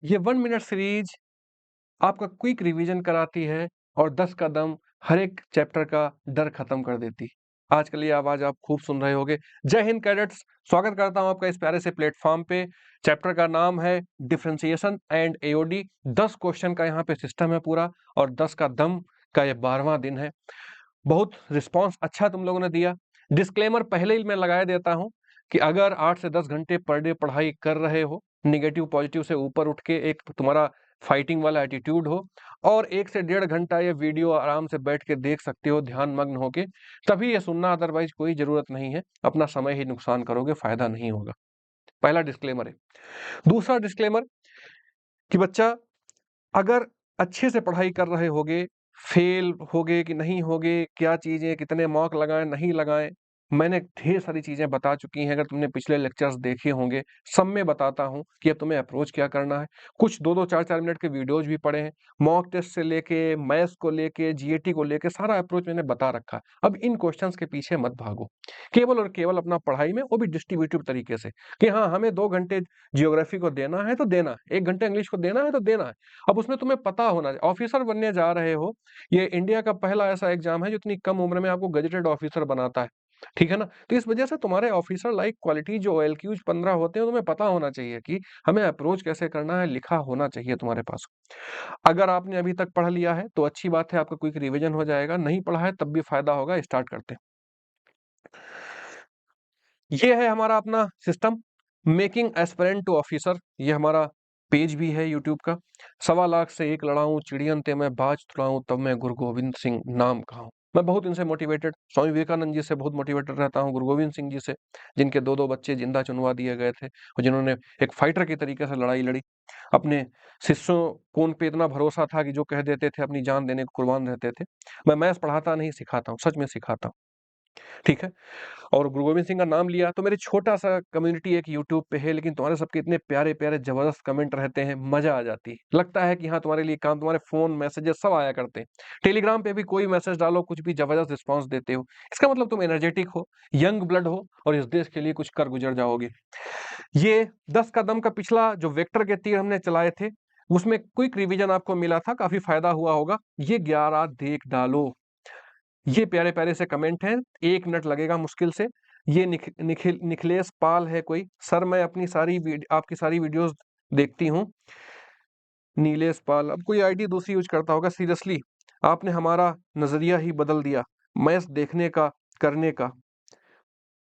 ये 1 minute series आपका quick revision कराती है और 10 का दम हर एक चैप्टर का डर खत्म कर देती। आज के लिए आवाज आप खूब सुन रहे होंगे। जय हिंद कैडेट्स, स्वागत करता हूं आपका इस प्यारे से प्लेटफॉर्म पे। चैप्टर का नाम है डिफरेंशिएशन एंड एओडी। 10 क्वेश्चन का यहाँ पे सिस्टम है पूरा और 10 का दम का ये 12वां दिन है। बहुत रिस्पॉन्स अच्छा तुम लोगों ने दिया। डिस्क्लेमर पहले ही मैं लगा देता हूं कि अगर 8 से 10 घंटे पर डे पढ़ाई कर रहे हो, निगेटिव पॉजिटिव से ऊपर उठ के एक तुम्हारा फाइटिंग वाला एटीट्यूड हो और 1 से 1.5 घंटा ये वीडियो आराम से बैठ के देख सकते हो ध्यान मग्न होके, तभी ये सुनना, अदरवाइज कोई जरूरत नहीं है। अपना समय ही नुकसान करोगे, फायदा नहीं होगा। पहला डिस्क्लेमर है। दूसरा डिस्क्लेमर कि बच्चा अगर अच्छे से पढ़ाई कर रहे होगे, फेल होगे कि नहीं होगे, क्या चीजें, कितने मॉक लगाएं नहीं लगाएं, मैंने ढेर सारी चीजें बता चुकी हैं। अगर तुमने पिछले लेक्चर्स देखे होंगे, सब में बताता हूं कि अब तुम्हें अप्रोच क्या करना है। कुछ 2-2 4-4 मिनट के वीडियोज भी पड़े हैं। मॉक टेस्ट से लेके मैथ्स को लेके जीएटी को लेके सारा अप्रोच मैंने बता रखा है। अब इन क्वेश्चंस के पीछे मत भागो, केवल और केवल अपना पढ़ाई में, वो भी डिस्ट्रीब्यूटिव तरीके से कि हाँ, हमें 2 घंटे जियोग्राफी को देना है तो देना है, 1 घंटे इंग्लिश को देना है तो देना है। अब उसमें तुम्हें पता होना चाहिए, ऑफिसर बनने जा रहे हो, ये इंडिया का पहला ऐसा एग्जाम है जो इतनी कम उम्र में आपको गजेटेड ऑफिसर बनाता है। ठीक है ना? तो इस वजह से तुम्हारे ऑफिसर लाइक क्वालिटी जो OLQs 15 होते हैं, तुम्हें पता होना चाहिए कि हमें अप्रोच कैसे करना है, लिखा होना चाहिए तुम्हारे पास। अगर आपने अभी तक पढ़ लिया है तो अच्छी बात है, आपका क्विक रिवीजन हो जाएगा। नहीं पढ़ा है तब भी फायदा होगा। स्टार्ट करते हैं। ये है हमारा अपना system, making aspirant to officer. ये हमारा पेज भी है यूट्यूब का। 1.25 लाख से एक लड़ाऊं, चिड़ियन ते मैं बाज तुड़ाऊं, तब मैं गुरु गोविंद सिंह नाम कहाऊं। मैं बहुत इनसे मोटिवेटेड, स्वामी विवेकानंद जी से बहुत मोटिवेटेड रहता हूँ, गुरु गोविंद सिंह जी से, जिनके 2-2 बच्चे जिंदा चुनवा दिए गए थे और जिन्होंने एक फाइटर की तरीके से लड़ाई लड़ी। अपने शिष्यों को उन पे इतना भरोसा था कि जो कह देते थे अपनी जान देने को कुर्बान रहते थे। मैं मैथ्स पढ़ाता नहीं, सिखाता हूँ, सच में सिखाता हूँ। ठीक है? और गुरु गोविंद सिंह का नाम लिया तो मेरी छोटा-सा कम्युनिटी एक यूट्यूब पे है, लेकिन तुम्हारे सबके इतने प्यारे-प्यारे ज़बरदस्त कमेंट रहते हैं, मज़ा आ जाती है। लगता है कि हाँ, तुम्हारे लिए काम, तुम्हारे फ़ोन, मैसेजेस सब आया करते हैं। टेलीग्राम पे भी कोई मैसेज डालो, कुछ भी ज़बरदस्त रिस्पॉन्स देते हो। इसका मतलब तुम एनर्जेटिक हो, यंग ब्लड हो और इस देश के लिए कुछ कर गुज़र जाओगे। ये 10 कदम का पिछला जो वेक्टर के तीर हमने चलाए थे, उसमें क्विक रिवीजन आपको मिला था, काफ़ी फ़ायदा हुआ होगा। ये 11 देख डालो। ये प्यारे-प्यारे से कमेंट हैं, 1 मिनट लगेगा मुश्किल से। ये निखिलेश पाल है कोई, सर मैं अपनी आपकी सारी वीडियोज़ देखती हूँ। नीलेश पाल, अब कोई आईडी दूसरी यूज़ करता होगा। सीरियसली, आपने हमारा नज़रिया ही बदल दिया, मैथ्स देखने का, करने का।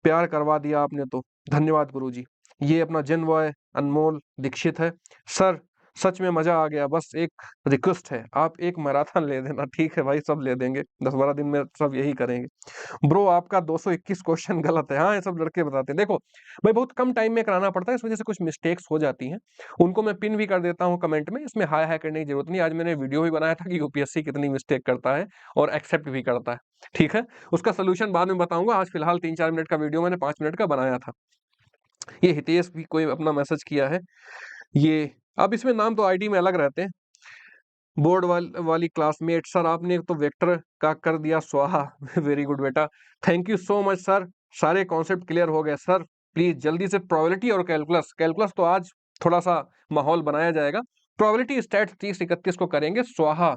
प्यार करवा दिया आपने तो, धन्यवाद गुरुजी। ये अपना जेनबॉय अनमोल दीक्षित है। सर सच में मजा आ गया, बस एक रिक्वेस्ट है, आप एक मैराथन ले देना। ठीक है भाई, सब ले देंगे, 10-12 दिन में सब यही करेंगे। ब्रो आपका 221 क्वेश्चन गलत है। हाँ, ये सब लड़के बताते हैं। देखो भाई, बहुत कम टाइम में कराना पड़ता है, इस वजह से कुछ मिस्टेक्स हो जाती हैं। उनको मैं पिन भी कर देता हूँ कमेंट में, इसमें हाय हाय करने की जरूरत नहीं। आज मैंने वीडियो भी बनाया था कि यूपीएससी कितनी मिस्टेक करता है और एक्सेप्ट भी करता है। ठीक है, उसका सोल्यूशन बाद में बताऊंगा। आज फिलहाल 3-4 मिनट का वीडियो मैंने 5 मिनट का बनाया था। ये हितेश भी कोई अपना मैसेज किया है। ये अब इसमें नाम तो आईडी में अलग रहते हैं। बोर्ड वाली क्लासमेट, सर आपने तो वेक्टर का कर दिया स्वाहा। वेरी गुड बेटा, thank you so much sir. सारे कॉन्सेप्ट क्लियर हो गए सर। प्लीज जल्दी से प्रोबेबिलिटी और कैलकुलस, कैलकुलस तो आज थोड़ा सा माहौल बनाया जाएगा। प्रोबेबिलिटी स्टैट 30-31 को करेंगे स्वाहा।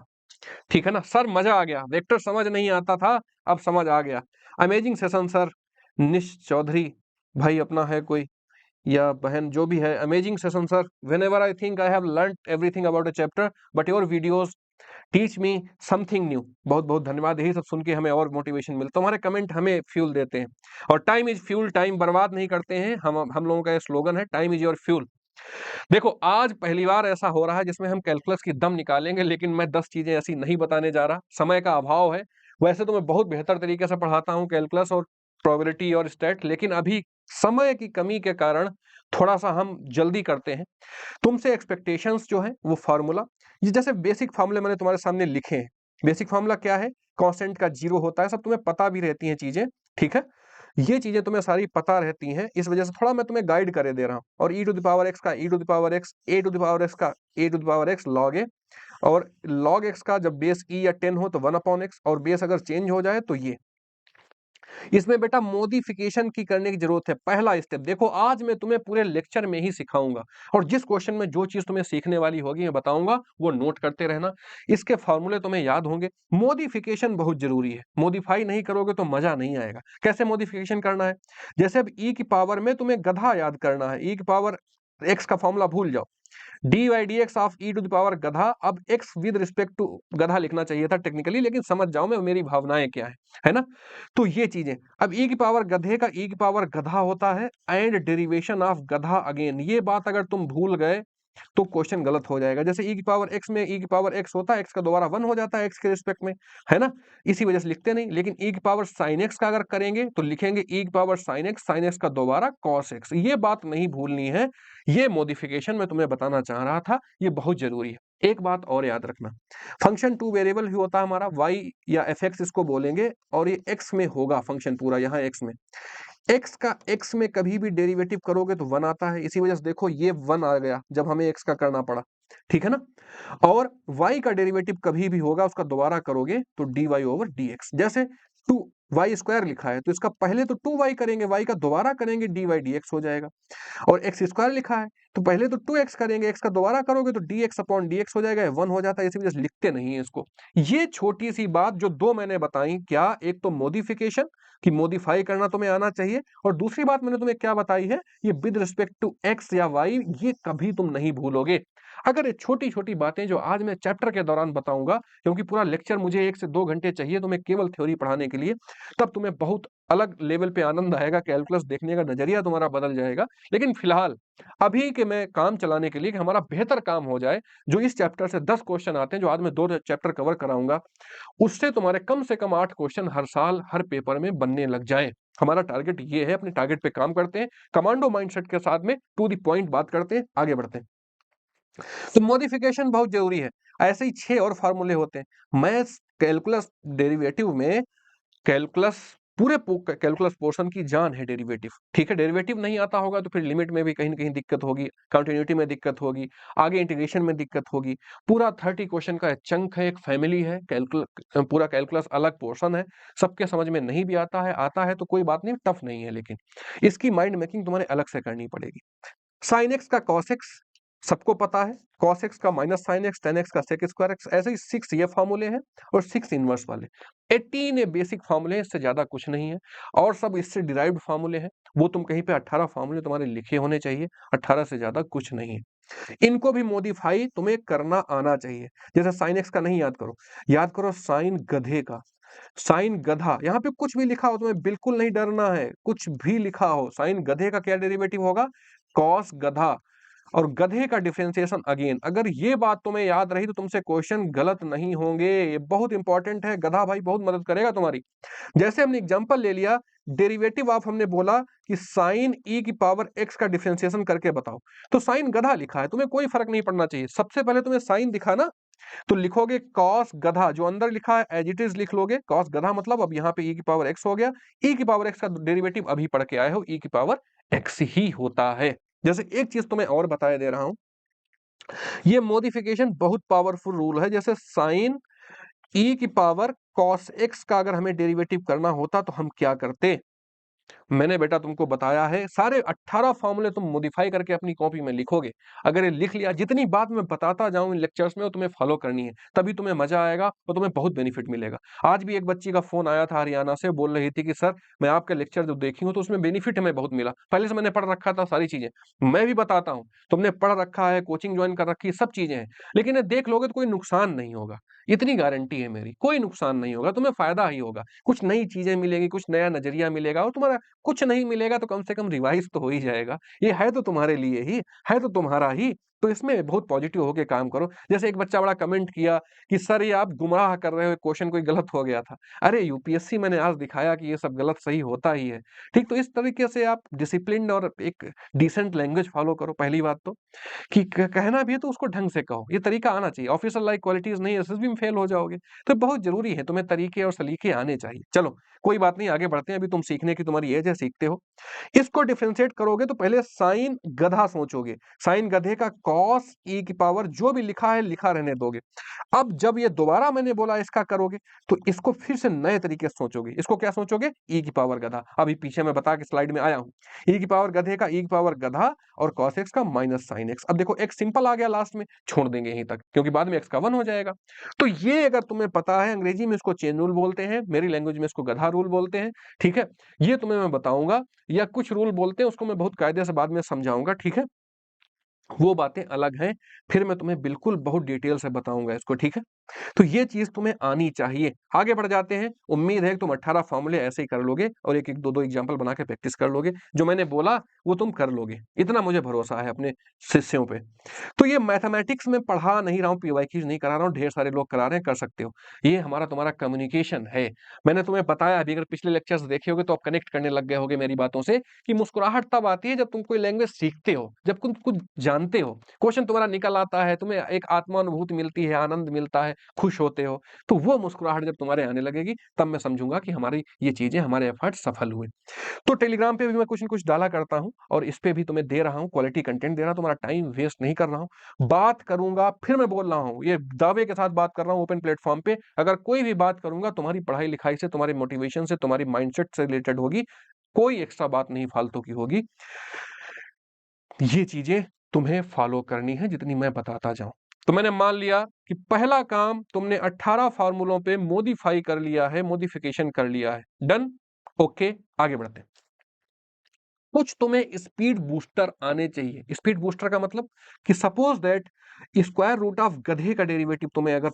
ठीक है ना सर, मजा आ गया। वेक्टर समझ नहीं आता था, अब समझ आ गया। Amazing session sir. निश चौधरी भाई अपना है कोई या बहन, जो भी है, amazing session sir. Whenever I think I have learned everything about a chapter but your videos teach me something new. बहुत बहुत धन्यवाद। यही सब सुन के हमें और मोटिवेशन मिलता है। तुम्हारे कमेंट हमें फ्यूल देते हैं। और टाइम इज फ्यूल, टाइम बर्बाद नहीं करते हैं हम लोगों का ये स्लोगन है, टाइम इज योर फ्यूल। देखो आज पहली बार ऐसा हो रहा है जिसमें हम कैलकुलस की दम निकालेंगे, लेकिन मैं 10 चीजें ऐसी नहीं बताने जा रहा, समय का अभाव है। वैसे तो मैं बहुत बेहतर तरीके से पढ़ाता हूँ कैलकुलस और प्रोबेबिलिटी और स्टैट, लेकिन अभी समय की कमी के कारण थोड़ा सा हम जल्दी करते हैं। तुमसे एक्सपेक्टेशंस जो है वो फार्मूला, ये जैसे बेसिक फार्मूले मैंने तुम्हारे सामने लिखे हैं। बेसिक फार्मूला क्या है? कांस्टेंट का जीरो होता है, सब तुम्हें पता भी रहती हैं चीजें। ठीक है, ये चीजें तुम्हें सारी पता रहती हैं, इस वजह से थोड़ा मैं तुम्हें गाइड करे दे रहा हूँ। और E to the power X का E to the power X, A to the power X का A to the power X log A, और लॉग एक्स का जब बेस ई या 10 हो तो 1/x, और बेस अगर चेंज हो जाए तो ये। इसमें बेटा मॉडिफिकेशन की करने की जरूरत है। पहला स्टेप देखो, आज मैं तुम्हें पूरे लेक्चर में ही सिखाऊंगा और जिस क्वेश्चन में जो चीज तुम्हें सीखने वाली होगी मैं बताऊंगा, वो नोट करते रहना। इसके फॉर्मूले तुम्हें याद होंगे। मॉडिफिकेशन बहुत जरूरी है, मॉडिफाई नहीं करोगे तो मजा नहीं आएगा। कैसे मॉडिफिकेशन करना है, जैसे अब ई की पावर में तुम्हें गधा याद करना है, ई की पावर एक्स का फॉर्मूला भूल जाओ, D Y D X of E to the power गधा। अब एक्स विद रिस्पेक्ट टू गधा लिखना चाहिए था टेक्निकली, लेकिन समझ जाओ मैं मेरी भावनाएं क्या है ना। तो ये चीजें, अब ई की पावर गधे का ई की पावर गधा होता है एंड डेरिवेशन ऑफ गधा अगेन। ये बात अगर तुम भूल गए तो क्वेश्चन गलत हो जाएगा। जैसे ई की पावर एक्स में ई की पावर एक्स होता है, एक्स का दोबारा वन हो जाता है एक्स के रिस्पेक्ट में, है ना, इसी वजह से लिखते नहीं। लेकिन ई की पावर साइन एक्स का अगर करेंगे तो लिखेंगे ई की पावर साइन एक्स का दोबारा कॉस एक्स। ये बात नहीं भूलनी है, ये मॉडिफिकेशन मैं तुम्हें बताना चाह रहा था, ये बहुत जरूरी है। एक बात और याद रखना, फंक्शन टू वेरिएबल ही होता है हमारा, y या fx इसको बोलेंगे, और ये x में होगा फंक्शन पूरा, यहाँ x में। x का x में कभी भी डेरिवेटिव करोगे तो 1 आता है, इसी वजह से देखो ये 1 आ गया जब हमें x का करना पड़ा, ठीक है ना। और y का डेरिवेटिव कभी भी होगा उसका दोबारा करोगे तो dy ओवर dx। जैसे 2y² लिखा है तो इसका पहले तो 2y करेंगे, y का दोबारा करेंगे dy dx हो जाएगा। और x² लिखा है तो पहले तो 2x करेंगे, x का दोबारा करोगे तो dx अपॉन dx हो जाएगा, 1 हो जाता है, इसी वजह से लिखते नहीं है इसको। ये छोटी सी बात जो दो मैंने बताई, क्या एक तो मॉडिफिकेशन कि मॉडिफाई करना तुम्हें आना चाहिए, और दूसरी बात मैंने तुम्हें क्या बताई है, ये विद रिस्पेक्ट टू x या y, ये कभी तुम नहीं भूलोगे। अगर ये छोटी छोटी बातें जो आज मैं चैप्टर के दौरान बताऊंगा, क्योंकि पूरा लेक्चर मुझे 1 से 2 घंटे चाहिए तुम्हें केवल थ्योरी पढ़ाने के लिए, तब तुम्हें बहुत अलग लेवल पे आनंद आएगा, कैलकुलस देखने का नजरिया तुम्हारा बदल जाएगा। लेकिन फिलहाल अभी के मैं काम चलाने के लिए कि हमारा बेहतर काम हो जाए, जो इस चैप्टर से 10 क्वेश्चन आते हैं, जो आज मैं 2 चैप्टर कवर कराऊंगा, उससे तुम्हारे कम से कम 8 क्वेश्चन हर साल हर पेपर में बनने लग जाए। हमारा टारगेट ये है, अपने टारगेट पे काम करते हैं, कमांडो माइंडसेट के साथ में टू द पॉइंट बात करते हैं, आगे बढ़ते हैं। तो मॉडिफिकेशन बहुत जरूरी है। ऐसे ही 6 और फार्मूले होते हैं मैथ्स कैलकुलस डेरिवेटिव में। कैलकुलस पूरे कैलकुलस पोर्शन की जान है डेरिवेटिव, ठीक है। डेरिवेटिव नहीं आता होगा तो फिर लिमिट में भी कहीं ना कहीं दिक्कत होगी, कंटिन्यूटी में दिक्कत होगी, आगे इंटीग्रेशन में दिक्कत होगी। पूरा 30 क्वेश्चन का एक चंक है, एक फैमिली है, पूरा कैलकुलस अलग पोर्शन है, सबके समझ में नहीं भी आता है तो कोई बात नहीं, टफ नहीं है, लेकिन इसकी माइंड मेकिंग तुम्हारे अलग से करनी पड़ेगी। साइन एक्स का कॉस एक्स सबको पता है, कॉस एक्स का minus sine x, ten x का सेक स्क्वायर एक्स, ऐसे ही 6 ये फार्मूले हैं और 6 इनवर्स वाले। 18 ये बेसिक फार्मूले हैं, इससे ज्यादा कुछ नहीं है, और सब इससे डिराइव्ड फार्मूले हैं। वो तुम कहीं पे 18 फार्मूले तुम्हारे लिखे होने चाहिए, 18 से ज्यादा कुछ नहीं है। इनको भी मॉडिफाई तुम्हें करना आना चाहिए। जैसे साइन एक्स का नहीं याद करो, याद करो साइन गधे का। साइन गधा, यहाँ पे कुछ भी लिखा हो तुम्हें बिल्कुल नहीं डरना है, कुछ भी लिखा हो, साइन गधे का क्या डेरिवेटिव होगा, कॉस गधा। और गधे का डिफरेंशिएशन अगेन, अगर ये बात तुम्हें याद रही तो तुमसे क्वेश्चन गलत नहीं होंगे। ये बहुत इंपॉर्टेंट है, गधा भाई बहुत मदद करेगा तुम्हारी। जैसे हमने एग्जांपल ले लिया, डेरिवेटिव ऑफ हमने बोला कि साइन ई की पावर एक्स का डिफरेंशिएशन करके बताओ, तो साइन गधा लिखा है, तुम्हें कोई फर्क नहीं पड़ना चाहिए। सबसे पहले तुम्हें साइन दिखा ना, तो लिखोगे कॉस गधा, जो अंदर लिखा है एज इट इज लिख लोगे, कॉस गधा मतलब अब यहाँ पे ई की पावर एक्स हो गया, ई की पावर एक्स का डेरिवेटिव अभी पढ़ के आए हो, ई की पावर एक्स ही होता है। जैसे एक चीज तुम्हें और बताया दे रहा हूं, ये मॉडिफिकेशन बहुत पावरफुल रूल है। जैसे साइन ई की पावर कॉस एक्स का अगर हमें डेरिवेटिव करना होता तो हम क्या करते, मैंने बेटा तुमको बताया है, सारे 18 फॉर्मूले तुम मॉडिफाई करके अपनी कॉपी में लिखोगे। अगर ये लिख लिया, जितनी बात मैं बताता जाऊं इन लेक्चर्स में वो तुम्हें फॉलो करनी है, तभी तुम्हें मजा आएगा और तुम्हें बहुत बेनिफिट मिलेगा। आज भी एक बच्ची का फोन आया था हरियाणा से, बोल रही थी कि सर मैं आपका लेक्चर जो देखी हूँ तो उसमें बेनिफिट हमें बहुत मिला, पहले से मैंने पढ़ रखा था सारी चीजें। मैं भी बताता हूँ, तुमने पढ़ रखा है, कोचिंग ज्वाइन कर रखी है, सब चीजें हैं, लेकिन ये देख लोगे तो कोई नुकसान नहीं होगा, इतनी गारंटी है मेरी, कोई नुकसान नहीं होगा, तुम्हें फायदा ही होगा। कुछ नई चीजें मिलेगी, कुछ नया नजरिया मिलेगा, और तुम्हारा कुछ नहीं मिलेगा तो कम से कम रिवाइज तो हो ही जाएगा। ये है तो तुम्हारे लिए ही, है तो तुम्हारा ही, तो इसमें बहुत पॉजिटिव होके काम करो। जैसे एक बच्चा बड़ा कमेंट किया कि सर ये आप गुमराह कर रहे हो, क्वेश्चन कोई गलत हो गया था। अरे यूपीएससी मैंने आज दिखाया कि ये सब गलत सही होता ही है, ठीक। तो इस तरीके से आप डिसिप्लिन और एक डिसेंट लैंग्वेज फॉलो करो, पहली बात तो, कि कहना भी है तो उसको ढंग से कहो, ये तरीका आना चाहिए। ऑफिसर लाइक क्वालिटीज नहीं, एसएसबी में फेल हो जाओगे। तो बहुत जरूरी है, तुम्हें तरीके और सलीके आने चाहिए। चलो कोई बात नहीं, आगे बढ़ते हैं, अभी तुम सीखने की तुम्हारी एज है, सीखते हो। इसको डिफरेंशिएट करोगे तो पहले साइन गधा सोचोगे, साइन गधे का cos e की पावर जो भी लिखा है लिखा रहने दोगे। अब जब ये दोबारा मैंने बोला इसका करोगे तो इसको फिर से नए तरीके से सोचोगे। इसको क्या सोचोगे? e की पावर गधा। अभी पीछे मैं बता के स्लाइड में आया हूं, e की पावर गधे का e की पावर गधा और cos x का माइनस sin x। अब देखो x सिंपल आ गया, लास्ट में छोड़ देंगे यहीं तक क्योंकि बाद में x का 1 हो जाएगा। तो ये अगर तुम्हें पता है, अंग्रेजी में इसको चेन रूल बोलते हैं, मेरी लैंग्वेज में इसको गधा रूल बोलते हैं, ठीक है। ये तुम्हें मैं बताऊंगा, या कुछ रूल बोलते हैं उसको मैं बहुत कायदे से बाद में समझाऊंगा, ठीक है। वो बातें अलग हैं, फिर मैं तुम्हें बिल्कुल बहुत डिटेल से बताऊंगा इसको, ठीक है। तो ये चीज तुम्हें आनी चाहिए। आगे बढ़ जाते हैं। उम्मीद है कि तुम 18 फॉर्मूले ऐसे ही कर लोगे और एक एक दो दो एग्जांपल बना के प्रैक्टिस कर लोगे। जो मैंने बोला वो तुम कर लोगे, इतना मुझे भरोसा है अपने शिष्यों पे। तो ये मैथमेटिक्स में पढ़ा नहीं रहा हूँ, पीवाईक्यूज नहीं करा रहा हूँ, ढेर सारे लोग करा रहे हैं, कर सकते हो। ये हमारा तुम्हारा कम्युनिकेशन है। मैंने तुम्हें बताया, अभी अगर पिछले लेक्चर्स देखे होगे तो आप कनेक्ट करने लग गए होगे मेरी बातों से कि मुस्कुराहट तब आती है जब तुम कोई लैंग्वेज सीखते हो, जब तुम कुछ जानते हो, क्वेश्चन तुम्हारा निकल आता है, तुम्हें एक आत्मानुभूति मिलती है, आनंद मिलता है, खुश होते हो, तो वो मुस्कुराहट जब तुम्हारे आने लगेगी तब मैं समझूंगा कि हमारी ये चीजें, हमारे एफर्ट सफल हुए। तो टेलीग्राम पे भी मैं कुछ न कुछ डाला करता हूं और इस पे भी तुम्हें दे रहा हूं, क्वालिटी कंटेंट दे रहा हूं, तुम्हारा टाइम वेस्ट नहीं कर रहा हूं। बात करूंगा, फिर मैं बोल रहा हूं, ये दावे के साथ बात कर रहा हूं ओपन प्लेटफॉर्म पे, अगर कोई भी बात करूंगा तुम्हारी पढ़ाई लिखाई से, तुम्हारे मोटिवेशन से, तुम्हारी माइंडसेट से रिलेटेड होगी, कोई एक्स्ट्रा बात नहीं फालतू की होगी। ये चीजें तुम्हें फॉलो करनी है जितनी मैं बताता जाऊं। तो मैंने मान लिया कि पहला काम तुमने 18 फार्मूलों पे मॉडिफाई कर लिया है, मॉडिफिकेशन कर लिया है, डन। ओके, आगे बढ़ते हैं। कुछ तुम्हें स्पीड बूस्टर आने चाहिए। स्पीड बूस्टर का मतलब कि suppose that square root of गधे का डेरिवेटिव तुम्हें अगर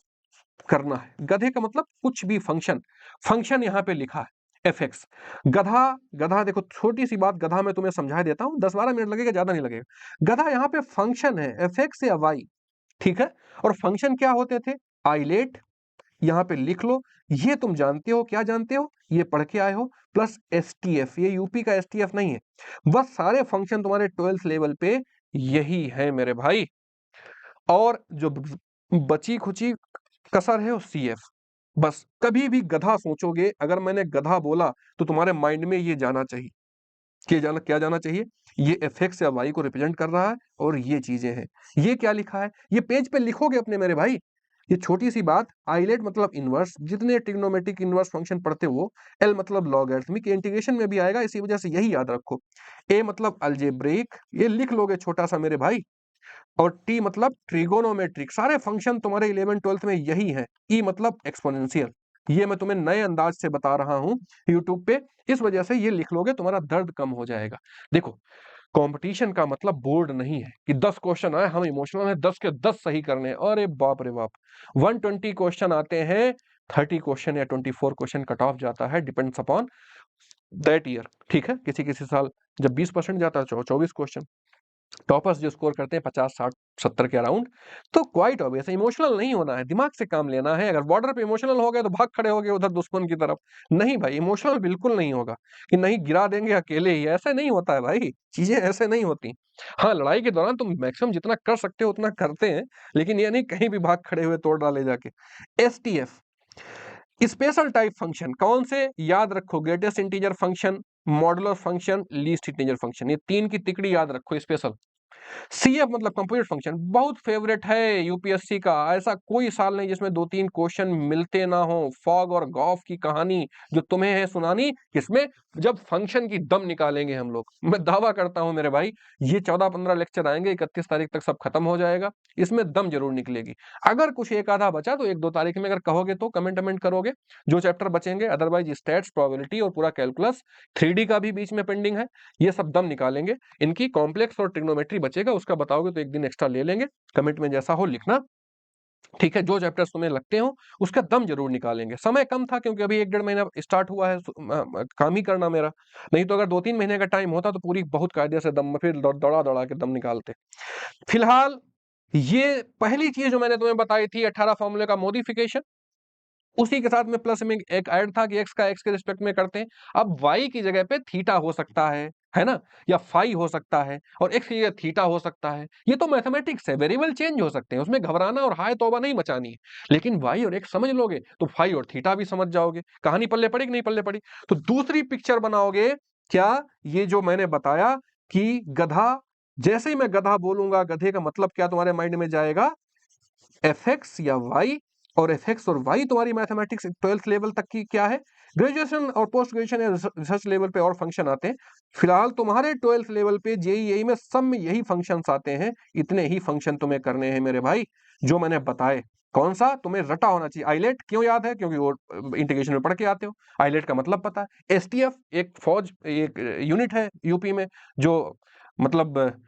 करना है, गधे का मतलब कुछ भी फंक्शन, फंक्शन यहां पे लिखा है एफ एक्स। गधा, गधा देखो छोटी सी बात, गधा मैं तुम्हें समझा देता हूं, 10-12 मिनट लगेगा, ज्यादा नहीं लगेगा। गधा यहाँ पे फंक्शन है एफ एक्स या वाई, ठीक है। और फंक्शन क्या होते थे? आइलेट, यहां पे लिख लो, ये तुम जानते हो, क्या जानते हो, ये पढ़ के आए हो, प्लस एसटीएफ, ये यूपी का एसटीएफ नहीं है, बस सारे फंक्शन तुम्हारे 12th लेवल पे यही है मेरे भाई। और जो बची खुची कसर है वो सीएफ। बस कभी भी गधा सोचोगे, अगर मैंने गधा बोला तो तुम्हारे माइंड में ये जाना चाहिए, क्या जाना चाहिए, ये एफ एक्स या वाई को रिप्रेजेंट कर रहा है और ये चीजें हैं। ये क्या लिखा है, ये पेज पे लिखोगे अपने मेरे भाई। ये छोटी सी बात, आइलेट मतलब इनवर्स, जितने ट्रिग्नोमेट्रिक इनवर्स फंक्शन पढ़ते हो, एल मतलब लॉगरिथमिक, इंटीग्रेशन में भी आएगा, इसी वजह से यही याद रखो। ए मतलब अलजेब्रिक, ये लिख लोगे छोटा सा मेरे भाई। और टी मतलब ट्रिगोनोमेट्रिक, सारे फंक्शन तुम्हारे 11th-12th में यही है। ई मतलब एक्सपोनेंशियल, ये मैं तुम्हें नए अंदाज से बता रहा हूं यूट्यूब पे, इस वजह से ये लिख लोगे, तुम्हारा दर्द कम हो जाएगा। देखो, कंपटीशन का मतलब बोर्ड नहीं है कि 10 क्वेश्चन आए, हम इमोशनल हैं, 10 के 10 सही करने हैं, अरे बाप रे बाप। 120 क्वेश्चन आते हैं, 30 क्वेश्चन या 24 क्वेश्चन कट ऑफ जाता है, डिपेंड्स अपॉन दैट ईयर, ठीक है। किसी किसी साल जब 20% जाता है, 24 क्वेश्चन। टॉपर्स जो स्कोर करते हैं 50, 60, 70 के अराउंड। तो क्वाइट ऑब्वियस है, इमोशनल नहीं होना है, दिमाग से काम लेना है। अगर बॉर्डर पे इमोशनल हो गए तो भाग खड़े हो गए उधर दुश्मन की तरफ। नहीं भाई, इमोशनल बिल्कुल नहीं होगा कि नहीं गिरा देंगे अकेले ही, ऐसे नहीं होता है भाई, चीजें ऐसे नहीं होती। हाँ, लड़ाई के दौरान तुम मैक्सिमम जितना कर सकते हो उतना करते हैं, लेकिन ये नहीं कहीं भी भाग खड़े हुए तोड़ डाले जाके। एसटीएफ, स्पेशल टाइप फंक्शन कौन से, याद रखो, greatest integer function, modular function, least integer function, ये तीन की तिकड़ी याद रखो, स्पेशल। सीएफ मतलब कंप्यूटर फंक्शन, बहुत फेवरेट है यूपीएससी का, ऐसा कोई साल नहीं जिसमें 2-3 क्वेश्चन मिलते ना हो। फॉग और गॉफ की कहानी जो तुम्हें है सुनानी, किसमें, जब फंक्शन की दम निकालेंगे हम लोग। मैं दावा करता हूं मेरे भाई, ये 14-15 लेक्चर आएंगे, 31 तारीख तक सब खत्म हो जाएगा, इसमें दम जरूर निकलेगी। अगर कुछ एक आधा बचा तो 1-2 तारीख में अगर कहोगे तो कमेंट करोगे जो चैप्टर बचेंगे, अदरवाइज स्टैट्स, प्रोबेबिलिटी और पूरा कैलकुलस, 3D का भी बीच में पेंडिंग है, ये सब दम निकालेंगे। इनकी कॉम्प्लेक्स और ट्रिग्नोमेट्री बचेगा, उसका बताओगे तो एक दिन एक्स्ट्रा ले लेंगे। कमेंट में जैसा हो लिखना, ठीक है। जो चैप्टर्स तुम्हें लगते हो उसका दम जरूर निकालेंगे। समय कम था क्योंकि अभी 1-1.5 महीना स्टार्ट हुआ है काम ही करना मेरा, नहीं तो अगर 2-3 महीने का टाइम होता तो पूरी बहुत कायदे से दम फिर दौड़ा दौड़ा के दम निकालते। फिलहाल ये पहली चीज जो मैंने तुम्हें बताई थी 18 फॉर्मूले का मॉडिफिकेशन, उसी के साथ में प्लस में एक ऐड था कि एक्स का एक्स के रिस्पेक्ट में करते हैं। अब वाई की जगह पे थीटा हो सकता है ना, या फाई हो सकता है, और एक्स की जगह थीटा हो सकता है। ये तो मैथमेटिक्स है, वेरिएबल चेंज हो सकते हैं, उसमें घबराना और हाय तौबा नहीं मचानी है। लेकिन वाई और एक्स समझ लोगे तो फाई और थीटा भी समझ जाओगे, कहानी पल्ले पड़ी कि नहीं पल्ले पड़ी। तो दूसरी पिक्चर बनाओगे क्या, ये जो मैंने बताया कि गधा जैसे ही मैं गधा बोलूंगा, गधे का मतलब क्या तुम्हारे माइंड में जाएगा? एफ या वाई, और एफ और वाई तुम्हारी मैथमेटिक्स 12th लेवल तक की क्या है? ग्रेजुएशन और पोस्ट ग्रेजुएशन या रिसर्च लेवल पे और फंक्शन आते हैं। फिलहाल तुम्हारे 12th लेवल पे जेईई में सब में यही फंक्शंस आते हैं। इतने ही फंक्शन तुम्हें करने हैं मेरे भाई, जो मैंने बताए। कौन सा? तुम्हें रटा होना चाहिए। आइलेट क्यों याद है? क्योंकि वो इंटीग्रेशन में पढ़ के आते हो। आइलेट का मतलब पता है। एसटीएफ एक फौज, एक यूनिट है यूपी में, जो मतलब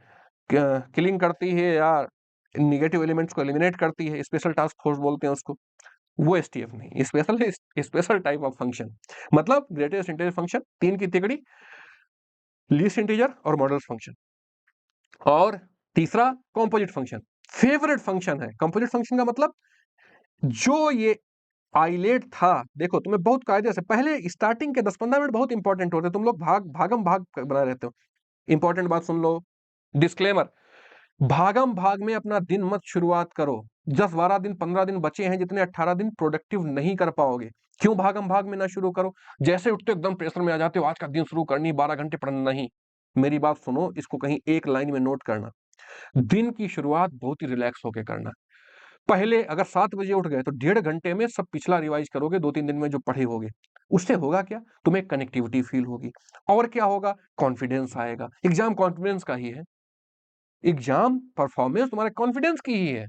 किलिंग करती है या निगेटिव एलिमेंट्स को एलिमिनेट करती है। स्पेशल टास्क फोर्स बोलते हैं उसको। वो एसटीएफ नहीं, स्पेशल टाइप ऑफ फंक्शन। मतलब ग्रेटेस्ट इंटीजर फंक्शन, 3 की तिकड़ी, लीस्ट इंटीजर और मॉडल फंक्शन। और तीसरा कॉम्पोजिट फंक्शन, फेवरेट फंक्शन है। कॉम्पोजिट फंक्शन का मतलब जो ये आइलेट था, देखो तुम्हें बहुत कायदे से पहले स्टार्टिंग के 10-15 मिनट बहुत इंपॉर्टेंट होते हैं। तुम लोग भागम भाग बनाए रहते हो। इंपॉर्टेंट बात सुन लो, डिस्क्लेमर, भागम भाग में अपना दिन मत शुरुआत करो। 10-12 दिन 15 दिन बचे हैं, जितने 18 दिन प्रोडक्टिव नहीं कर पाओगे। क्यों भागम भाग में ना शुरू करो? जैसे उठते हो एकदम प्रेशर में आ जाते हो, आज का दिन शुरू करनी, 12 घंटे पढ़ना। नहीं, मेरी बात सुनो, इसको कहीं एक लाइन में नोट करना। दिन की शुरुआत बहुत ही रिलैक्स होकर करना। पहले अगर 7 बजे उठ गए तो 1.5 घंटे में सब पिछला रिवाइज करोगे, 2-3 दिन में जो पढ़े होगे। उससे होगा क्या? तुम्हें कनेक्टिविटी फील होगी। और क्या होगा? कॉन्फिडेंस आएगा। एग्जाम कॉन्फिडेंस का ही है। एग्जाम परफॉर्मेंस तुम्हारे कॉन्फिडेंस की ही है।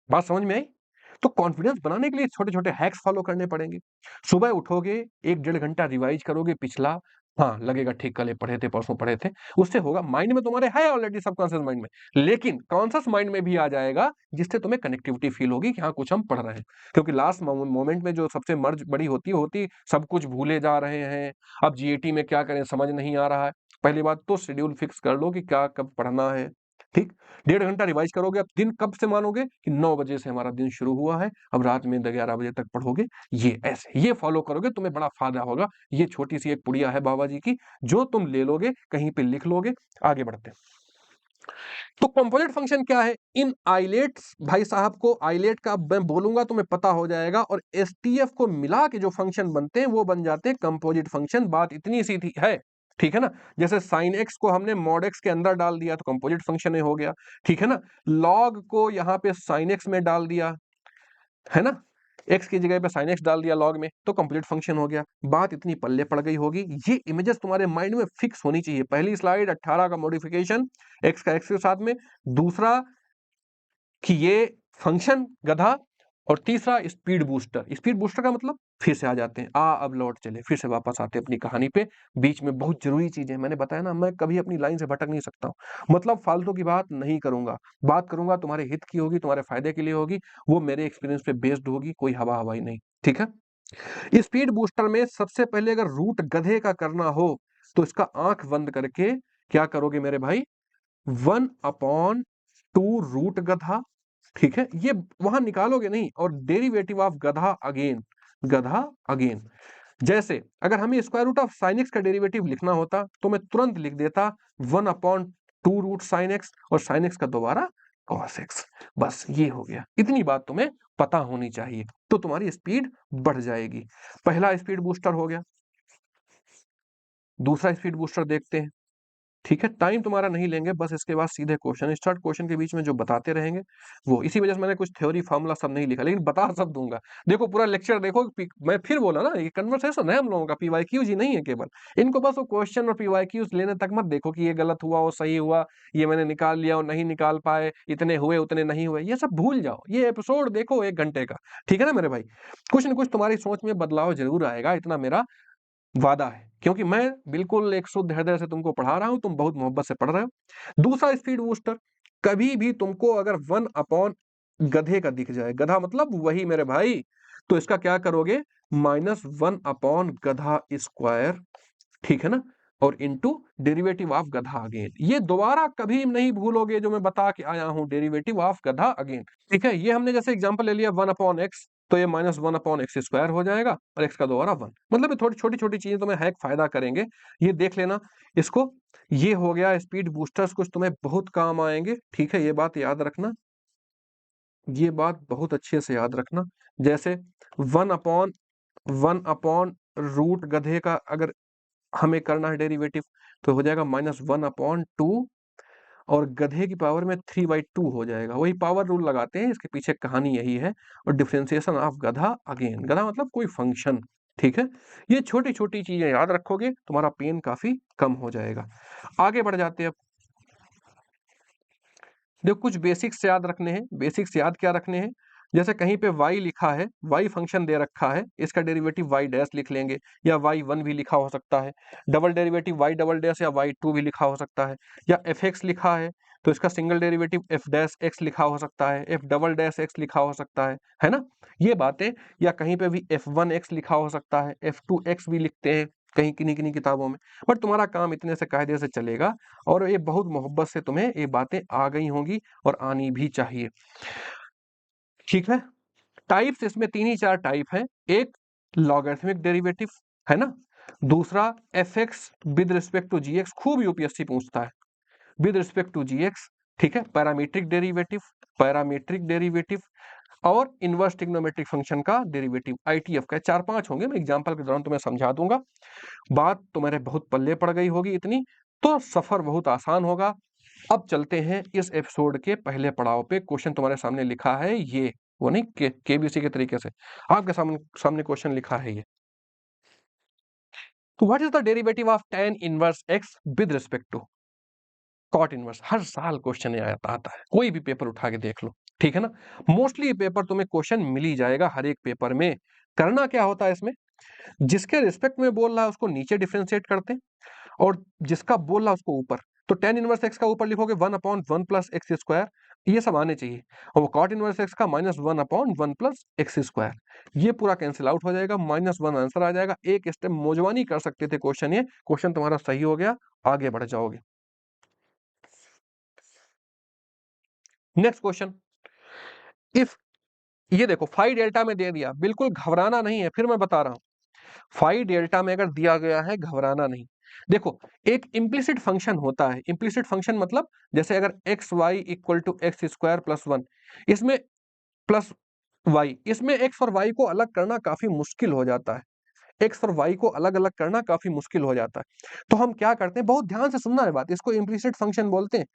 बात समझ में आई? तो कॉन्फिडेंस बनाने के लिए छोटे-छोटे हैक्स फॉलो करने पड़ेंगे। सुबह उठोगे, 1-1.5 घंटा रिवाइज करोगे पिछला, हाँ, लगेगा ठीक कल ये पढ़े थे, परसों पढ़े थे। उससे होगा, माइंड में तुम्हारे है ऑलरेडी सबकॉन्शियस माइंड में, लेकिन कॉन्शियस माइंड में भी आ जाएगा, जिससे तुम्हें कनेक्टिविटी फील होगी कि हाँ, कुछ हम पढ़ रहे हैं। क्योंकि लास्ट मोमेंट में जो सबसे मर्ज बड़ी होती सब कुछ भूले जा रहे हैं। अब जीएटी में क्या करें समझ नहीं आ रहा है। पहली बात तो शेड्यूल फिक्स कर लो कि क्या कब पढ़ना है, ठीक? 1.5 घंटा रिवाइज करोगे। अब दिन कब से मानोगे कि 9 बजे से हमारा दिन शुरू हुआ है, अब रात में 11 बजे तक पढ़ोगे। ये ऐसे ये फॉलो करोगे, तुम्हें बड़ा फायदा होगा। ये छोटी सी एक पुड़िया है बाबा जी की, जो तुम ले लोगे, कहीं पे लिख लोगे। आगे बढ़ते हैं। तो कंपोजिट फंक्शन क्या है? इन आइलेट्स, भाई साहब को आइलेट का मैं बोलूंगा तुम्हें पता हो जाएगा, और एसटीएफ को मिला के जो फंक्शन बनते हैं वो बन जाते हैं कंपोजिट फंक्शन। बात इतनी सी थी है, ठीक है ना? जैसे साइन एक्स को हमने मॉड एक्स के अंदर डाल दिया तो कंपोजिट फंक्शन हो गया, ठीक है ना? लॉग को यहाँ पे साइन एक्स में डाल दिया, है ना? एक्स की जगह पे साइन एक्स डाल दिया लॉग में, तो कंप्लीट फंक्शन हो गया। बात इतनी पल्ले पड़ गई होगी। ये इमेजेस तुम्हारे माइंड में फिक्स होनी चाहिए। पहली स्लाइड 18 का मॉडिफिकेशन, एक्स का एक्स के साथ में। दूसरा कि ये फंक्शन गधा। और तीसरा स्पीड बूस्टर। स्पीड बूस्टर का मतलब फिर से आ जाते हैं, अब लौट चले, फिर से वापस आते हैं अपनी कहानी पे। बीच में बहुत जरूरी चीजें, मैंने बताया ना, मैं कभी अपनी लाइन से भटक नहीं सकता हूं। मतलब फालतू की बात नहीं करूंगा। बात करूंगा तुम्हारे हित की होगी, तुम्हारे फायदे के लिए होगी। वो मेरे एक्सपीरियंस पे बेस्ड होगी, कोई हवा हवाई नहीं, ठीक है? स्पीड बूस्टर में सबसे पहले अगर रूट गधे का करना हो तो इसका आंख बंद करके क्या करोगे मेरे भाई? 1/2 रूट गधा, ठीक है? ये वहां निकालोगे नहीं, और डेरिवेटिव ऑफ गधा अगेन, गधा अगेन। जैसे अगर हमें square root of sine X का डेरिवेटिव लिखना होता तो मैं तुरंत लिख देता 1/2 रूट साइन एक्स, और साइन एक्स का दोबारा कॉस एक्स। बस ये हो गया। इतनी बात तुम्हें पता होनी चाहिए, तो तुम्हारी स्पीड बढ़ जाएगी। पहला स्पीड बूस्टर हो गया। दूसरा स्पीड बूस्टर देखते हैं, ठीक है? टाइम तुम्हारा नहीं लेंगे, बस इसके बाद सीधे क्वेश्चन स्टार्ट। क्वेश्चन के बीच में जो बताते रहेंगे वो, इसी वजह से मैंने कुछ थ्योरी फार्मूला सब नहीं लिखा, लेकिन बता सब दूंगा। देखो पूरा लेक्चर देखो, मैं फिर बोला ना, ये कन्वर्सेशन है हम लोगों का, पीवाईक्यूज ही नहीं है केवल। इनको बस वो क्वेश्चन और पीवाईक्यूज लेने तक मत देखो कि ये गलत हुआ, वो सही हुआ, ये मैंने निकाल लिया और नहीं निकाल पाए, इतने हुए उतने नहीं हुए, ये सब भूल जाओ। ये एपिसोड देखो 1 घंटे का, ठीक है ना मेरे भाई? कुछ न कुछ तुम्हारी सोच में बदलाव जरूर आएगा, इतना मेरा वादा है। क्योंकि मैं बिल्कुल एक शुद्ध हृदय से तुमको पढ़ा रहा हूं, तुम बहुत मोहब्बत से पढ़ रहे हो। दूसरा स्पीड बूस्टर, कभी भी तुमको अगर 1 अपॉन गधे का दिख जाए, गधा मतलब वही मेरे भाई, तो इसका क्या करोगे? -1 अपॉन गधा स्क्वायर, ठीक है ना? और इनटू डेरिवेटिव ऑफ गधा अगेन। ये दोबारा कभी नहीं भूलोगे, जो मैं बता के आया हूं, डेरिवेटिव ऑफ गधा अगेन, ठीक है? ये हमने जैसे एग्जांपल ले लिया 1/x, तो ये -1/x स्क्वायर हो जाएगा, और x का दोबारा 1। मतलब ये थोड़ी छोटी छोटी चीजें तुम्हें हैक फायदा करेंगे, ये देख लेना इसको। ये हो गया स्पीड बूस्टर्स, कुछ तुम्हें बहुत काम आएंगे, ठीक है? ये बात याद रखना, ये बात बहुत अच्छे से याद रखना। जैसे 1/1 रूट गधे का अगर हमें करना है डेरिवेटिव, तो हो जाएगा -1/2 और गधे की पावर में 3/2 हो जाएगा। वही पावर रूल लगाते हैं, इसके पीछे कहानी यही है। और डिफरेंशिएशन ऑफ गधा अगेन, गधा मतलब कोई फंक्शन, ठीक है। ये छोटी छोटी चीजें याद रखोगे, तुम्हारा पेन काफी कम हो जाएगा। आगे बढ़ जाते हैं अब। देखो कुछ बेसिक्स याद रखने हैं। बेसिक्स याद क्या रखने हैं, जैसे कहीं पे y लिखा है, y फंक्शन दे रखा है, इसका डेरिवेटिव y डैश लिख लेंगे, या y1 भी लिखा हो सकता है, double derivative y double dash या y2 भी लिखा हो सकता है, या fx लिखा है तो इसका single derivative f dash x लिखा हो सकता है, f डबल डैश x लिखा हो सकता है ना, ये बातें। या कहीं पे भी f1x लिखा हो सकता है, f2x भी लिखते हैं कहीं किन्हीं किन्हीं किताबों में। बट तुम्हारा काम इतने से कायदे से चलेगा, और ये बहुत मोहब्बत से तुम्हें ये बातें आ गई होंगी और आनी भी चाहिए, ठीक है। टाइप्स इसमें 3 ही 4 टाइप हैं। एक लॉगरिथमिक डेरिवेटिव, है ना। दूसरा fx with respect to gx, खूब यूपीएससी पूछता है, विद रिस्पेक्ट टू gx, ठीक है। पैरामीट्रिक डेरिवेटिव, पैरामीट्रिक डेरिवेटिव, और इनवर्स ट्रिग्नोमेट्रिक फंक्शन का डेरिवेटिव, आईटीएफ का। 4-5 होंगे, मैं एग्जांपल के दौरान तुम्हें समझा दूंगा। बात तुम्हारे बहुत पल्ले पड़ गई होगी इतनी, तो सफर बहुत आसान होगा। अब चलते हैं इस एपिसोड के पहले पड़ाव पे। क्वेश्चन तुम्हारे सामने लिखा है ये, वो नहीं केबीसी के तरीके से, आपके सामने क्वेश्चन लिखा है ये। तो what is the derivative of tan inverse x with respect to cot inverse. हर साल क्वेश्चन आता है, कोई भी पेपर उठा के देख लो, ठीक है ना। मोस्टली ये पेपर तुम्हें क्वेश्चन मिल ही जाएगा हर एक पेपर में। करना क्या होता है इसमें, जिसके रिस्पेक्ट में बोल रहा है उसको नीचे डिफरेंशिएट करते हैं, और जिसका बोल रहा है उसको ऊपर। तो tan इनवर्स x का ऊपर लिखोगे 1/1 प्लस एक्स स्क्वायर, ये सब आने चाहिए। और वो cot इनवर्स x का -1/1 प्लस एक्स स्क्वायर, ये पूरा कैंसिल आउट हो जाएगा, -1 आंसर आ जाएगा। एक स्टेप मौजवानी कर सकते थे क्वेश्चन, ये क्वेश्चन तुम्हारा सही हो गया, आगे बढ़ जाओगे। नेक्स्ट क्वेश्चन, इफ, ये देखो फाई डेल्टा में दे दिया, बिल्कुल घबराना नहीं है, फिर मैं बता रहा हूं, फाई डेल्टा में अगर दिया गया है घबराना नहीं। देखो एक इम्प्लिसिट फंक्शन होता है, इम्प्लिसिट फंक्शन मतलब जैसे अगर X Y equal to X square plus 1, इसमें प्लस वाई, इसमें एक्स और वाई को अलग करना काफी मुश्किल हो जाता है, एक्स और वाई को अलग अलग करना काफी मुश्किल हो जाता है। तो हम क्या करते हैं, बहुत ध्यान से सुनना है बात, इसको इम्प्लिसिट फंक्शन बोलते हैं।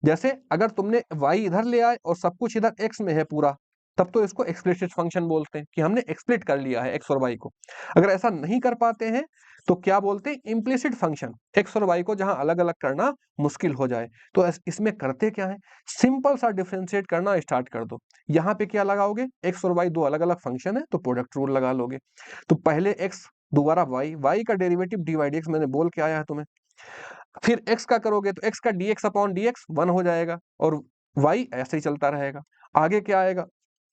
जैसे अगर तुमने y इधर ले आए और सब कुछ इधर x में है पूरा, तब तो इसको एक्सप्लिसिट फंक्शन बोलते हैं कि हमने एक्सप्लिट कर लिया है x और y को। अगर ऐसा नहीं कर पाते हैं तो क्या बोलते हैं, इम्प्लिसिट फंक्शन, x और y को जहां अलग अलग करना मुश्किल हो जाए। तो इसमें करते क्या है, सिंपल सा डिफरेंशिएट करना स्टार्ट कर दो। यहाँ पे क्या लगाओगे, x और y दो अलग अलग फंक्शन है तो प्रोडक्ट रूल लगा लोगे। तो पहले x दोबारा y का डेरिवेटिव dy dx मैंने बोल के आया है तुम्हें। फिर x का करोगे तो x का dx अपॉन dx 1 हो जाएगा, और y ऐसे ही चलता रहेगा। आगे क्या आएगा,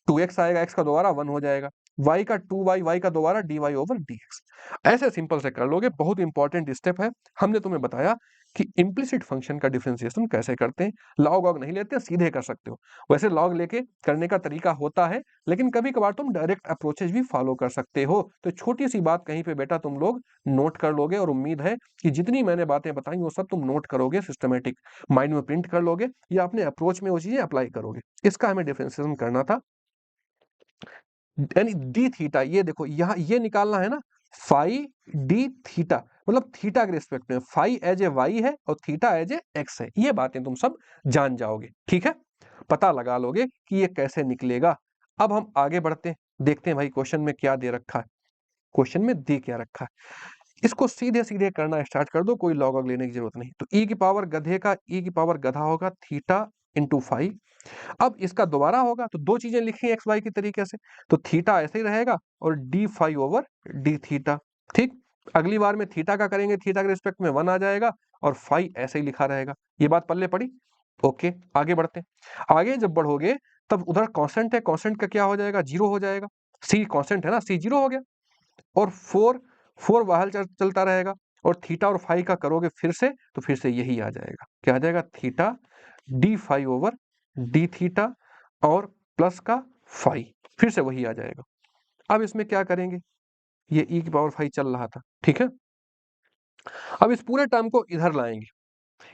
2x आएगा, x का दोबारा 1 हो जाएगा, y का 2y, y का दोबारा dy ओवर dx। ऐसे सिंपल से कर लोगे, बहुत इंपॉर्टेंट स्टेप है। हमने तुम्हें बताया कि इम्प्लिसिट फंक्शन का डिफरेंशिएशन कैसे करते हैं। लॉग वॉग नहीं लेते, सीधे कर सकते हो। वैसे लॉग लेके करने का तरीका होता है, लेकिन कभी कभार तुम डायरेक्ट अप्रोचेज भी फॉलो कर सकते हो। तो छोटी सी बात कहीं पे बेटा तुम लोग नोट कर लोगे, और उम्मीद है कि जितनी मैंने बातें बताई वो सब तुम नोट करोगे, सिस्टमेटिक माइंड में प्रिंट कर लोगे, या अपने अप्रोच में वो चीजें अप्लाई करोगे। इसका हमें डिफरेंशिएशन करना था, यानी डी थीटा। ये देखो यहाँ ये निकालना है ना, फाई डी थीटा, मतलब थीटा के रिस्पेक्ट में फाई एज ए वाई है और थीटा एज ए एक्स है। ये बातें तुम सब जान जाओगे, ठीक है, पता लगा लोगे कि ये कैसे निकलेगा। अब हम आगे बढ़ते हैं, देखते हैं भाई क्वेश्चन में क्या दे रखा है, क्वेश्चन में दे क्या रखा है। इसको सीधे सीधे करना स्टार्ट कर दो, कोई लॉग लेने की जरूरत नहीं। तो ई की पावर गधे का ई की पावर गधा होगा थीटा इंटू फाई। अब इसका दोबारा होगा तो दो चीजें लिखी एक्स वाई की तरीके से, तो थीटा ऐसे ही रहेगा और d phi over d theta, ठीक। अगली बार में थीटा का करेंगे, थीटा के रिस्पेक्ट में 1 आ जाएगा, और फाई ऐसे ही लिखा रहेगा। ये बात पल्ले पड़ी, ओके। आगे बढ़ते हैं, आगे जब बढ़ोगे तब उधर कांस्टेंट है, कांस्टेंट का क्या हो जाएगा, 0 हो जाएगा। सी कांस्टेंट है ना, सी 0 हो गया, और 4 बहाल चलता रहेगा। और थीटा और फाई का करोगे फिर से, तो फिर से यही आ जाएगा, क्या आ जाएगा, theta d phi over d theta, और प्लस का फाई, फिर से वही आ जाएगा। अब इसमें क्या करेंगे, ये ई की पावर फाई चल रहा था, ठीक है। अब इस पूरे टर्म को इधर लाएंगे,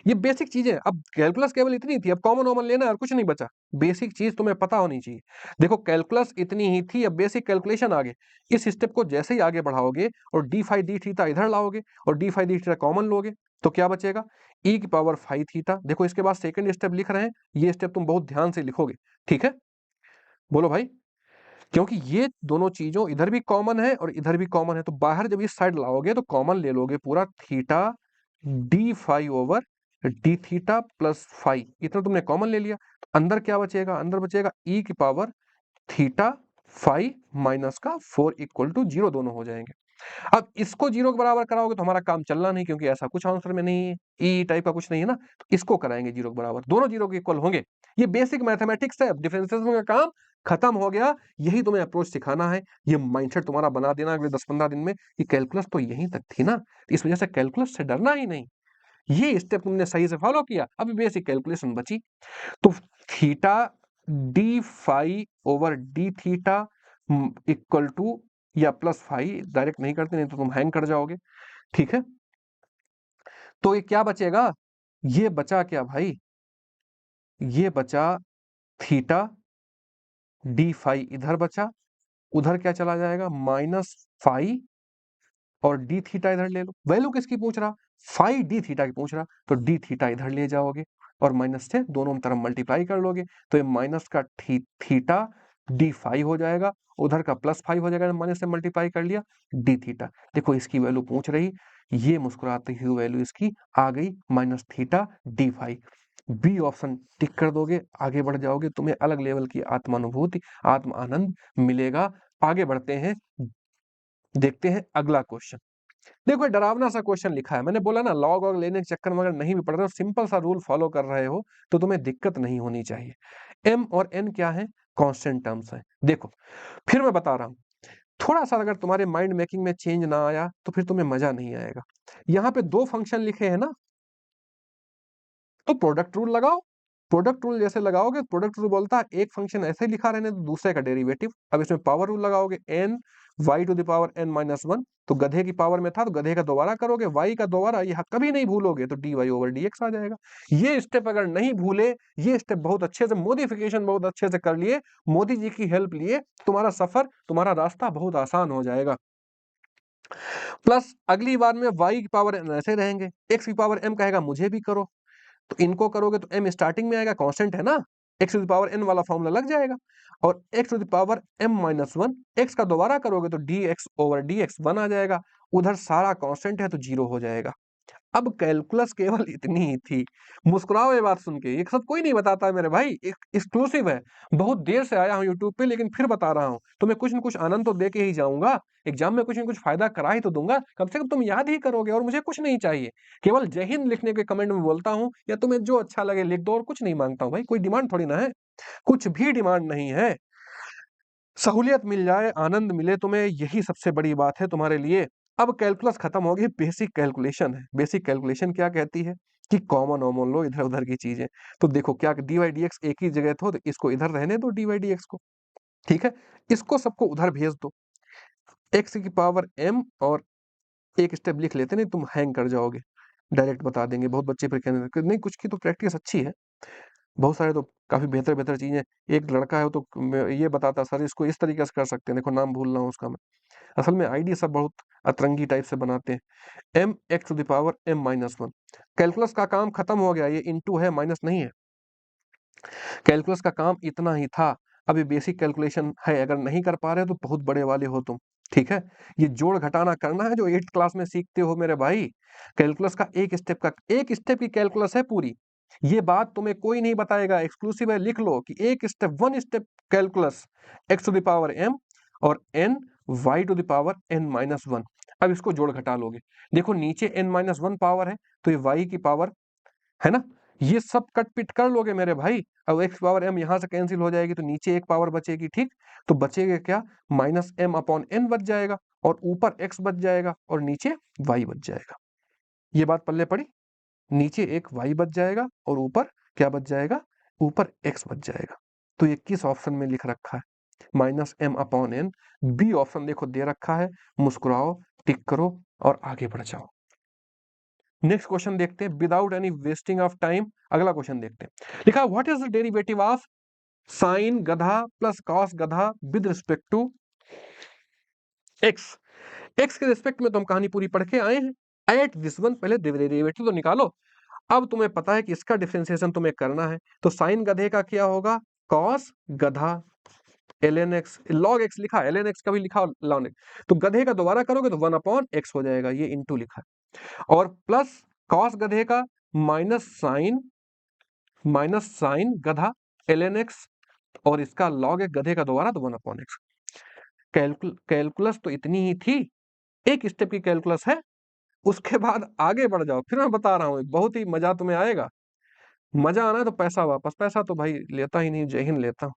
ये बेसिक चीजें। अब कैलकुलस केवल इतनी थी, अब कॉमन वॉमन लेना है और कुछ नहीं बचा। बेसिक चीज तुम्हें पता होनी चाहिए। देखो कैलकुलस इतनी ही थी, अब बेसिक कैलकुलेशन आगे। इस स्टेप को जैसे ही आगे बढ़ाओगे और डी फाई डी थीटा इधर लाओगे और d phi d theta common लोगे तो क्या बचेगा, ई की पावर फाई थीटा। देखो इसके बाद सेकंड स्टेप लिख रहे हैं, ये स्टेप तुम बहुत ध्यान से लिखोगे, ठीक है। बोलो भाई, क्योंकि ये दोनों चीजों इधर भी कॉमन है और इधर भी कॉमन है, तो बाहर जब इस साइड लाओगे तो कॉमन ले लोगे पूरा theta d phi over d theta plus phi, इतना तुमने कॉमन ले लिया। तो अंदर क्या बचेगा, अंदर बचेगा ई की पावर थीटा फाई माइनस का 4 इक्वल टू 0, दोनों हो जाएंगे। अब इसको 0 के बराबर कराओगे तो हमारा काम चलना नहीं, क्योंकि ऐसा कुछ आंसर में नहीं है, ई टाइप का कुछ नहीं है ना। तो इसको कराएंगे 0 के बराबर, दोनों 0 के इक्वल होंगे। ये बेसिक मैथमेटिक्स है, डिफरेंशिएशन का काम खत्म हो गया। यही तुम्हें अप्रोच सिखाना है, ये माइंडसेट तुम्हारा बना देना अगले 10-15 दिन में कि कैलकुलस तो यहीं तक थी ना, इस वजह से कैलकुलस से डरना ही नहीं। ये स्टेप तुमने सही से फॉलो किया, अभी बेसिक कैलकुलेशन बची। तो theta d phi over d theta equal to या प्लस फाई, डायरेक्ट नहीं करते नहीं तो तुम हैंग कर जाओगे, ठीक है। तो ये क्या बचेगा, ये बचा क्या भाई, ये बचा थीटा डी फाई इधर बचा, उधर क्या चला जाएगा माइनस फाई, और डी थीटा इधर ले लो। वैल्यू किसकी पूछ रहा, फाई डी थीटा की पूछ रहा, तो डी थीटा इधर ले जाओगे और माइनस से दोनों तरफ मल्टीप्लाई कर लोगे, तो ये माइनस का थीटा डी फाई हो जाएगा, उधर का प्लस फाई हो जाएगा, माइनस से मल्टीप्लाई कर लिया डी थीटा। देखो इसकी वैल्यू पूछ रही, ये मुस्कुराती हुई वैल्यू इसकी आ गई minus theta d phi. B option tick कर दोगे, आगे बढ़ जाओगे, तुम्हें अलग लेवल की आत्मानुभूति, आत्म आनंद मिलेगा। आगे बढ़ते हैं, देखते हैं अगला क्वेश्चन। देखो ये डरावना सा क्वेश्चन लिखा है, मैंने बोला ना लॉग वॉग लेने के चक्कर में अगर नहीं भी पड़ रहे हो, सिंपल सा रूल फॉलो कर रहे हो तो तुम्हें दिक्कत नहीं होनी चाहिए। एम और एन क्या है, कांस्टेंट टर्म्स है। देखो फिर मैं बता रहा हूं, थोड़ा सा अगर तुम्हारे माइंड मेकिंग में चेंज ना आया तो फिर तुम्हें मजा नहीं आएगा। यहाँ पे दो फंक्शन लिखे हैं ना, तो प्रोडक्ट रूल लगाओ। प्रोडक्ट रूल जैसे लगाओगे, प्रोडक्ट रूल बोलता है एक फंक्शन ऐसे लिखा रहने तो दूसरे का डेरिवेटिव। अब इसमें पावर रूल लगाओगे, n Y to the power N minus one, तो गधे की पावर में था तो गधे का दोबारा करोगे, वाई का दोबारा, यह कभी नहीं भूलोगे, तो D Y over D X आ जाएगा। ये स्टेप अगर नहीं भूले, ये स्टेप बहुत अच्छे से मॉडिफिकेशन बहुत अच्छे से कर लिए, मोदी जी की हेल्प लिए, तुम्हारा सफर, तुम्हारा रास्ता बहुत आसान हो जाएगा। प्लस अगली बार में वाई की पावर एन ऐसे रहेंगे, एक्स की पावर एम कहेगा मुझे भी करो, तो इनको करोगे तो m स्टार्टिंग में आएगा, कांस्टेंट है ना, x to the power n वाला फॉर्मूला लग जाएगा, और x to the power m minus one, x का दोबारा करोगे तो dx ओवर dx वन आ जाएगा, उधर सारा कांस्टेंट है तो जीरो हो जाएगा। अब कैलकुलस केवल इतनी ही थी। मुस्कुराओ ये बात सुन के, ये सब कोई नहीं बताता है मेरे भाई, एक्सक्लूसिव है। बहुत देर से आया हूँ यूट्यूब पे, लेकिन फिर बता रहा हूँ, तुम्हें कुछ न कुछ आनंद तो दे के ही जाऊंगा, एग्जाम में कुछ न कुछ फायदा करा ही तो दूंगा, कम से कम तुम याद ही करोगे, और मुझे कुछ नहीं चाहिए, केवल जय हिंद लिखने के कमेंट में बोलता हूँ, या तुम्हें जो अच्छा लगे लिख दो, और कुछ नहीं मांगता हूँ भाई, कोई डिमांड थोड़ी ना है, कुछ भी डिमांड नहीं है। सहूलियत मिल जाए, आनंद मिले तुम्हें, यही सबसे बड़ी बात है तुम्हारे लिए। अब कैलकुलस खत्म हो गई, बेसिक कैलकुलेशन है। बेसिक कैलकुलेशन क्या कहती है कि कॉमन ओमन लो इधर उधर की चीजें। तो देखो क्या डी वाई डी एक्स एक ही जगह तो इसको इधर रहने दो डी वाई डी एक्स को, ठीक है, इसको सबको उधर भेज दो, एक्स की पावर एम, और एक स्टेप लिख लेते, नहीं तुम हैंग कर जाओगे, डायरेक्ट बता देंगे, बहुत बच्चे फिर कहने लगते, नहीं कुछ की तो प्रैक्टिस अच्छी है, बहुत सारे तो काफी बेहतर बेहतर चीजें। एक लड़का है तो ये बताता सर इसको इस तरीके से कर सकते हैं, देखो नाम भूल रहा हूँ उसका मैं, असल में आईडी सब बहुत अतरंगी टाइप से बनाते हैं। M x to the power m minus one, calculus का काम खत्म हो गया, ये इंटू है माइनस नहीं है, कैलकुलस का काम इतना ही था। अभी बेसिक कैलकुलेशन है, अगर नहीं कर पा रहे हो तो बहुत बड़े वाले हो तुम, ठीक है। ये जोड़ घटाना करना है जो 8th क्लास में सीखते हो मेरे भाई। कैलकुलस का एक स्टेप की कैलकुलस है पूरी, ये बात तुम्हें कोई नहीं बताएगा, एक्सक्लूसिव है, लिख लो कि एक step, one step calculus, X to the power M और N Y to the power N minus one. अब इसको जोड़ घटा लोगे, देखो नीचे एन माइनस वन पावर है, तो ये वाई की पावर है ना, ये सब कट पिट कर लोगे मेरे भाई। अब एक्स पावर एम यहां से कैंसिल हो जाएगी, तो नीचे एक पावर बचेगी, ठीक, तो बचेगा क्या, माइनस एम अपॉन एन बच जाएगा, और ऊपर एक्स बच जाएगा, और नीचे वाई बच जाएगा। ये बात पल्ले पड़ी, नीचे एक वाई बच जाएगा और ऊपर क्या बच जाएगा, ऊपर एक्स बच जाएगा। तो ये किस ऑप्शन में लिख रखा है, minus m upon n, B option देखो दे रखा है। मुस्कुराओ, टिक करो और आगे बढ़ जाओ। नेक्स्ट क्वेश्चन देखते हैं without any wasting of time. अगला क्वेश्चन देखते हैं। लिखा what is the derivative of sine गधा प्लस कॉस गधा with respect to x. X के रिस्पेक्ट में तो हम कहानी पूरी पढ़ के आए हैं। एट दिस वन, पहले डेरिवेटिव तो निकालो। अब तुम्हें पता है कि इसका डिफरेंशिएशन तुम्हें करना है, तो साइन गधे का क्या होगा, कॉस गधा ln x, log x लिखा, ln x का भी लिखा, ln x, तो गधे का दोबारा करोगे तो 1/x हो जाएगा, ये इनटू लिखा है, और प्लस कॉस गधे का माइनस साइन गधा ln x, और इसका log x गधे का दोबारा तो 1/x। कैलकुलस तो इतनी ही थी, एक स्टेप की कैलकुलस है। उसके बाद आगे बढ़ जाओ, फिर मैं बता रहा हूँ, बहुत ही मजा तुम्हें आएगा। मजा आना है तो पैसा वापस, पैसा तो भाई लेता ही नहीं, जय हिंद लेता हूं।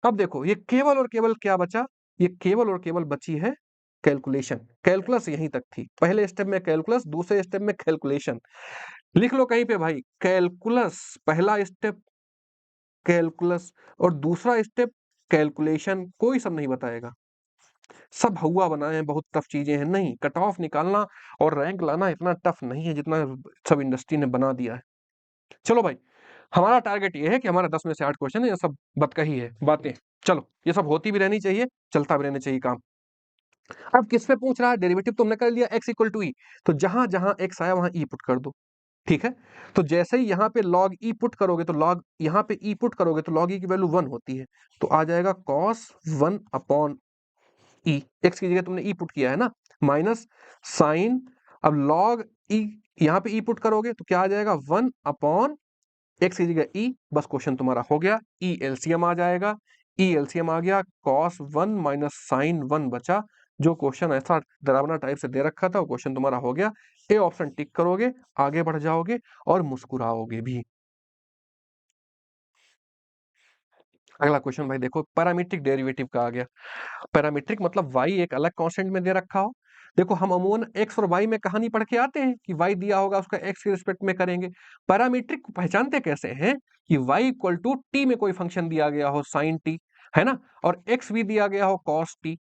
अब देखो ये केवल और केवल क्या बचा, ये केवल और केवल बची है कैलकुलेशन। कैलकुलस यहीं तक थी, पहले स्टेप में कैलकुलस, दूसरे स्टेप में कैलकुलेशन। लिख लो कहीं पे भाई, कैलकुलस पहला स्टेप, कैलकुलस और दूसरा स्टेप कैलकुलेशन। कोई सब नहीं बताएगा, सब हवा बनाए हैं, बहुत टफ चीजें हैं। नहीं, कट ऑफ निकालना और रैंक लाना इतना टफ नहीं है जितना सब इंडस्ट्री ने बना दिया है। चलो भाई, हमारा टारगेट ये है कि हमारा 10 में से 8 क्वेश्चन है, ये सब बतकही है बातें। चलो, ये सब होती भी रहनी चाहिए, चलता भी रहना चाहिए काम। अब किस पे पूछ रहा है, डेरिवेटिव तुमने कर लिया x इक्वल टू ई, तो जहां जहां x आया वहां ई पुट कर दो, ठीक है। तो जैसे ही यहाँ पे log e पुट करोगे तो log, यहाँ पे e पुट करोगे तो log e की वैल्यू 1 होती है, तो आ जाएगा cos 1/e, x की जगह तुमने e पुट किया है ना, माइनस साइन, अब log e, यहाँ पे e पुट करोगे तो क्या आ जाएगा 1/x की जगह e, बस क्वेश्चन तुम्हारा हो गया। e एलसीएम आ जाएगा, e एलसीएम आ गया, cos 1 माइनस साइन 1 बचा। जो क्वेश्चन ऐसा डरावना टाइप से दे रखा था वो क्वेश्चन तुम्हारा हो गया। ए ऑप्शन टिक करोगे, आगे बढ़ जाओगे और मुस्कुराओगे भी। अगला क्वेश्चन भाई देखो, पैरामीट्रिक डेरिवेटिव का आ गया। पैरामीट्रिक मतलब y एक अलग कांस्टेंट में दे रखा हो। देखो हम अमूमन x और y में कहानी पढ़ के आते हैं कि y दिया होगा उसका x के रिस्पेक्ट में करेंगे। पैरामीट्रिक को पहचानते कैसे हैं कि y इक्वल टू t में कोई फंक्शन दिया गया हो sin t, है ना, और x भी दिया गया हो cos t,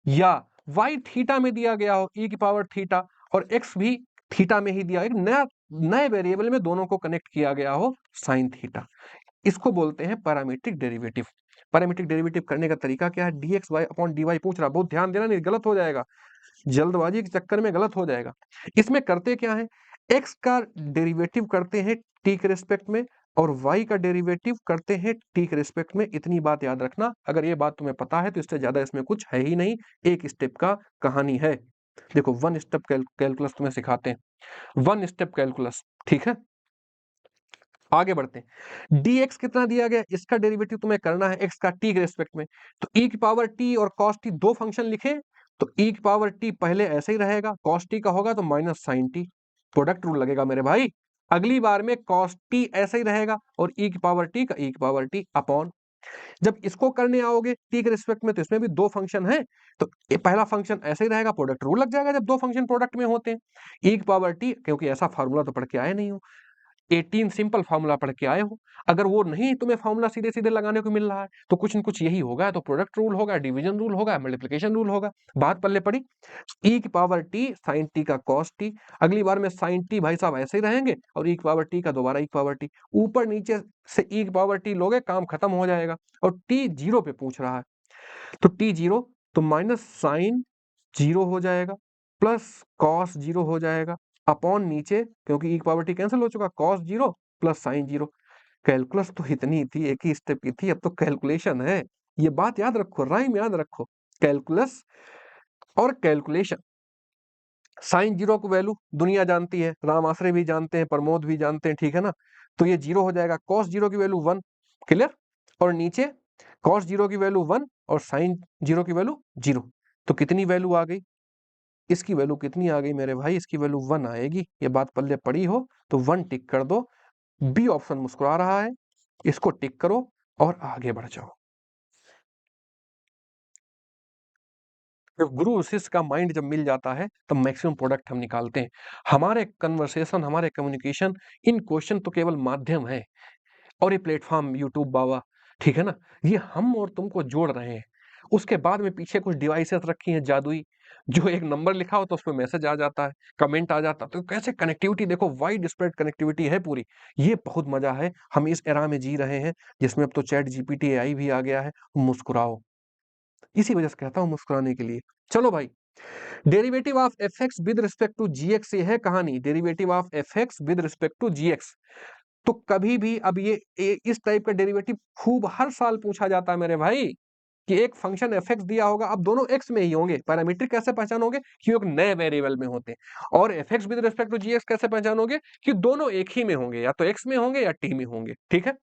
या y थीटा में दिया गया हो e की पावर थीटा, और x भी थीटा में ही दिया, एक नया नए वेरिएबल में दोनों को कनेक्ट किया गया हो sin थीटा, इसको बोलते हैं पैरामीट्रिक डेरिवेटिव। पैरामीट्रिक डेरिवेटिव करने का तरीका क्या है, dx y अपॉन dy पूछ रहा, बहुत ध्यान देना, नहीं गलत हो जाएगा, जल्दबाजी के चक्कर में गलत हो जाएगा। इसमें करते क्या है, x का डेरिवेटिव करते हैं t के रिस्पेक्ट में, और y का डेरिवेटिव करते हैं t के रिस्पेक्ट में। इतनी बात याद रखना, अगर ये बात तुम्हें पता है तो इससे ज्यादा इसमें कुछ है ही नहीं, एक स्टेप का कहानी है। देखो वन स्टेप कैलकुलस तुम्हें सिखाते हैं, वन स्टेप कैलकुलस, ठीक है। आगे बढ़ते हैं, dx कितना दिया गया, इसका डेरिवेटिव तुम्हें करना है x का t के रिस्पेक्ट में, तो e की पावर t और cos t दो फंक्शन लिखे, तो e की पावर t पहले ऐसे ही रहेगा, cos t का होगा तो minus sine t, product rule लगेगा मेरे भाई। अगली बार में cos t ऐसे ही रहेगा, और e की पावर t का e की पावर t अपॉन, जब इसको करने आओगे t के रिस्पेक्ट में तो इसमें भी दो फंक्शन है, तो पहला फंक्शन ऐसे ही रहेगा, प्रोडक्ट रूल लग जाएगा जब दो फंक्शन प्रोडक्ट में होते हैं। e की पावर t, क्योंकि ऐसा फार्मूला तो पढ़ के आए नहीं हो, 18 सिंपल फार्मूला पढ़ के आए हो, अगर वो नहीं तुम्हें फार्मूला सीधे सीधे लगाने को मिल रहा है तो कुछ न कुछ यही होगा, तो प्रोडक्ट रूल होगा, डिवीजन रूल होगा, मल्टीप्लिकेशन रूल होगा। बात पल्ले पड़ी, e की पावर t साइन t का cos t, अगली बार में साइन t भाई साहब ऐसे ही रहेंगे, और e की पावर t का दोबारा e की पावर t, ऊपर नीचे से e की पावर t लोगे काम खत्म हो जाएगा, और t जीरो पे पूछ रहा है, तो t जीरो, तो माइनस साइन जीरो हो जाएगा, प्लस कॉस जीरो हो जाएगा, अपॉन नीचे, क्योंकि ई की पावर टी कैंसिल हो चुका, cos zero plus sine zero. Calculus तो इतनी थी, एक ही स्टेप की थी, अब तो कैलकुलेशन है। ये बात याद रखो, राइम याद रखो, कैलकुलस और कैलकुलेशन। साइन जीरो को वैल्यू दुनिया जानती है, राम आश्रय भी जानते हैं, प्रमोद भी जानते हैं, ठीक है ना, तो ये जीरो हो जाएगा, कॉस जीरो की वैल्यू 1, क्लियर, और नीचे कॉस जीरो की वैल्यू 1 और साइन जीरो की वैल्यू 0, तो कितनी वैल्यू आ गई, इसकी वैल्यू कितनी आ गई मेरे भाई, इसकी वैल्यू 1 आएगी। ये बात पल्ले पड़ी हो तो 1 टिक कर दो, बी ऑप्शन मुस्कुरा रहा है, इसको टिक करो और आगे बढ़ जाओ। जब गुरु शिष्य का माइंड जब मिल जाता है तब मैक्सिमम प्रोडक्ट हम निकालते हैं। हमारे कन्वर्सेशन, हमारे कम्युनिकेशन, इन क्वेश्चन तो केवल माध्यम है, और ये प्लेटफॉर्म यूट्यूब बाबा, ठीक है ना, ये हम और तुमको जोड़ रहे हैं। उसके बाद में पीछे कुछ डिवाइसेस रखी हैं जादुई, जो एक नंबर लिखा हो तो उसमें मैसेज आ जाता है, कमेंट आ जाता है। तो कैसे कनेक्टिविटी देखो, वाइड स्प्रेड कनेक्टिविटी है पूरी। ये बहुत मजा है, हम इस एरा में जी रहे हैं जिसमें अब तो चैट जीपीटी एआई भी आ गया है। मुस्कुराओ, इसी वजह से कहता हूँ मुस्कुराने के लिए। चलो भाई, derivative of f x with respect to g x, ये है कहानी। Derivative of f x with respect to g x. तो कभी भी अब इस टाइप का डेरिवेटिव खूब हर साल पूछा जाता है मेरे भाई, कि एक फंक्शन एफ एक्स दिया होगा, अब दोनों एक्स में ही होंगे। पैरामीट्रिक कैसे पहचानोगे? कि एक नए वेरिएबल में होते हैं। और f x with respect to g x कैसे पहचानोगे? कि दोनों एक ही में होंगे, या तो एक्स में होंगे या टी में होंगे। ठीक है।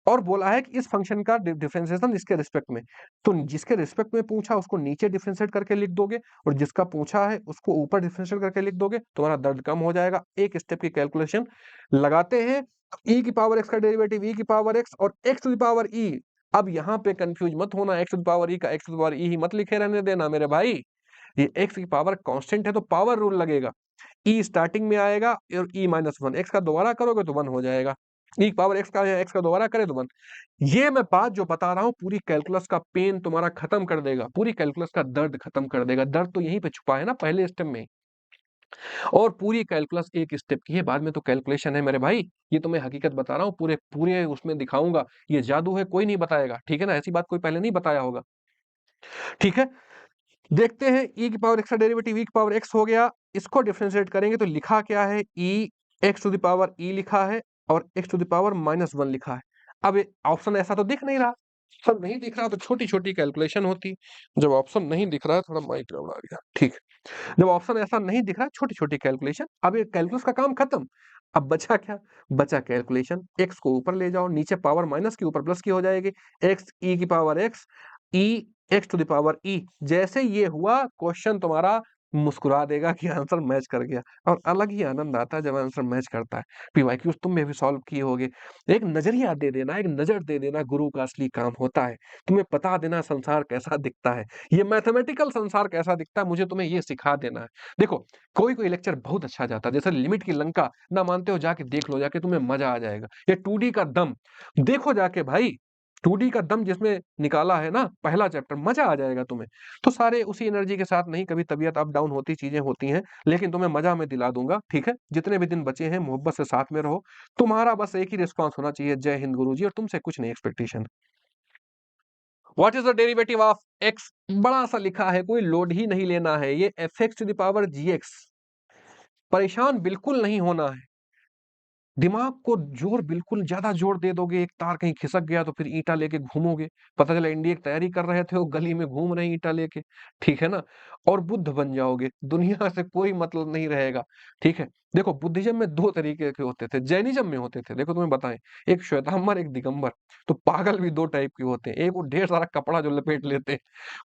और बोला है कि इस फंक्शन का डिफरेंशिएशन इसके रिस्पेक्ट में, तो जिसके रिस्पेक्ट में पूछा उसको नीचे डिफरेंशिएट करके लिख दोगे, और जिसका पूछा है उसको ऊपर डिफरेंशिएट करके लिख दोगे, तुम्हारा दर्द कम हो जाएगा। एक स्टेप की कैलकुलेशन लगाते हैं। e की पावर x का डेरिवेटिव e की पावर x और x to the power e। अब यहाँ पे कंफ्यूज मत होना, x to the power e का x to the power e ही मत लिखे रहने देना मेरे भाई। ये x की पावर कांस्टेंट है तो पावर रूल लगेगा। e स्टार्टिंग में आएगा और e माइनस वन, एक्स का दोबारा करोगे तो वन हो जाएगा। e की पावर x का है, x का दोबारा करे तो वन। ये मैं बात जो बता रहा हूँ पूरी कैलकुलस का पेन तुम्हारा खत्म कर देगा, पूरी कैलकुलस का दर्द खत्म कर देगा। दर्द तो यहीं पे छुपा है ना पहले स्टेप में। और पूरी कैलकुलस एक स्टेप की है, बाद में तो कैलकुलेशन है मेरे भाई। ये तो मैं हकीकत बता रहा हूँ, पूरे पूरे उसमें दिखाऊंगा। ये जादू है, कोई नहीं बताएगा। ठीक है ना, ऐसी बात कोई पहले नहीं बताया होगा। ठीक है, देखते हैं। e की पावर x का डेरिवेटिव e की पावर x हो गया। इसको डिफरेंशिएट करेंगे तो लिखा क्या है? e x to the power e लिखा है और x to the power minus one लिखा है। अब ऑप्शन ऐसा तो दिख नहीं रहा, सब नहीं दिख रहा तो छोटी छोटी कैलकुलेशन होती। जब ऑप्शन नहीं दिख रहा है, थोड़ा माइक गड़बड़ा गया, ठीक है। जब ऑप्शन ऐसा नहीं दिख रहा है, छोटी छोटी कैलकुलेशन। अब ये कैलकुलस का काम खत्म। अब बचा क्या? बचा कैलकुलेशन। x को ऊपर ले जाओ, नीचे पावर माइनस के ऊपर प्लस की हो जाएगी। x e की power x e x to the power e। जैसे ये हुआ, क्वेश्चन तुम्हारा मुस्कुरा देगा कि आंसर मैच कर गया। और अलग ही आनंद आता है जब आंसर मैच करता है। पीवाईक्यूज तुम में भी सॉल्व किए होगे। एक नजरिया दे देना, एक नजर दे देना, गुरु का असली काम होता है। तुम्हें बता देना संसार कैसा दिखता है, ये मैथमेटिकल संसार कैसा दिखता है, मुझे तुम्हें ये सिखा देना है। देखो, कोई कोई लेक्चर बहुत अच्छा जाता है, जैसे लिमिट की लंका। ना मानते हो, जाके देख लो, जाके तुम्हें मजा आ जाएगा। ये 2D का दम देखो जाके भाई, 2D का दम जिसमें निकाला है ना पहला चैप्टर, मजा आ जाएगा तुम्हें। तो सारे उसी एनर्जी के साथ, नहीं कभी तबीयत अप डाउन होती, चीजें होती हैं, लेकिन तुम्हें मजा मैं दिला दूंगा। ठीक है, जितने भी दिन बचे हैं मोहब्बत से साथ में रहो। तुम्हारा बस एक ही रिस्पॉन्स होना चाहिए, जय हिंद गुरुजी, और तुमसे कुछ नहीं expectation. What is the derivative of x? बड़ा सा लिखा है, कोई लोड ही नहीं लेना है। ये f x to the power g x. परेशान बिल्कुल नहीं होना है। दिमाग को जोर, बिल्कुल ज्यादा जोर दे दोगे, एक तार कहीं खिसक गया तो फिर ईंटा लेके घूमोगे। पता चला इंडिया की तैयारी कर रहे थे, वो गली में घूम रहे ईंटा लेके। ठीक है ना, और बुद्ध बन जाओगे, दुनिया से कोई मतलब नहीं रहेगा। ठीक है, देखो बुद्धिज्म में दो तरीके के होते थे, जैनिज्म में होते थे। देखो तुम्हें बताएं, एक श्वेतांबर, एक दिगंबर। तो पागल भी दो टाइप के होते हैं। एक वो ढेर सारा कपड़ा जो लपेट लेते हैं,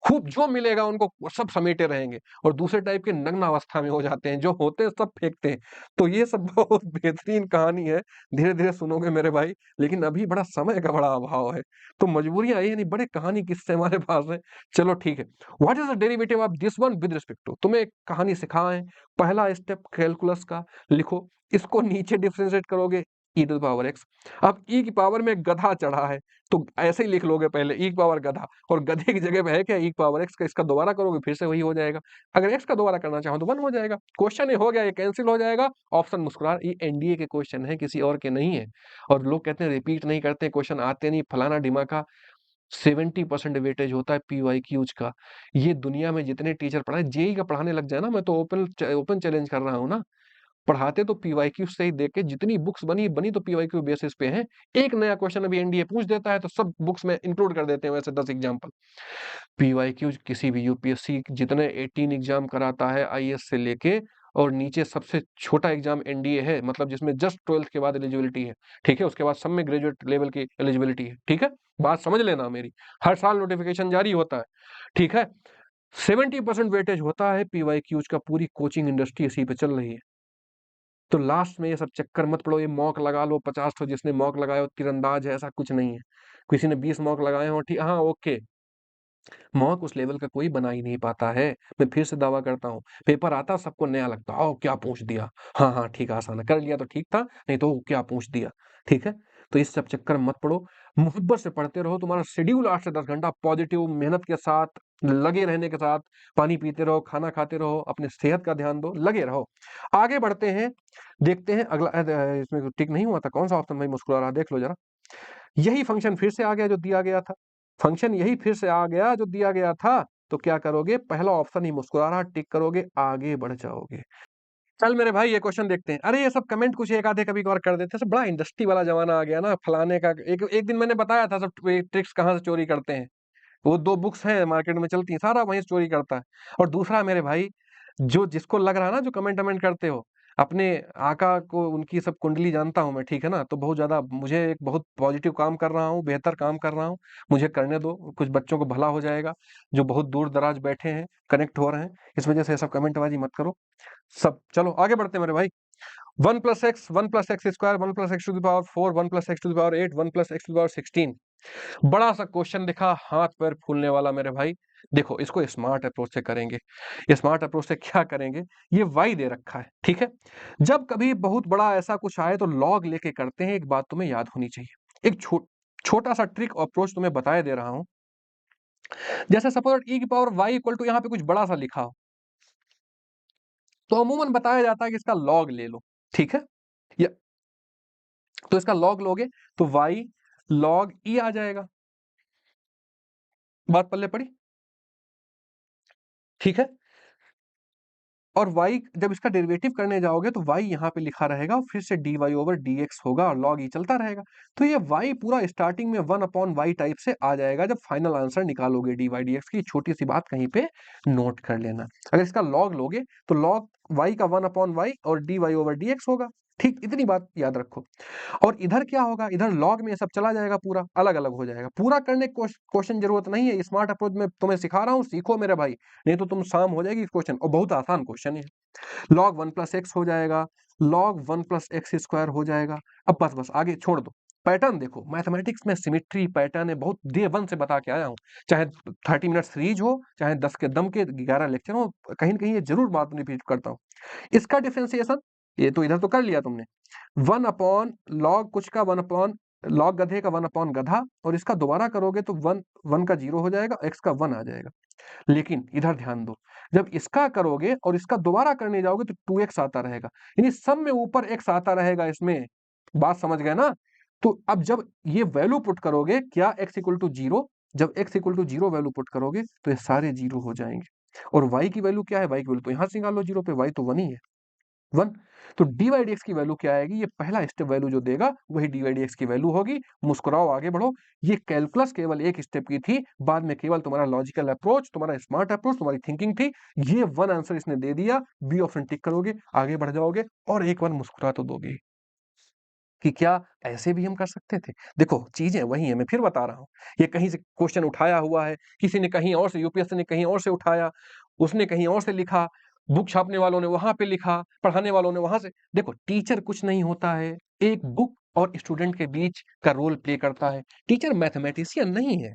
खूब जो मिलेगा उनको सब समेटे रहेंगे। और दूसरे टाइप के नग्न अवस्था में हो जाते हैं, जो होते हैं सब फेंकते हैं। तो ये सब बहुत बेहतरीन कहानी है, धीरे-धीरे सुनोगे मेरे भाई। लेकिन अभी बड़ा समय का बड़ा अभाव है, तो मजबूरियाँ ये नहीं, बड़े कहानी किस्से हमारे पास हैं। चलो ठीक है, what is the derivative of this one with respect to? तुम्हें एक कहानी सिखाएँ, पहला स्टेप कैलकुलस का लिखो, इसको नीचे डिफरेंशिएट करोगे, e to the power x। अब e की पावर में गधा चढ़ा है, तो ऐसे ही लिख लोगे पहले, e की पावर गधा, और गधे की जगह पे है क्या? e की पावर x का, इसका दोबारा करोगे फिर से वही हो जाएगा। अगर x का दोबारा करना चाहो तो 1 हो जाएगा। क्वेश्चन ये हो गया, ये कैंसिल हो जाएगा। ऑप्शन मुस्कुरा, ये एनडीए के क्वेश्चन है, किसी और के नहीं है। और लोग कहते हैं रिपीट नहीं करते, क्वेश्चन आते नहीं, फलाना ढिमाका। 70% वेटेज होता है पीवाईक्यूज का। ये दुनिया में जितने टीचर पढ़ाए, जेई का पढ़ाने लग जाए ना, मैं तो ओपन चैलेंज कर रहा हूँ ना। पढ़ाते तो पीवाईक्यू से ही देख के, जितनी बुक्स बनी बनी तो पीवाईक्यू बेसिस पे है। एक नया क्वेश्चन अभी एनडीए पूछ देता है तो सब बुक्स में इंक्लूड कर देते हैं वैसे 10 एग्जाम्पल। पीवाईक्यू किसी भी यूपीएससी जितने 18 एग्जाम कराता है आईएएस से लेके, और नीचे सबसे छोटा एग्जाम एनडीए है, मतलब जिसमें जस्ट 12th के बाद एलिजिबिलिटी है। ठीक है, उसके बाद सब में ग्रेजुएट लेवल की एलिजिबिलिटी है। ठीक है, बात समझ लेना मेरी। हर साल नोटिफिकेशन जारी होता है। ठीक है, 70% वेटेज होता है पीवाईक्यूज का, पूरी कोचिंग इंडस्ट्री इसी पे चल रही है। तो लास्ट में ये सब चक्कर मत पड़ो, ये मॉक लगा लो 50 तो, जिसने मॉक लगाए हो तीरंदाज है, ऐसा कुछ नहीं है। किसी ने 20 मॉक लगाए हो, ठीक, हाँ ओके। मॉक उस लेवल का कोई बना ही नहीं पाता है। मैं फिर से दावा करता हूँ, पेपर आता सबको नया लगता, ओ क्या पूछ दिया, हाँ हाँ ठीक, आसान है, कर लिया तो ठीक था, नहीं तो क्या पूछ दिया। ठीक है, तो इस सब चक्कर मत पड़ो, मोहब्बत से पढ़ते रहो। तुम्हारा शेड्यूल 8 से 10 घंटा पॉजिटिव मेहनत के साथ, लगे रहने के साथ, पानी पीते रहो, खाना खाते रहो, अपनी सेहत का ध्यान दो, लगे रहो। आगे बढ़ते हैं, देखते हैं अगला। इसमें टिक नहीं हुआ था, कौन सा ऑप्शन भाई मुस्कुरा रहा, देख लो जरा। यही फंक्शन फिर से आ गया जो दिया गया था, फंक्शन यही फिर से आ गया जो दिया गया था। तो क्या करोगे, पहला ऑप्शन ही मुस्कुरा रहा, टिक करोगे, आगे बढ़ जाओगे। चल मेरे भाई ये क्वेश्चन देखते हैं। अरे ये सब कमेंट कुछ एक आधे कभी कभार कर देते हैं, सब बड़ा इंडस्ट्री वाला जमाना आ गया ना, फलाने का। एक एक दिन मैंने बताया था सब ट्रिक्स कहाँ से चोरी करते हैं। वो 2 बुक्स हैं मार्केट में चलती हैं, सारा वहीं से चोरी करता है। और दूसरा मेरे भाई, जो जिसको लग रहा है ना, जो कमेंट वमेंट करते हो, अपने आका को, उनकी सब कुंडली जानता हूँ मैं, ठीक है ना। तो बहुत ज्यादा मुझे एक बहुत पॉजिटिव काम कर रहा हूँ, बेहतर काम कर रहा हूँ, मुझे करने दो, कुछ बच्चों को भला हो जाएगा जो बहुत दूर दराज बैठे हैं, कनेक्ट हो रहे हैं। इस वजह से ये सब कमेंटबाजी मत करो सब। चलो आगे बढ़ते हैं मेरे भाई। 1 + x, 1 + x², 1 + x⁴, 1 + x⁴, 8, 1 + x⁴ 16। बड़ा सा क्वेश्चन दिखा, हाथ पैर फूलने वाला मेरे भाई। देखो इसको स्मार्ट अप्रोच से करेंगे। स्मार्ट अप्रोच से क्या करेंगे, ये वाई दे रखा है, ठीक है। जब कभी बहुत बड़ा ऐसा कुछ आए तो लॉग लेके करते हैं। एक बात तुम्हें याद होनी चाहिए, एक छोटा सा ट्रिक अप्रोच तुम्हें बताए दे रहा हूं। जैसे सपोज e⁻y = यहाँ पे कुछ बड़ा सा लिखा हो, तो अमूमन बताया जाता है कि इसका लॉग ले लो, ठीक है। या तो इसका लॉग लोगे तो y log e आ जाएगा। बात पल्ले पड़ी, ठीक है। और y जब इसका डेरिवेटिव करने जाओगे तो y यहाँ पे लिखा रहेगा और फिर से dy/dx होगा और log e चलता रहेगा। तो ये y पूरा स्टार्टिंग में 1/y टाइप से आ जाएगा जब फाइनल आंसर निकालोगे dy/dx की। छोटी सी बात कहीं पे नोट कर लेना, अगर इसका log लोगे तो log y का 1/y और dy/dx होगा। ठीक, इतनी बात याद रखो। और इधर क्या होगा, इधर लॉग में ये सब चला जाएगा, पूरा अलग अलग हो जाएगा। पूरा करने क्वेश्चन जरूरत नहीं है, स्मार्ट अप्रोच में तुम्हें सिखा रहा हूँ, सीखो मेरे भाई, नहीं तो तुम शाम हो जाएगी इस क्वेश्चन। और बहुत आसान क्वेश्चन है। log 1 + x हो जाएगा, log 1 + x² हो जाएगा। अब बस आगे छोड़ दो। पैटर्न देखो, मैथमेटिक्स में सिमेट्री पैटर्न है, बहुत डे 1 से बता के आया हूँ। चाहे 30 मिनट सीरीज हो, चाहे 10 के दम के 11 लेक्चर हो, कहीं ना कहीं ये जरूर बात रिपीट करता हूँ। इसका डिफरेंशिएशन, ये तो इधर तो कर लिया तुमने, 1/log कुछ का 1/log गधे का 1/गधा, और इसका दोबारा करोगे तो 1 का 0 हो जाएगा, x का 1 आ जाएगा। लेकिन इधर ध्यान दो, जब इसका करोगे और इसका दोबारा करने जाओगे तो 2x आता रहेगा, यानी सब में ऊपर x आता रहेगा इसमें। बात समझ गए ना। तो अब जब ये वैल्यू पुट करोगे, क्या x = 0, जब x = 0 वैल्यू पुट करोगे तो ये सारे 0 हो जाएंगे। और y की वैल्यू क्या है, y की वैल्यू तो यहां से निकालो 0 पे, y तो 1 ही है, 1। तो dy/dx की वैल्यू क्या आएगी, ये पहला स्टेप वैल्यू जो देगा वही dy/dx की वैल्यू होगी। मुस्कुराओ, आगे बढ़ो। ये कैलकुलस केवल एक स्टेप की थी, बाद में केवल तुम्हारा लॉजिकल अप्रोच, तुम्हारा स्मार्ट अप्रोच, तुम्हारी थिंकिंग थी। ये 1 आंसर इसने दे दिया, बी ऑप्शन टिक करोगे, आगे बढ़ जाओगे और एक बार मुस्कुरा तो दोगे कि क्या ऐसे भी हम कर सकते थे। देखो चीजें वही है, मैं फिर बता रहा हूँ। ये कहीं से क्वेश्चन उठाया हुआ है, किसी ने कहीं और से, यूपीएससी ने कहीं और से उठाया, उसने कहीं और से लिखा, बुक छापने वालों ने वहां पे लिखा, पढ़ाने वालों ने वहां से। देखो टीचर कुछ नहीं होता है, एक बुक और स्टूडेंट के बीच का रोल प्ले करता है। टीचर मैथमेटिशियन नहीं है,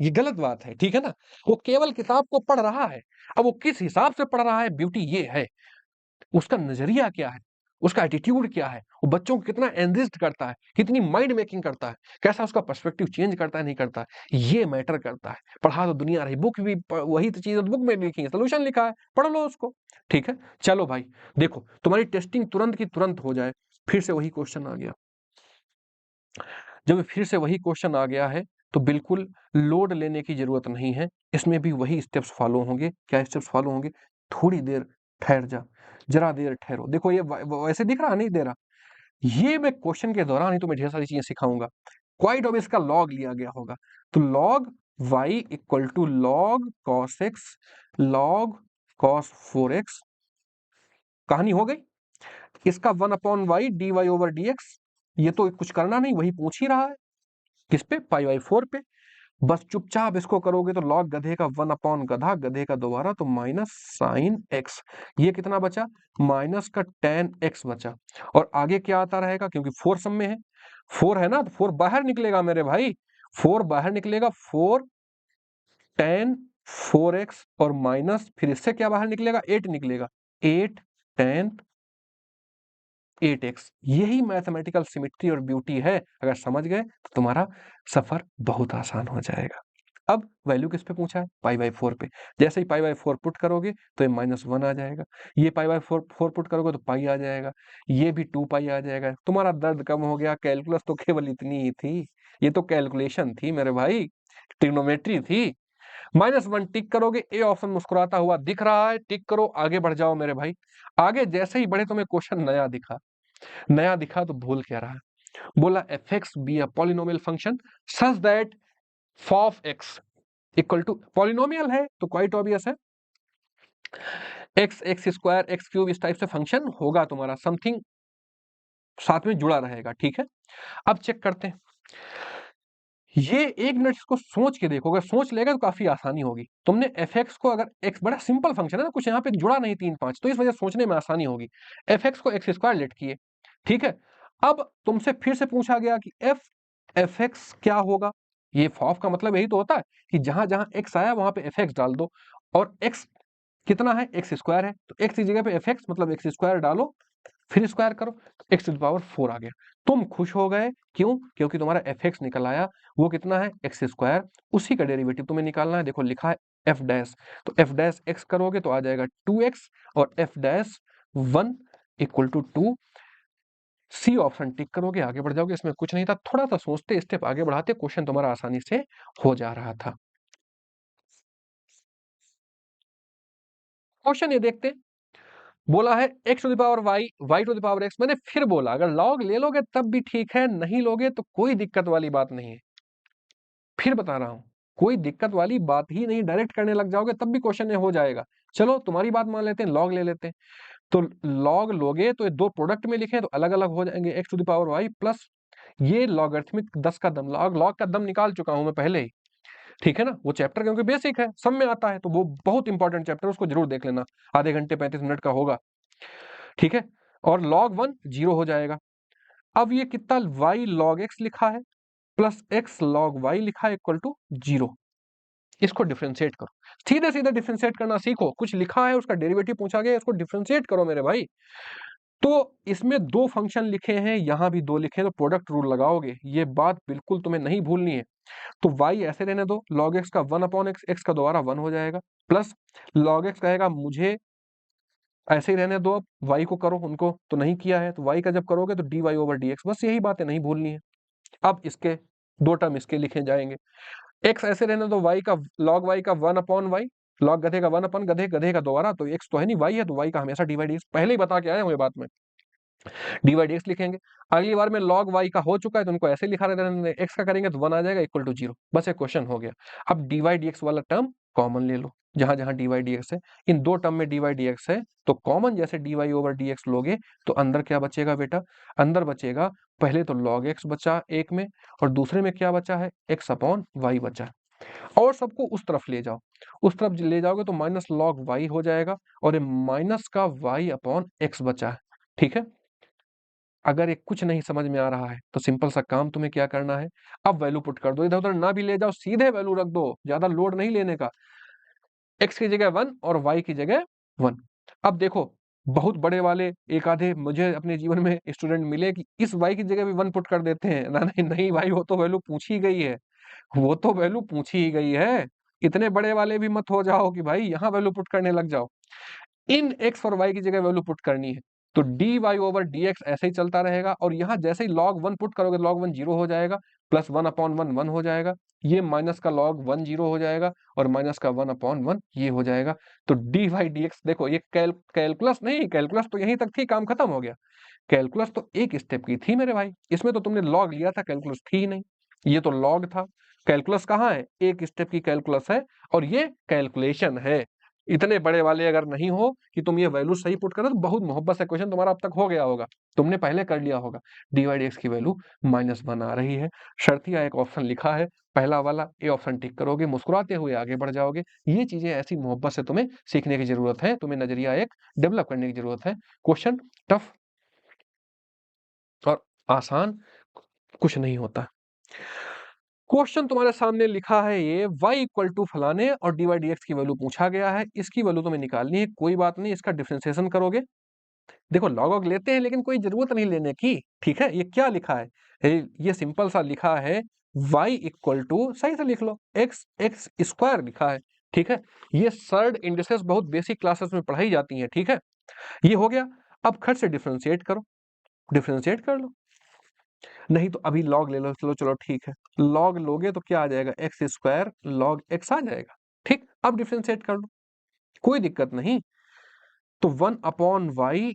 ये गलत बात है, ठीक है ना। वो केवल किताब को पढ़ रहा है। अब वो किस हिसाब से पढ़ रहा है, ब्यूटी ये है, उसका नजरिया क्या है, उसका एटीट्यूड क्या है, वो बच्चों को कितना एनरिच्ड करता है, कितनी माइंड मेकिंग करता है, कैसा उसका पर्सपेक्टिव चेंज करता है, नहीं करता है, ये मैटर करता है। पढ़ा तो दुनिया रही, बुक भी वही तो चीज बुक में लिखी है, सोल्यूशन लिखा है, पढ़ लो उसको, ठीक है। चलो भाई देखो, तुम्हारी टेस्टिंग तुरंत की तुरंत हो जाए। फिर से वही क्वेश्चन आ गया। जब फिर से वही क्वेश्चन आ गया है तो बिल्कुल लोड लेने की जरूरत नहीं है, इसमें भी वही स्टेप्स फॉलो होंगे। क्या स्टेप्स फॉलो होंगे, थोड़ी देर ठहर जा, जरा देर ठहरो। देखो ये वैसे दिख रहा नहीं दे रहा, ये मैं क्वेश्चन के दौरान ही तुम्हें ढेर सारी चीजें सिखाऊंगा। क्वाइट ऑब्वियस इसका लॉग लिया गया होगा, तो log y = log cos x log cos 4x, कहानी हो गई। इसका 1/y dy/dx, ये तो कुछ करना नहीं, वही पूछ ही रहा है, किस पे, π/4 पे। बस चुपचाप इसको करोगे तो log गधे का 1/गधा, गधे का दोबारा तो माइनस साइन x, ये कितना बचा, माइनस का tan x बचा। और आगे क्या आता रहेगा, क्योंकि 4 सम में है, 4 है ना, तो 4 बाहर निकलेगा मेरे भाई, 4 बाहर निकलेगा, 4 tan 4x और माइनस, फिर इससे क्या बाहर निकलेगा, 8 निकलेगा, 8 tan 8x। यही मैथमेटिकल सिमेट्री और ब्यूटी है। अगर समझ गए तो तुम्हारा सफर बहुत आसान हो जाएगा। अब वैल्यू किस पे पूछा है? पाई बाई 4 पे। जैसे ही पाई बाई 4 पुट करोगे तो ये -1 आ जाएगा। ये पाई बाई 4 पुट करोगे तो पाई आ जाएगा। ये भी 2 पाई आ जाएगा। तुम्हारा दर्द कम हो गया। कैलकुलस तो केवल इतनी ही थी। ये तो कैलकुलेशन थी मेरे भाई, ट्रिग्नोमेट्री थी। -1 टिक करोगे, ए ऑप्शन मुस्कुराता हुआ दिख रहा है, टिक करो, आगे बढ़ जाओ मेरे भाई। आगे जैसे ही बढ़े तुम्हें क्वेश्चन नया दिखा। नया दिखा तो भूल क्या रहा है? बोला fx be a polynomial function such that f of x equal to, polynomial है तो क्वाइट ऑब्वियस है, x x square x cube इस टाइप से फंक्शन होगा तुम्हारा, समथिंग साथ में जुड़ा रहेगा। ठीक है, अब चेक करते हैं। ये 1 मिनट इसको सोच के देखो, अगर सोच लेगा तो काफी आसानी होगी। तुमने fx को, अगर x बड़ा सिंपल फंक्शन है ना, कुछ यहाँ पे जुड़ा नहीं 3 5, तो इस वजह से सोचने में आसानी होगी। fx को एक्स स्क्वायर लेट किए, ठीक है। अब तुमसे फिर से पूछा गया कि fx क्या होगा। ये फॉफ का मतलब यही तो होता है कि जहां जहां x आया वहां पे fx डाल दो, और x कितना है? एक्स स्क्वायर है, तो x की जगह पे fx मतलब एक्स स्क्वायर डालो, फिर स्क्वायर करो तो एक्स टू द पावर 4 आ गया। तुम खुश हो गए, क्यों? क्योंकि तुम्हारा fx निकल आया। वो कितना है? X square. उसी का डेरिवेटिव तुम्हें निकालना है। देखो लिखा है f डैश, तो f डैश x करोगे तो आ जाएगा 2x, और f dash 1 equal to 2। C option tick करोगे, आगे बढ़ जाओगे। इसमें कुछ नहीं था, थोड़ा सा सोचते, स्टेप आगे बढ़ाते, क्वेश्चन तुम्हारा आसानी से हो जा रहा था। क्वेश्चन ये देखते हैं। बोला है x to the power y, y to the power x। मैंने फिर बोला अगर लॉग ले लोगे तब भी ठीक है, नहीं लोगे तो कोई दिक्कत वाली बात नहीं है। फिर बता रहा हूं, कोई दिक्कत वाली बात ही नहीं, डायरेक्ट करने लग जाओगे तब भी क्वेश्चन ये हो जाएगा। चलो तुम्हारी बात मान लेते हैं, लॉग ले लेते हैं। तो लॉग लोगे तो ये दो प्रोडक्ट में लिखे तो अलग अलग हो जाएंगे, x to the power y plus ये लॉगरिथमिक 10 का दम। लॉग का दम निकाल चुका हूं मैं पहले ही, ठीक है ना। वो चैप्टर क्योंकि बेसिक है, सब में आता है, तो वो बहुत इंपॉर्टेंट चैप्टर, उसको जरूर देख लेना। आधे घंटे 35 मिनट का होगा, ठीक है। और log 1 0 हो जाएगा। अब ये कितना y log x लिखा है प्लस x log y लिखा है इक्वल टू 0। इसको डिफरेंशिएट करो, सीधे सीधे डिफरेंशिएट करना सीखो। कुछ लिखा है उसका डेरिवेटिव पूछा गया, इसको डिफरेंशिएट करो मेरे भाई। तो इसमें दो फंक्शन लिखे हैं, यहां भी दो लिखे हैं, तो प्रोडक्ट रूल लगाओगे। ये बात बिल्कुल तुम्हें नहीं भूलनी है। तो y ऐसे रहने दो, log x का 1 अपॉन x, x का दोबारा 1 हो जाएगा, प्लस log x कहेगा मुझे ऐसे ही रहने दो। अब y को करो, उनको तो नहीं किया है, तो y का जब करोगे तो dy ओवर dx, बस यही बात है, नहीं भूलनी है। अब इसके दो टर्म इसके लिखे जाएंगे। x ऐसे रहने दो, y का log y का 1 अपॉन y, log गधे का 1 अपॉन गधे, गधे का दोबारा, तो x तो है नहीं, y है, तो y का हमेशा dy dx। पहले ही बता के आया हूं ये बात में, dy dx लिखेंगे। अगली बार में log y का हो चुका है तो उनको ऐसे लिखा रहने दें, x का करेंगे तो 1 आ जाएगा इक्वल टू 0। बस एक क्वेश्चन हो गया। अब dy dx वाला टर्म कॉमन ले लो, जहां जहां dy dx है। इन दो टर्म में dy dx है, तो कॉमन जैसे dy ओवर dx लोगे तो अंदर क्या बचेगा बेटा? अंदर बचेगा, पहले तो log x बचा एक में, और दूसरे में क्या बचा है? x अपॉन y बचा। और सबको उस तरफ ले जाओ, उस तरफ ले जाओगे तो माइनस log y हो जाएगा, और ये माइनस का y अपॉन x बचा है, ठीक है। अगर ये कुछ नहीं समझ में आ रहा है तो सिंपल सा काम तुम्हें क्या करना है, अब वैल्यू पुट कर दो। इधर उधर ना भी ले जाओ, सीधे वैल्यू रख दो, ज्यादा लोड नहीं लेने का। x की जगह 1 और y की जगह 1। अब देखो, बहुत बड़े वाले एक आधे मुझे अपने जीवन में स्टूडेंट मिले कि इस y की जगह भी 1 पुट कर देते हैं। ना नहीं नहीं भाई, वो तो वैल्यू पूछी गई है, वो तो वैल्यू पूछी ही गई है। इतने बड़े वाले भी मत हो जाओ कि भाई यहां वैल्यू पुट करने लग जाओ। इन x और y की जगह वैल्यू पुट करनी है, तो dy ओवर dx ऐसे ही चलता रहेगा, और यहां जैसे ही log 1 पुट करोगे log 1 0 हो जाएगा, प्लस 1 अपॉन 1 1 हो जाएगा, ये माइनस का log 1 0 हो जाएगा, और माइनस का 1 अपॉन 1 ये हो जाएगा। तो dy dx देखो, ये कैलकुलस नहीं, कैलकुलस तो यहीं तक थी, काम खत्म हो गया। कैलकुलस तो एक स्टेप की थी मेरे भाई, इसमें तो तुमने लॉग लिया था, कैलकुलस थी ही नहीं। ये तो लॉग था, कैलकुलस कहाँ है? एक स्टेप की कैलकुलस है, और ये कैलकुलेशन है। इतने बड़े वाले अगर नहीं हो कि तुम ये वैल्यू सही पुट करो, तो बहुत मोहब्बत से क्वेश्चन तुम्हारा अब तक हो गया होगा, तुमने पहले कर लिया होगा। dy/dx की वैल्यू -1 आ रही है, शर्तिया एक ऑप्शन लिखा है, पहला वाला ए ऑप्शन टिक करोगे, मुस्कुराते हुए आगे बढ़ जाओगे। ये चीजें ऐसी मोहब्बत से तुम्हें सीखने की जरूरत है, तुम्हें नजरिया एक डेवलप करने की जरूरत है। क्वेश्चन टफ और आसान कुछ नहीं होता। क्वेश्चन तुम्हारे सामने लिखा है, ये y इक्वल टू फलाने और dy dx की वैल्यू पूछा गया है, इसकी वैल्यू तुम्हें निकालनी है। कोई बात नहीं, इसका डिफरेंशिएशन करोगे देखो लॉग लेते हैं लेकिन कोई जरूरत नहीं लेने की, ठीक है। ये क्या लिखा है, ये सिंपल सा लिखा है y इक्वल टू, सही से लिख लो, x स्क्वायर लिखा है, ठीक है। ये सर्ड इंडिसेस बहुत बेसिक क्लासेस में पढ़ाई जाती हैं, ठीक है। ये हो गया। अब खट से डिफरेंशिएट करो, डिफरेंशिएट कर लो, नहीं तो अभी लॉग ले लो, चलो चलो ठीक है। लॉग लोगे तो क्या आ जाएगा, एक्स स्क्वायर लॉग एक्स आ जाएगा, ठीक। अब डिफरेंशिएट कर लो, कोई दिक्कत नहीं। तो 1/y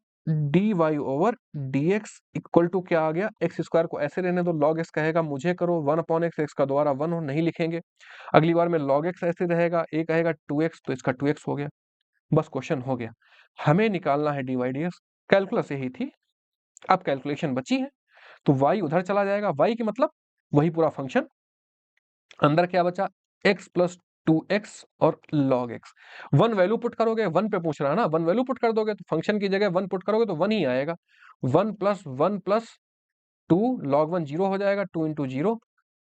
dy over dx equal to क्या आ गया, एक्स स्क्वायर को ऐसे रहने दो, log x कहेगा मुझे करो 1/x, x का दोबारा 1 हो नहीं लिखेंगे। अगली बार में log x ऐसे रहेगा, a कहेगा 2x, तो इसका 2x हो गया। बस क्वेश्चन हो गया। हमें निकालना है dy dx, कैलकुलस यही थी। अब कैलकुलेशन बची है, तो y उधर चला जाएगा, y की मतलब वही पूरा फंक्शन, अंदर क्या बचा, x प्लस 2x और log x। One value put करोगे, वन पे पूछ रहा है ना, वन वैल्यू पुट कर दोगे तो फंक्शन की जगह वन पुट करोगे तो वन ही आएगा। 1 प्लस 1 प्लस 2 log 1 जीरो हो जाएगा, 2 × 0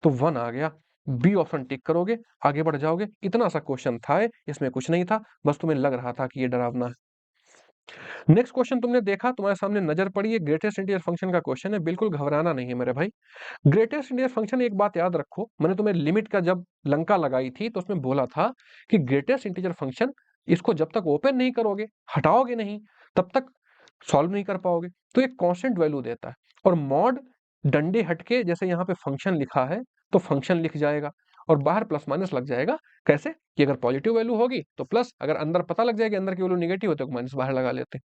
तो 1 आ गया। बी ऑप्शन टिक करोगे, आगे बढ़ जाओगे। इतना सा क्वेश्चन था, इसमें कुछ नहीं था, बस तुम्हें लग रहा था कि ये डरावना है। नेक्स्ट क्वेश्चन तुमने देखा, तुम्हारे सामने नजर पड़ी है, ग्रेटेस्ट इंटीजर फंक्शन का क्वेश्चन है, बिल्कुल घबराना नहीं है मेरे भाई। ग्रेटेस्ट इंटीजर फंक्शन, एक बात याद रखो, मैंने तुम्हें लिमिट का जब लंका लगाई थी तो उसमें बोला था कि ग्रेटेस्ट इंटीजर फंक्शन, इसको जब तक ओपन नहीं करोगे, हटाओगे नहीं, तब तक सॉल्व नहीं कर पाओगे। तो एक कांस्टेंट वैल्यू देता है, और मॉड डंडे हटके, जैसे यहाँ पे फंक्शन लिखा है तो फंक्शन लिख जाएगा, और बाहर प्लस माइनस लग जाएगा। कैसे कि अगर पॉजिटिव वैल्यू होगी तो प्लस, अगर अंदर पता लग जाएगी अंदर की वैल्यू निगेटिव हो तो माइनस बाहर लगा लेते हैं।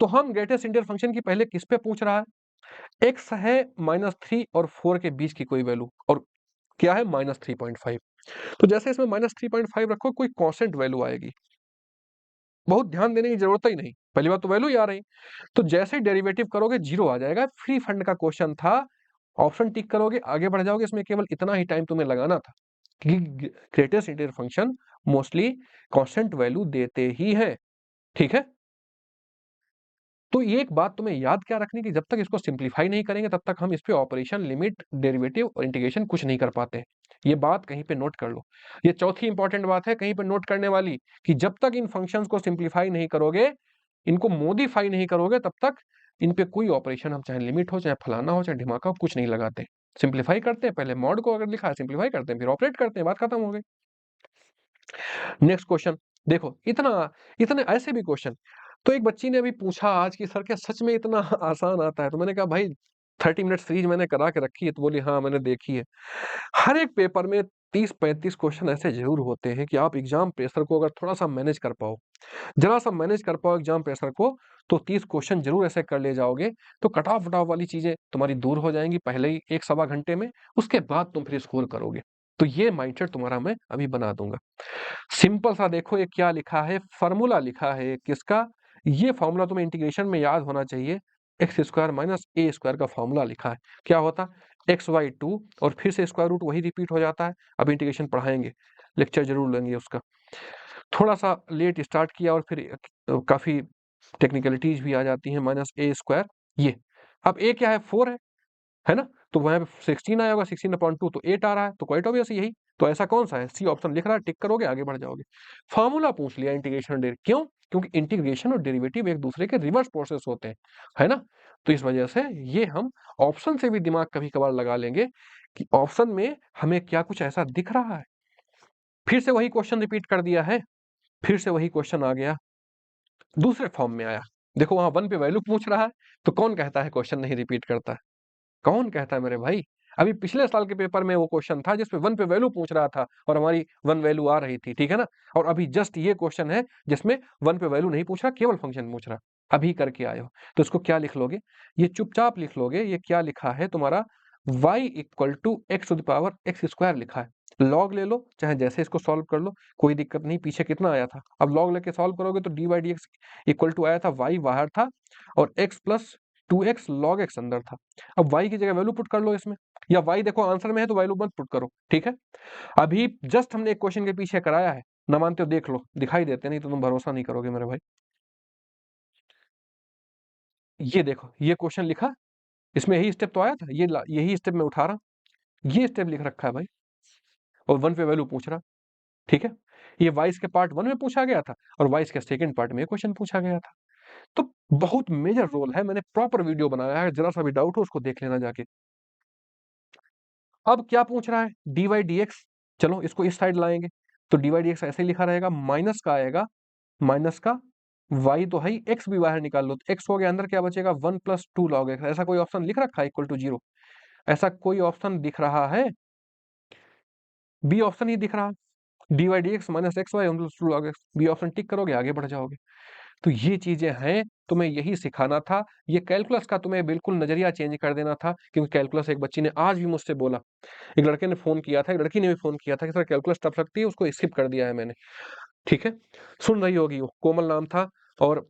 तो हम ग्रेटेस्ट इंटीजर फंक्शन की पहले किस पे पूछ रहा है, एक्स है -3 और 4 के बीच की कोई वैल्यू, और क्या है -3.5। तो जैसे इसमें -3.5 रखो, कोई कांस्टेंट वैल्यू आएगी, बहुत ध्यान देने की जरूरत ही नहीं, पहली बात तो वैल्यू ही आ रही। तो जैसे ही डेरिवेटिव करोगे जीरो आ जाएगा। फ्री फंड का क्वेश्चन था, ऑप्शन टिक करोगे आगे बढ़ जाओगे। इसमें केवल इतना ही टाइम तुम्हें लगाना था कि greatest integer function mostly constant value देते ही है, ठीक है। तो ये एक बात तुम्हें याद क्या रखनी, कि जब तक इसको सिंप्लीफाई नहीं करेंगे तब तक हम इस पे ऑपरेशन, लिमिट, डेरिवेटिव और इंटीग्रेशन कुछ नहीं कर पाते। ये बात कहीं पे नोट कर लो। ये चौथी इंपॉर्टेंट बात है कहीं पे नोट करने वाली, कि जब तक इन फंक्शंस को सिंप्लीफाई नहीं करोगे, इनको मॉडिफाई नहीं करोगे, तब तक इन पे कोई ऑपरेशन, हम चाहे लिमिट हो, चाहे फलाना हो, चाहे ढिमाका हो, कुछ नहीं लगाते। सिंप्लीफाई करते हैं, पहले मॉड को अगर लिखा है सिंप्लीफाई करते हैं, फिर ऑपरेट करते हैं, बात खत्म हो गई। नेक्स्ट क्वेश्चन देखो, इतना इतने ऐसे भी क्वेश्चन। तो एक बच्ची ने अभी पूछा आज कि सर क्या सच में इतना आसान आता है, तो मैंने कहा भाई 30 मिनट सीरीज मैंने करा के रखी है, तो बोली हाँ मैंने देखी है। हर एक पेपर में 30-35 क्वेश्चन ऐसे जरूर होते हैं कि आप एग्जाम प्रेशर को अगर थोड़ा सा मैनेज कर पाओ, जरा सा मैनेज कर पाओ एग्जाम प्रेशर को, तो 30 क्वेश्चन जरूर ऐसे कर ले जाओगे, तो कटाव वटाव वाली चीजें तुम्हारी दूर हो जाएंगी पहले ही एक सवा घंटे में। उसके बाद तुम फिर स्कोर करोगे। तो ये माइंडसेट तुम्हारा मैं अभी बना दूंगा। सिंपल सा देखो, ये क्या लिखा है, फार्मूला लिखा है किसका, ये फॉर्मूला तुम्हें इंटीग्रेशन में याद होना चाहिए। एक्स स्क्वायर माइनस ए स्क्वायर का फॉर्मूला लिखा है, क्या होता, XY2, और फिर से स्क्वायर रूट वही रिपीट हो जाता है। अब इंटीग्रेशन पढ़ाएंगे, लेक्चर जरूर लेंगे उसका। थोड़ा सा लेट स्टार्ट किया और फिर काफी टेक्निकलिटीज भी आ जाती हैं, -a² ये। अब ए क्या है, 4 है ना, तो वहां पे 16 आया होगा, 16/2 तो 8 आ रहा है, तो क्वाइट ऑब्वियस यही। तो ऐसा कौन सा है, सी ऑप्शन लिख रहा है, टिक करोगे आगे बढ़ जाओगे। फार्मूला पूछ लिया इंटीग्रेशन और क्यों, क्योंकि इंटीग्रेशन और डेरिवेटिव एक दूसरे के रिवर्स प्रोसेस होते हैं, है ना। तो इस वजह से ये हम ऑप्शन से भी दिमाग कभी कभार लगा लेंगे, कि ऑप्शन में हमें क्या कुछ ऐसा दिख रहा है। फिर से वही क्वेश्चन रिपीट कर दिया है, फिर से वही क्वेश्चन आ गया, दूसरे फॉर्म में आया। देखो वहां 1 पे वैल्यू पूछ रहा है, तो कौन कहता है क्वेश्चन नहीं रिपीट करता है, कौन कहता है मेरे भाई। अभी पिछले साल के पेपर में वो क्वेश्चन था जिसमें 1 पे वैल्यू पूछ रहा था और हमारी 1 वैल्यू आ रही थी, ठीक है ना। और अभी जस्ट ये क्वेश्चन है जिसमें 1 पे वैल्यू नहीं पूछ रहा, केवल फंक्शन पूछ रहा। अभी करके आए हो, तो इसको क्या लिख लोगे, ये चुपचाप लिख लोगे। ये क्या लिखा है तुम्हारा, y इक्वल टू x² लिखा है। लॉग ले लो, चाहे जैसे इसको सॉल्व कर लो, कोई दिक्कत नहीं। पीछे कितना आया था, अब लॉग लेके सॉल्व करोगे तो dy/dx इक्वल टू आया था, y बाहर था और x plus 2x log x अंदर था। अब y की जगह वैल्यू पुट कर लो इसमें, या y देखो आंसर में है तो वैल्यू मत पुट करो, ठीक है। अभी जस्ट हमने एक क्वेश्चन के पीछे कराया है, ना मानते हो देख लो, दिखाई देते नहीं तो तुम भरोसा नहीं करोगे मेरे भाई। ये देखो, ये क्वेश्चन लिखा, इसमें यही स्टेप तो आया था, यही स्टेप मैं उठा रहा, ये स्टेप लिख रखा है भाई, और 1 पे वैल्यू पूछ रहा, ठीक है। ये वाइस के पार्ट 1 में पूछा गया था और वाइस के सेकंड पार्ट में क्वेश्चन पूछा गया था। तो बहुत मेजर रोल है, मैंने प्रॉपर वीडियो बनाया है, जरा सा भी डाउट हो उसको देख लेना जाके। अब क्या पूछ रहा है, dy dx, चलो इसको इस साइड लाएंगे, तो dy dx ऐसे लिखा रहेगा, माइनस का आएगा, माइनस का y तो है ही, x भी बाहर निकाल लो, तो x हो गया, अंदर क्या बचेगा 1 + 2 log x। ऐसा कोई ऑप्शन लिख रखा है इक्वल टू 0? ऐसा कोई ऑप्शन दिख रहा है? बी ऑप्शन ही दिख रहा है, dy dx minus x y 1 + 2 log x, B option tick करोगे आगे बढ़ जाओगे। तो ये चीजें हैं, तुम्हें यही सिखाना था। ये कैलकुलस का तुम्हें बिल्कुल नजरिया चेंज कर देना था, क्योंकि कैलकुलस एक बच्ची ने आज भी मुझसे बोला, एक लड़के ने फोन किया था, एक लड़की ने भी फोन किया था कि सर कैलकुलस टफ लगती है, उसको स्किप कर दिया है मैंने। ठीक है, सुन रही होगी, वो कोमल नाम था, और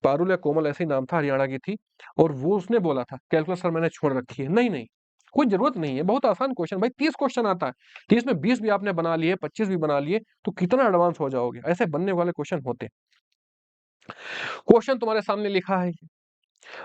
पारुल या कोमल ऐसे ही नाम था, हरियाणा की थी, और वो उसने बोला था कैलकुलस सर मैंने छोड़ रखी है। नहीं नहीं, कोई जरूरत नहीं है, बहुत आसान क्वेश्चन भाई, 30 क्वेश्चन आता है, 30 में 20 भी आपने बना लिए, 25 भी बना लिए, तो कितना एडवांस हो जाओगे, ऐसे बनने वाले क्वेश्चन होते हैं। क्वेश्चन तुम्हारे सामने लिखा है,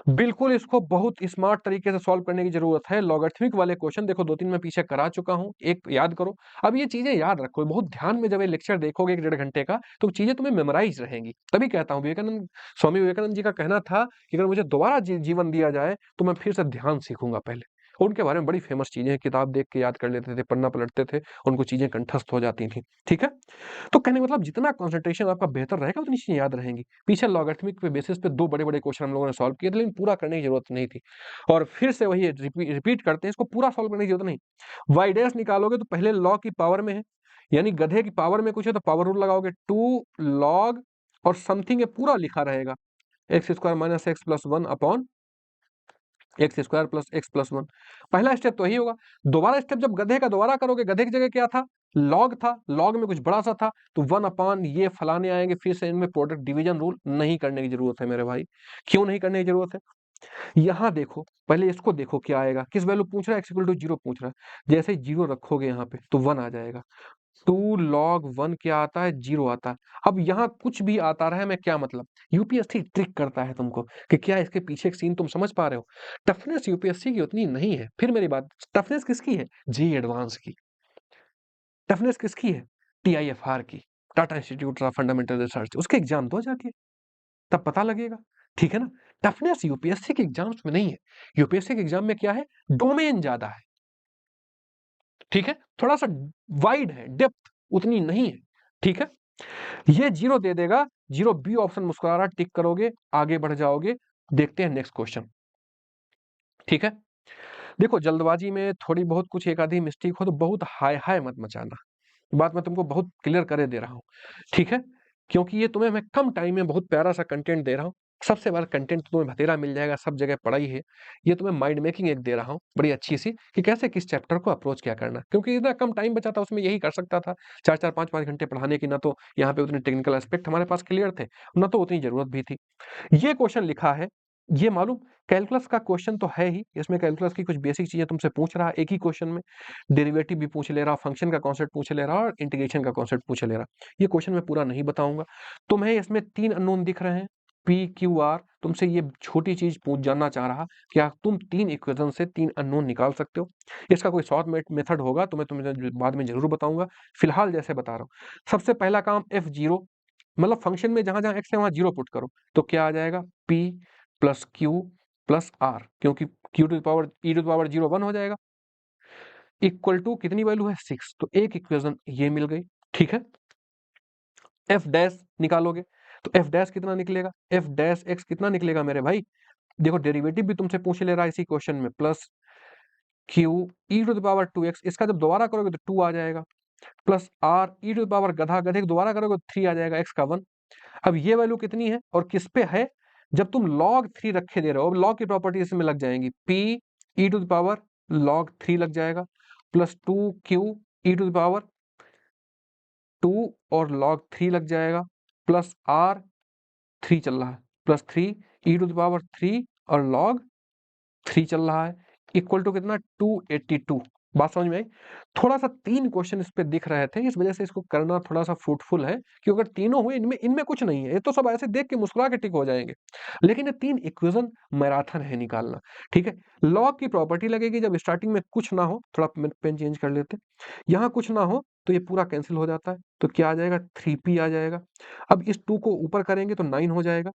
बिल्कुल इसको बहुत स्मार्ट तरीके से सॉल्व करने की जरूरत है। लॉगरिथमिक वाले क्वेश्चन देखो 2-3 मैं पीछे करा चुका हूं, एक याद करो। अब ये चीजें याद रखो, बहुत ध्यान में, जब ये लेक्चर देखोगे 1-1.5 घंटे का, तो चीजें तुम्हें मेमोराइज रहेंगी। तभी कहता हूं, विवेकानंद, स्वामी विवेकानंद जी का कहना था कि अगर मुझे दोबारा जीवन दिया जाए तो मैं फिर से ध्यान सीखूंगा पहले। उनके बारे में बड़ी फेमस चीजें हैं, किताब देख के याद कर लेते थे, पन्ना पलटते थे, उनको चीजें कंठस्थ हो जाती थी। ठीक है, तो कहने का मतलब जितना कंसंट्रेशन आपका बेहतर रहेगा उतनी चीजें याद रहेंगी। पीछे लॉगरिथमिक पे बेसिस पे 2 बड़े-बड़े क्वेश्चन हम लोगों ने सॉल्व किए थे, लेकिन पूरा करने की जरूरत नहीं थी। और फिर से वही रिपीट करते हैं, इसको पूरा सॉल्व करने की जरूरत नहीं। y डैश निकालोगे तो पहले log की पावर में है, यानी गधे की पावर में कुछ है तो पावर रूल लगाओगे, 2 log और समथिंग, ये पूरा लिखा रहेगा, x square minus x plus 1 upon x square plus x plus 1। पहला स्टेप तो यही होगा। दोबारा स्टेप जब गधे का दोबारा करोगे, गधे की जगह क्या था, लॉग था, लॉग में कुछ बड़ा सा था, तो 1 अपान ये फलाने आएंगे, फिर से इनमें प्रोडक्ट डिवीजन रूल नहीं करने की जरूरत है मेरे भाई। क्यों नहीं करने की जरूरत है, यहाँ देखो, पहले इसको देखो क्या आएगा, किस वैल्यू पूछ रहा है, एक्स इक्वल टू 0 पूछ रहा है, जैसे 0 रखोगे यहाँ पे तो 1 आ जाएगा, 2 log 1 क्या आता है, 0 आता है। अब यहाँ कुछ भी आता रहा है, मैं क्या मतलब, यूपीएससी ट्रिक करता है तुमको कि क्या इसके पीछे एक सीन तुम समझ पा रहे हो। टफनेस यूपीएससी की उतनी नहीं है, फिर मेरी बात, टफनेस किसकी है, जी एडवांस की। टफनेस किसकी है, टीआईएफआर की, Tata institute of fundamental research, उसके एग्जाम दो जाके, तब पता लगेगा। ठीक है ना, टफनेस यूपीएससी के एग्जाम्स में नहीं है, यूपीएससी के एग्जाम में क्या है, डोमेन ज्यादा है। ठीक है, थोड़ा सा वाइड है, डेप्थ उतनी नहीं है। ठीक है, ये 0 दे देगा, 0 बी ऑप्शन मुस्कुरा रहा, टिक करोगे आगे बढ़ जाओगे। देखते हैं नेक्स्ट क्वेश्चन। ठीक है, देखो जल्दबाजी में थोड़ी बहुत कुछ एक आधी मिस्टेक हो तो बहुत हाय हाय मत मचाना, बात मैं तुमको बहुत क्लियर करे दे रहा हूँ। ठीक है, क्योंकि ये तुम्हें मैं कम टाइम में बहुत प्यारा सा कंटेंट दे रहा हूँ। सबसे बड़ा कंटेंट तो तुम्हें भतेरा मिल जाएगा, सब जगह पड़ा ही है। ये तुम्हें माइंड मेकिंग एक दे रहा हूँ बड़ी अच्छी सी, कि कैसे किस चैप्टर को अप्रोच क्या करना, क्योंकि इतना कम टाइम बचा था, उसमें यही कर सकता था, 4-4 5-5 घंटे पढ़ाने की, ना तो यहाँ पे उतने टेक्निकल एस्पेक्ट हमारे पास क्लियर थे, ना तो उतनी जरूरत भी थी। ये क्वेश्चन लिखा है, ये मालूम कैलकुलस का क्वेश्चन तो है ही, इसमें कैलकुलस की कुछ बेसिक चीजें तुमसे पूछ रहा है एक ही क्वेश्चन में, डेरिवेटिव भी पूछ ले रहा, फंक्शन का कॉन्सेप्ट पूछ ले रहा और इंटीग्रेशन का कॉन्सेप्ट पूछ ले रहा। ये क्वेश्चन मैं पूरा नहीं बताऊंगा। तुम्हें इसमें 3 अननोन दिख रहे हैं, पी क्यू आर, तुमसे ये छोटी चीज पूछ जानना चाह रहा, क्या तुम 3 इक्वेशन से 3 अननोन निकाल सकते हो। इसका कोई शॉर्ट मेथड होगा तो मैं तुम्हें बाद में जरूर बताऊंगा, फिलहाल जैसे बता रहा हूँ। सबसे पहला काम F0, मतलब फंक्शन में जहां जहां एक्स है वहां 0 पुट करो, तो क्या आ जाएगा, P plus Q plus R, क्योंकि Q to power E to power 0 1 हो जाएगा, इक्वल टू कितनी वैल्यू है 6, तो एक इक्वेशन ये मिल गई। ठीक है, एफ डैश निकालोगे तो एफ डैश कितना निकलेगा, एफ डैश एक्स कितना निकलेगा मेरे भाई, देखो डेरिवेटिव भी तुमसे पूछ ले रहा है इसी क्वेश्चन में, plus q e to power 2x, इसका जब दोबारा करोगे तो 2 आ जाएगा, plus r e to power गधा, गधे को दोबारा करोगे तो 3 आ जाएगा, एक्स का 1। अब ये वैल्यू कितनी है और किस पे है, जब तुम log 3 रखे दे रहे हो, अब log की प्रॉपर्टी इसमें लग जाएंगी, p e to power log 3 लग जाएगा, plus 2q E to power 2 और log 3 लग जाएगा, प्लस r 3 चल रहा है, प्लस 3 ई टू पावर 3 और log 3 चल रहा है, इक्वल टू कितना 282। बात समझ में आई। थोड़ा सा 3 क्वेश्चन इस पे दिख रहे थे, इस वजह से इसको करना थोड़ा सा फ्रूटफुल है, क्योंकि अगर तीनों हुए, इनमें इनमें कुछ नहीं है, ये तो सब ऐसे देख के मुस्कुरा के टिक हो जाएंगे, लेकिन ये 3 इक्वेशन मैराथन है निकालना। ठीक है, लॉग की प्रॉपर्टी लगेगी जब स्टार्टिंग में कुछ ना हो, थोड़ा पेन चेंज कर लेते, यहाँ कुछ ना हो तो ये पूरा कैंसिल हो जाता है, तो क्या आ जाएगा 3p आ जाएगा। अब इस 2 को ऊपर करेंगे तो 9 हो जाएगा,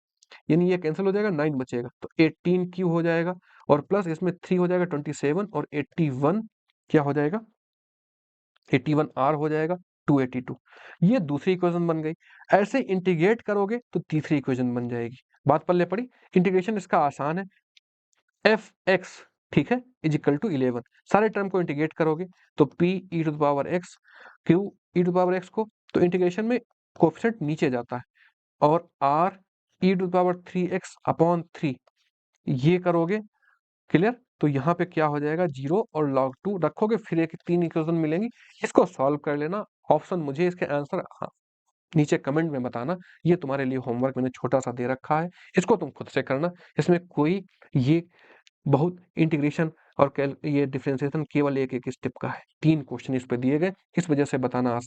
यानी ये कैंसिल हो जाएगा, 9 बचेगा, तो 18 हो जाएगा और प्लस इसमें 3 हो जाएगा 27 और 81 क्या हो जाएगा, 81 आर हो जाएगा 282। ये दूसरी इक्वेशन बन गई। ऐसे इंटीग्रेट करोगे तो तीसरी इक्वेशन बन जाएगी। बात पल्ले पड़ी। इंटीग्रेशन इसका आसान है, एफ एक्स, ठीक है, इज इक्वल टू 11। सारे टर्म को इंटीग्रेट करोगे तो p e to the power x, q e to the power x को, तो इंटीग्रेशन में कोफिशिएंट नीचे जाता है, और r e to the power 3x upon 3 ये करोगे, क्लियर। तो यहाँ पे क्या हो जाएगा, 0 और log 2 रखोगे, फिर एक 3 इक्वेशन मिलेंगी, इसको सॉल्व कर लेना। ऑप्शन मुझे इसके आंसर नीचे कमेंट में बताना। ये तुम्हारे लिए होमवर्क मैंने छोटा सा दे रखा है, इसको तुम खुद से करना। इसमें कोई ये बहुत इंटीग्रेशन और ये डिफरेंशिएशन केवल एक एक स्टेप का है। 3 क्वेश्चन इस पे दिए गए, इस वजह से बताना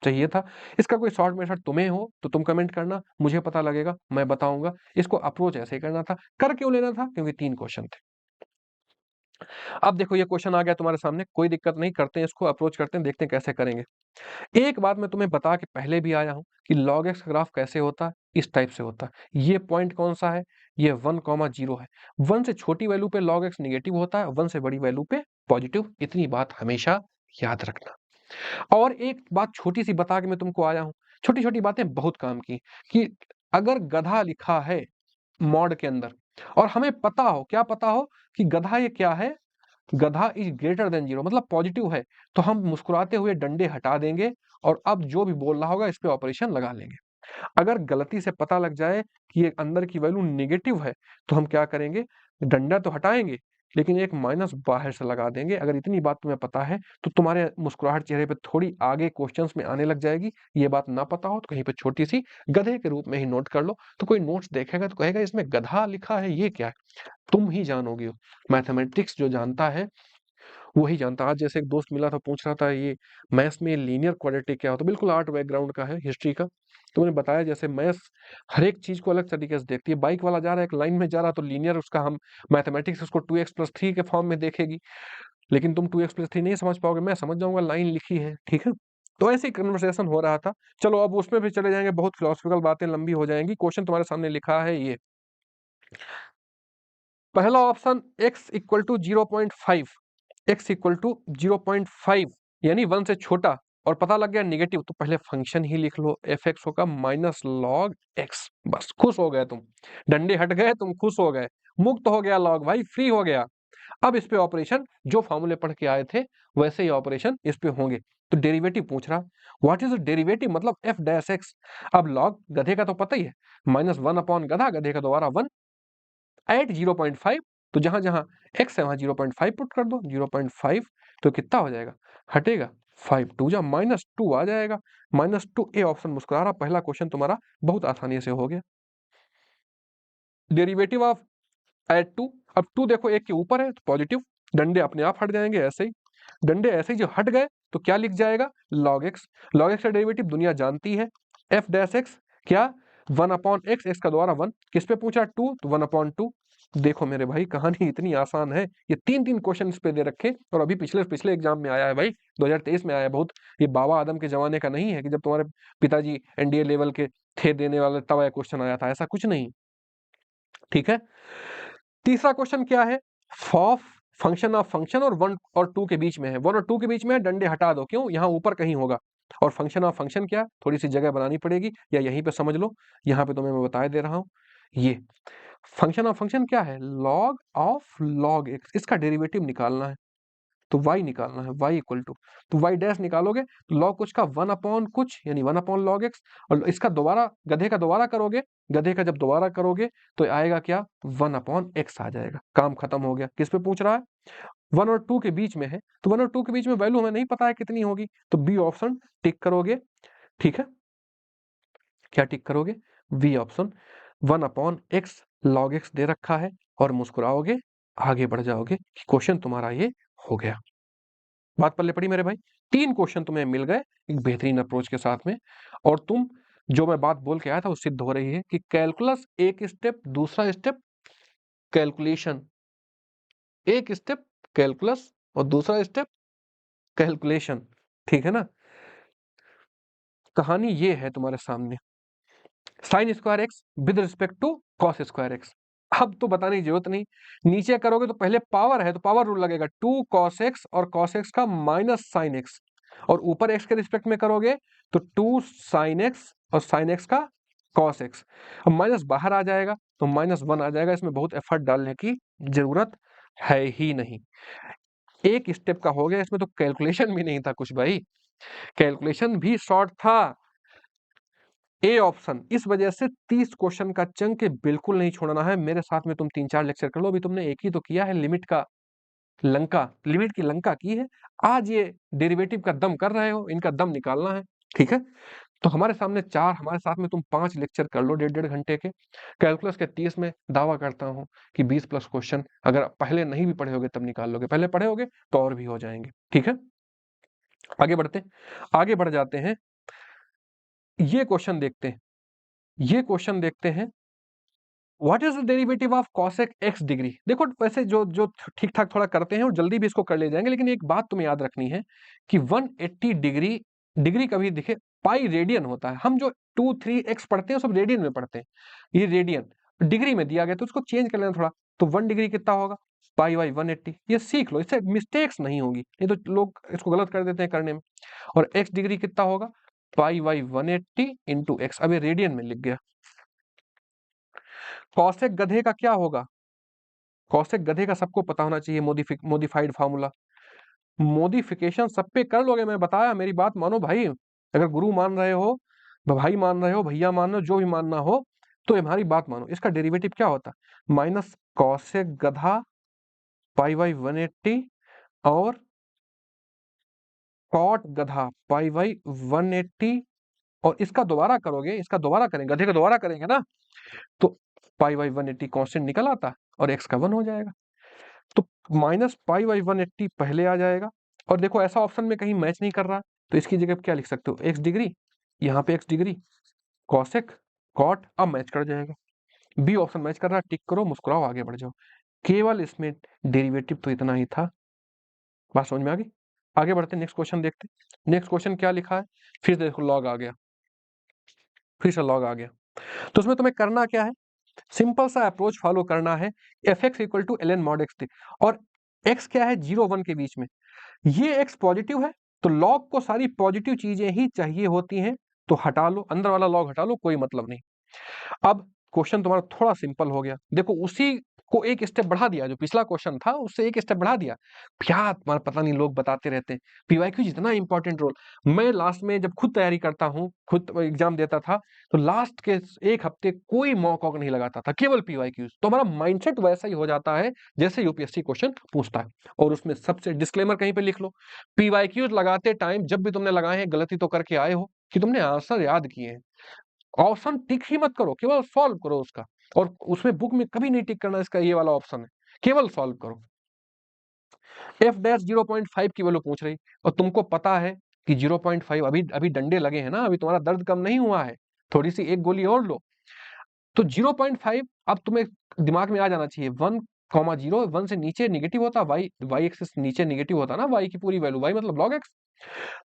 चाहिए था। इसका कोई शॉर्ट मेथड तुम्हें हो तो तुम कमेंट करना, मुझे पता लगेगा, मैं बताऊंगा। इसको अप्रोच ऐसे ही करना था। कर क्यों लेना था, क्योंकि 3 क्वेश्चन थे। अब देखो ये क्वेश्चन आ गया तुम्हारे सामने, कोई दिक्कत नहीं, करते हैं इसको, अप्रोच करते हैं, देखते हैं कैसे करेंगे। एक बात मैं तुम्हें बता के पहले भी आया हूं कि log x का ग्राफ कैसे होता है, इस टाइप से होता है। ये पॉइंट कौन सा है, ये 1,0 है। 1 से छोटी वैल्यू पे log x नेगेटिव होता है, 1 से बड़ी वैल्यू पे पॉजिटिव। इतनी बात हमेशा याद रखना। और एक बात छोटी सी बता के मैं तुमको आया हूं, छोटी छोटी बातें बहुत काम की, कि अगर गधा लिखा है मॉड के अंदर और हमें पता हो, क्या पता हो कि गधा ये क्या है, गधा इज ग्रेटर देन 0 मतलब पॉजिटिव है, तो हम मुस्कुराते हुए डंडे हटा देंगे और अब जो भी बोल रहा होगा इस पे ऑपरेशन लगा लेंगे। अगर गलती से पता लग जाए कि ये अंदर की वैल्यू नेगेटिव है, तो हम क्या करेंगे, डंडा तो हटाएंगे लेकिन एक माइनस बाहर से लगा देंगे। अगर इतनी बात तुम्हें पता है तो तुम्हारे मुस्कुराहट चेहरे पे थोड़ी आगे क्वेश्चंस में आने लग जाएगी। ये बात ना पता हो तो कहीं पे छोटी सी गधे के रूप में ही नोट कर लो, तो कोई नोट्स देखेगा तो कहेगा इसमें गधा लिखा है, ये क्या है। तुम ही जानोगे। मैथमेटिक्स जो जानता है वही जानता। आज जैसे एक दोस्त मिला था, पूछ रहा था ये मैथ्स में लीनियर क्वाड्रेटिक क्या होता है, बिल्कुल आर्ट बैकग्राउंड का है, हिस्ट्री का। तो मैंने बताया जैसे मैथ्स हर एक चीज को अलग तरीके से देखती है। बाइक वाला जा रहा है एक लाइन में जा रहा है तो लीनियर उसका, हम मैथमेटिक्स उसको 2x+3 के फॉर्म में देखेगी, लेकिन तुम 2x+3 नहीं समझ पाओगे, मैं समझ जाऊंगा लाइन लिखी है, ठीक है। तो ऐसे ही कन्वर्सेशन हो रहा था। चलो अब उसमें भी चले जाएंगे, बहुत फिलोसफिकल बातें लंबी हो जाएंगी। क्वेश्चन तुम्हारे सामने लिखा है ये, पहला option x equal to 0.5, x equal to 0.5 यानी 1 से छोटा, और पता लग गया नेगेटिव, तो पहले फंक्शन ही लिख लो, एफ एक्स होगा माइनस लॉग एक्स। बस खुश हो गए तुम, डंडे हट गए, तुम खुश हो गए, मुक्त हो गया लॉग भाई, फ्री हो गया। अब इस पे ऑपरेशन जो फॉर्मूले पढ़ के आए थे वैसे ही ऑपरेशन इस पे होंगे। तो डेरिवेटिव पूछ रहा, व्हाट इज द डेरिवेटिव, मतलब एफ डैश एक्स। अब लॉग गधे का तो पता ही है, -1 अपॉन गधा, गधे का दोबारा 1 एट 0.5, तो जहां जहां x है वहां 0.5 पुट कर दो, 0.5 तो कितना हो जाएगा, हटेगा 5, 2 जा -2 आ जाएगा, -2। ए ऑप्शन मुस्कुरा रहा, पहला क्वेश्चन तुम्हारा बहुत आसानी से हो गया। डेरिवेटिव ऑफ एट 2, अब 2 देखो एक के ऊपर है तो पॉजिटिव, डंडे अपने आप हट जाएंगे, ऐसे ही डंडे ऐसे ही जो हट गए तो क्या लिख जाएगा, log x। log x का डेरिवेटिव दुनिया जानती है, f डैश x क्या, 1 अपॉन x, x का दोबारा 1, किस पे पूछा 2, तो 1/2। देखो मेरे भाई कहानी इतनी आसान है, ये 3 क्वेश्चन इस पे दे रखे, और अभी पिछले पिछले एग्जाम में आया है भाई, 2023 में आया है। बहुत ये बाबा आदम के जमाने का नहीं है कि जब तुम्हारे पिताजी एनडीए लेवल के थे देने वाले तब यह क्वेश्चन आया था, ऐसा कुछ नहीं, ठीक है। तीसरा क्वेश्चन क्या है, फॉफ फंक्शन ऑफ फंक्शन और 1 और 2 के बीच में है, 1 और 2 के बीच में है, डंडे हटा दो, क्यों, यहाँ ऊपर कहीं होगा। और फंक्शन ऑफ फंक्शन क्या, थोड़ी सी जगह बनानी पड़ेगी, या यहीं पे समझ लो, यहाँ पे तुम्हें मैं बता दे रहा हूँ। ये फंक्शन ऑफ फंक्शन क्या है, लॉग ऑफ लॉग एक्स, इसका डेरिवेटिव निकालना है, तो y निकालना है, y इक्वल टू, तो y डैश निकालोगे तो log कुछ का 1 अपॉन कुछ यानी 1 अपॉन log x, और इसका दोबारा गधे का दोबारा करोगे, गधे का जब दोबारा करोगे तो आएगा क्या, 1 अपॉन x आ जाएगा, काम खत्म हो गया। किस पे पूछ रहा है, 1 और 2 के बीच में है, तो 1 और 2 के बीच में वैल्यू हमें नहीं पता है कितनी होगी, तो बी ऑप्शन टिक करोगे, ठीक है। क्या टिक करोगे, B option, 1 upon x log x दे रखा है, और मुस्कुराओगे, आगे बढ़ जाओगे, क्वेश्चन तुम्हारा ये हो गया। बात पल्ले पड़ी मेरे भाई, 3 क्वेश्चन तुम्हें मिल गए एक बेहतरीन अप्रोच के साथ में, और तुम जो मैं बात बोल के आया था वो सिद्ध हो रही है कि कैलकुलस एक स्टेप, दूसरा स्टेप कैलकुलेशन, एक स्टेप कैलकुलस और दूसरा स्टेप कैलकुलेशन, ठीक है ना। कहानी ये है तुम्हारे सामने, sine square x with respect to cos square x. अब तो बताने की जरूरत नहीं, नीचे करोगे तो पहले पावर है तो पावर रूल लगेगा, 2 cos x और cos x का माइनस साइन x, और ऊपर x के रिस्पेक्ट में करोगे तो 2 sin x और sin x का cos x। अब माइनस बाहर आ जाएगा तो -1 आ जाएगा, इसमें बहुत एफर्ट डालने की जरूरत है ही नहीं, एक स्टेप का हो गया, इसमें तो कैलकुलेशन भी नहीं था कुछ भाई, कैलकुलेशन भी शॉर्ट था। ए ऑप्शन, इस वजह से 30 क्वेश्चन का चंक बिल्कुल नहीं छोड़ना है, मेरे साथ में तुम 3-4 लेक्चर कर लो, अभी तुमने एक ही तो किया है, लिमिट की लंका की है, आज ये डेरिवेटिव का दम कर रहे हो, इनका दम निकालना है, ठीक है। तो हमारे सामने 4, हमारे साथ में तुम 5 लेक्चर कर लो 1.5 घंटे के। कैलकुलस के 30 में दावा करता हूं कि 20 प्लस क्वेश्चन अगर पहले नहीं भी पढ़े होगे तब निकाल लोगे, पहले पढ़े होगे तो और भी हो जाएंगे, ठीक है। आगे बढ़ जाते हैं, ये क्वेश्चन देखते हैं, ये क्वेश्चन देखते हैं, what is the derivative of cosec x degree. देखो वैसे जो जो ठीक ठाक थोड़ा करते हैं और जल्दी भी इसको कर ले जाएंगे, लेकिन एक बात तुम्हें याद रखनी है कि 180 डिग्री, डिग्री कभी दिखे पाई रेडियन होता है, हम जो 2 3 x पढ़ते हैं सब रेडियन में पढ़ते हैं, ये रेडियन डिग्री में दिया गया तो उसको चेंज कर लेना थोड़ा, तो 1 डिग्री कितना होगा, पाई बाई 180, ये सीख लो, इससे मिस्टेक्स नहीं होगी, नहीं तो लोग इसको गलत कर देते हैं करने में। और x डिग्री कितना होगा, पाई बाई 180 इंटू एक्स, अब ये रेडियन में लिख गया। कौशिक गधे का क्या होगा, कौशिक गधे का सबको पता होना चाहिए, मोडिफाइड फार्मूला, मोडिफिकेशन सब पे कर लोगे, मैं बताया, मेरी बात मानो भाई, अगर गुरु मान रहे हो, भाई मान रहे हो, भैया मान रहे हो, जो भी मानना हो तो हमारी बात मानो। इसका डेरिवेटिव क्या होता, माइनस कौशिक गधा पाई बाई 180 और कॉट गधा पाई बाई 180, और इसका दोबारा करोगे, इसका दोबारा करेंगे, गधे का दोबारा करेंगे ना, तो पाई बाई 180 कांस्टेंट निकल आता और एक्स का 1 हो जाएगा, तो माइनस पाई बाई 180 पहले आ जाएगा। और देखो ऐसा ऑप्शन में कहीं मैच नहीं कर रहा, तो इसकी जगह क्या लिख सकते हो, एक्स डिग्री, यहाँ पे एक्स डिग्री, कॉसेक, कॉट, अब मैच कर जाएगा, बी ऑप्शन मैच कर रहा है, टिक करो, मुस्कुराओ, आगे बढ़ जाओ। केवल इसमें डेरिवेटिव तो इतना ही था, बात समझ में आ गई। आगे बढ़ते, नेक्स्ट क्वेश्चन देखते, नेक्स्ट क्वेश्चन क्या लिखा है, फिर देखो लॉग आ गया, फिर से लॉग आ गया, तो उसमें तुम्हें करना क्या है, सिंपल सा अप्रोच फॉलो करना है, f x equal to l n mod x, और एक्स क्या है 0-1 के बीच में, ये एक्स पॉजिटिव है तो लॉग को सारी पॉजिटिव चीजें ही चाहिए होती हैं, तो हटा लो, अंदर वाला लॉग हटा लो, कोई मतलब नहीं। अब क्वेश्चन तुम्हारा थोड़ा सिंपल हो गया, देखो उसी को एक स्टेप बढ़ा दिया, जो पिछला क्वेश्चन था उससे एक स्टेप बढ़ा दिया, क्या तुम्हारा पता नहीं, लोग बताते रहते हैं पीवाईक्यू जितना इंपॉर्टेंट रोल, मैं लास्ट में जब खुद तैयारी करता हूँ, खुद एग्जाम देता था, तो लास्ट के एक हफ्ते कोई मॉक वॉक नहीं लगाता था, केवल पीवाईक्यूज, तो हमारा माइंडसेट वैसा ही हो जाता है जैसे यूपीएससी क्वेश्चन पूछता है। और उसमें सबसे डिस्क्लेमर कहीं पे लिख लो, पीवाईक्यूज लगाते टाइम जब भी तुमने लगाए हैं गलती तो करके आए हो कि तुमने आंसर याद किए हैं, ऑप्शन टिक ही मत करो, केवल सॉल्व करो उसका, और उसमें बुक में कभी नहीं टिक करना, इसका ये वाला ऑप्शन है, केवल सॉल्व करो। एफ डैश 0.5 की वैल्यू पूछ रही, और तुमको पता है कि 0.5 अभी अभी डंडे लगे हैं ना, अभी तुम्हारा दर्द कम नहीं हुआ है, थोड़ी सी एक गोली और लो, तो 0.5 अब तुम्हें दिमाग में आ जाना चाहिए, 1,0, 1 से नीचे निगेटिव होता, वाई वाई एक्सिस नीचे निगेटिव होता ना, वाई की पूरी वैल्यू, वाई मतलब लॉग एक्स,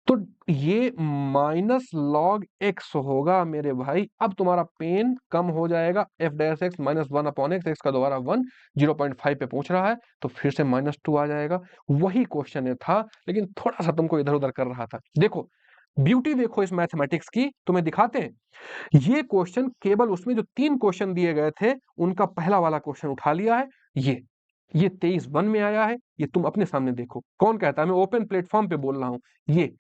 तो ये माइनस लॉग एक्स होगा मेरे भाई, अब तुम्हारा पेन कम हो जाएगा, F dash x minus 1 upon x, x का दोबारा 1, 0.5 पे पूछ रहा है तो फिर से -2 आ जाएगा, वही क्वेश्चन था लेकिन थोड़ा सा तुमको इधर उधर कर रहा था। देखो ब्यूटी देखो इस मैथमेटिक्स की, तुम्हें दिखाते हैं, ये क्वेश्चन केवल उसमें जो 3 क्वेश्चन दिए गए थे उनका पहला वाला क्वेश्चन उठा लिया है, ये 23-1 में आया है, ये तुम अपने सामने देखो, कौन कहता है, मैं ओपन प्लेटफॉर्म पे बोल रहा हूं, ये